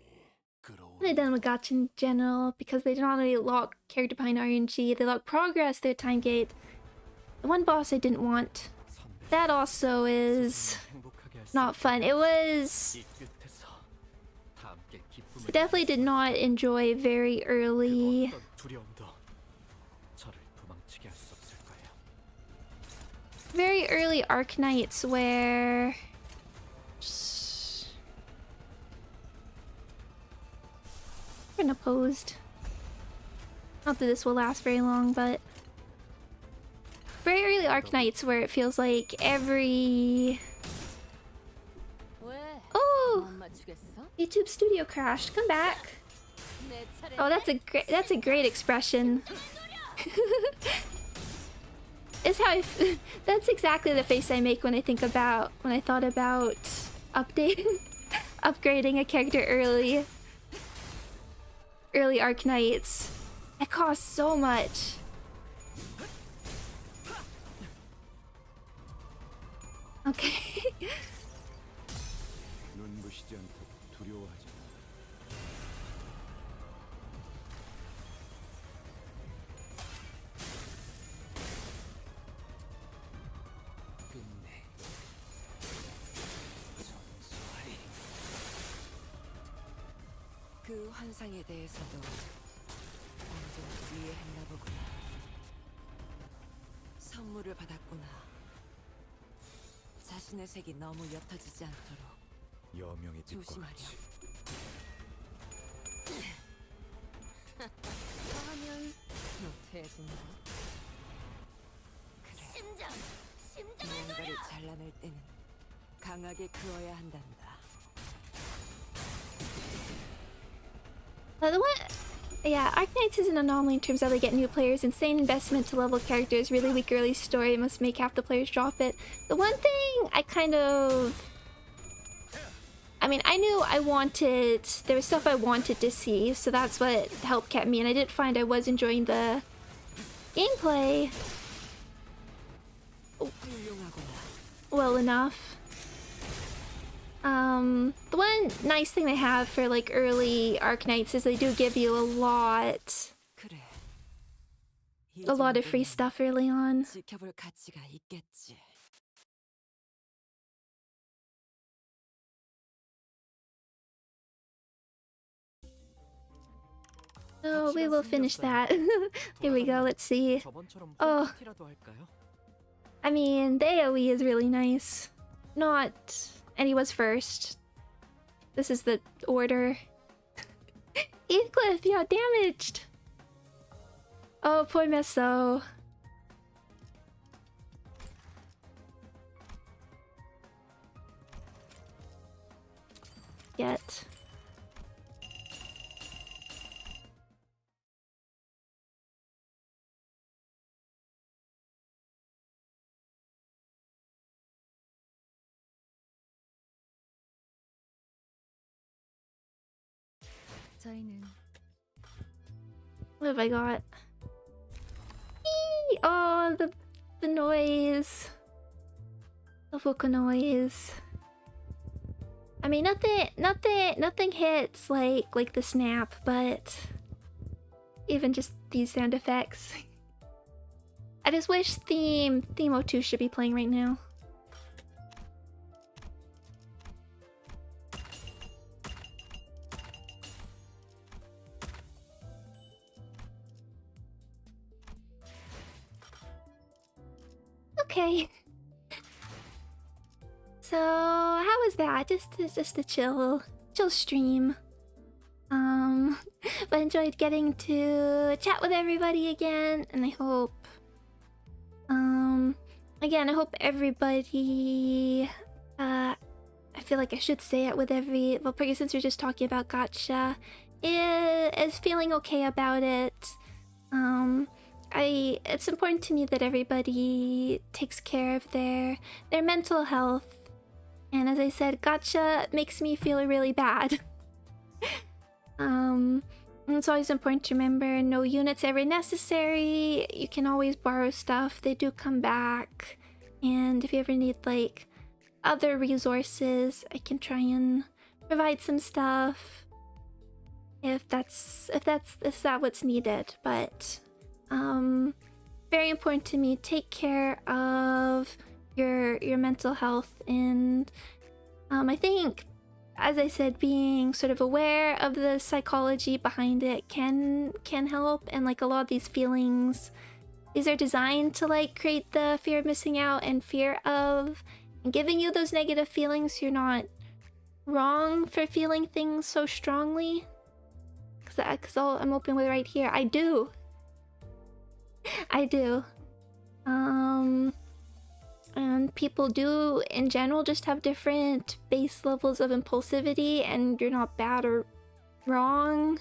끌어오르. they're done with gacha in general because they not only lock character behind RNG, they lock progress through time gate. The one boss I didn't want. That also is not fun. It was. I definitely did not enjoy very early. Very early Arknights where. Unopposed. Not that this will last very long, but very early Arknights where it feels like every. Oh, YouTube studio crashed. Come back. Oh, that's a great expression. Is how that's exactly the face I make when I thought about upgrading a character early. Early Arknights. It costs so much. Okay. 눈부시지 않다고 두려워하지 마. 끝내. 전수하리. 그 환상에 대해서도 언제나 이해했나 보구나. 선물을 받았구나. 자신의 색이 너무 옅어지지 않도록 여명의 빛과 조심하렴. 같이. 하면 못해진다. 그래. 무언가를 잘라낼 때는 강하게 그어야 한단다. The one, yeah, Arknights is an anomaly in terms of how they get new players. Insane investment to level characters, really weak early story, must make half the players drop it. The one thing I mean, I knew there was stuff I wanted to see, so that's what helped kept me, and I didn't find I was enjoying the gameplay well enough. The one nice thing they have for like early Arknights is they do give you a lot of free stuff early on. 지켜볼 가치가 있겠지. Oh, we will finish that. Here we go, let's see. Oh. I mean, the AoE is really nice. And he was first. This is the order. Heathcliff, you got damaged! Oh, poor Meso. Yet. 저희는 What have I got? Eee! Oh, the noise. The vocal noise. I mean, nothing hits like the snap, but even just these sound effects. I just wish Theme 02 should be playing right now. Okay. So how was that? Just a chill stream. But I enjoyed getting to chat with everybody again, and I hope again, I hope everybody I feel like I should say it with every Walpurgis, since we're just talking about gacha, is feeling okay about it. It's important to me that everybody takes care of their mental health. And as I said, gacha makes me feel really bad. And it's always important to remember, no units ever necessary. You can always borrow stuff. They do come back. And if you ever need like other resources, I can try and provide some stuff. If that's what's needed. But very important to me, take care of your mental health. And I think, as I said, being sort of aware of the psychology behind it can help. And like a lot of these feelings, these are designed to like create the fear of missing out and fear of giving you those negative feelings. You're not wrong for feeling things so strongly, because I'm open with right here, I do. And people do in general just have different base levels of impulsivity, and you're not bad or wrong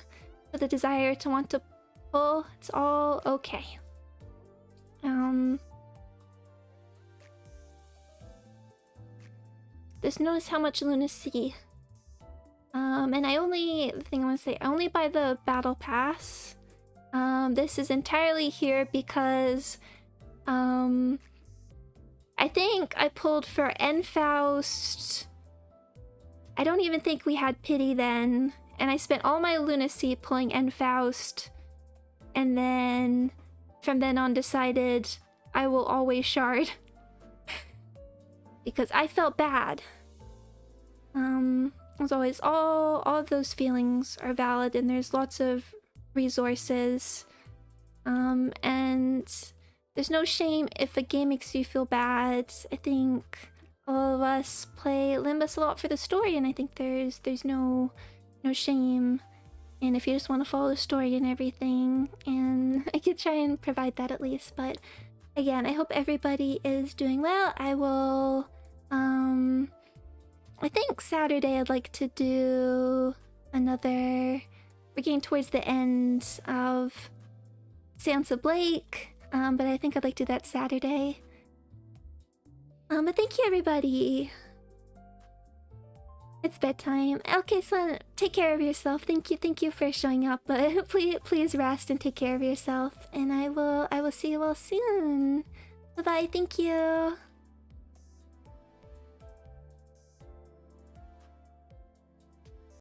for the desire to want to pull. It's all okay. Just notice how much lunacy. And the thing I want to say, I only buy the battle pass. This is entirely here because I think I pulled for Enfaust. I don't even think we had pity then, and I spent all my lunacy pulling Enfaust, and then from then on decided I will always shard because I felt bad. As always, all of those feelings are valid, and there's lots of resources, and there's no shame if a game makes you feel bad. I think all of us play Limbus a lot for the story, and I think there's no shame. And if you just want to follow the story and everything, and I could try and provide that at least. But again, I hope everybody is doing well. I will, I think Saturday I'd like to do another, we're getting towards the end of Sansa Blake, but I think I'd like to do that Saturday. But thank you, everybody. It's bedtime. Okay, so take care of yourself. Thank you for showing up. But please rest and take care of yourself. And I will see you all soon. Bye bye. Thank you.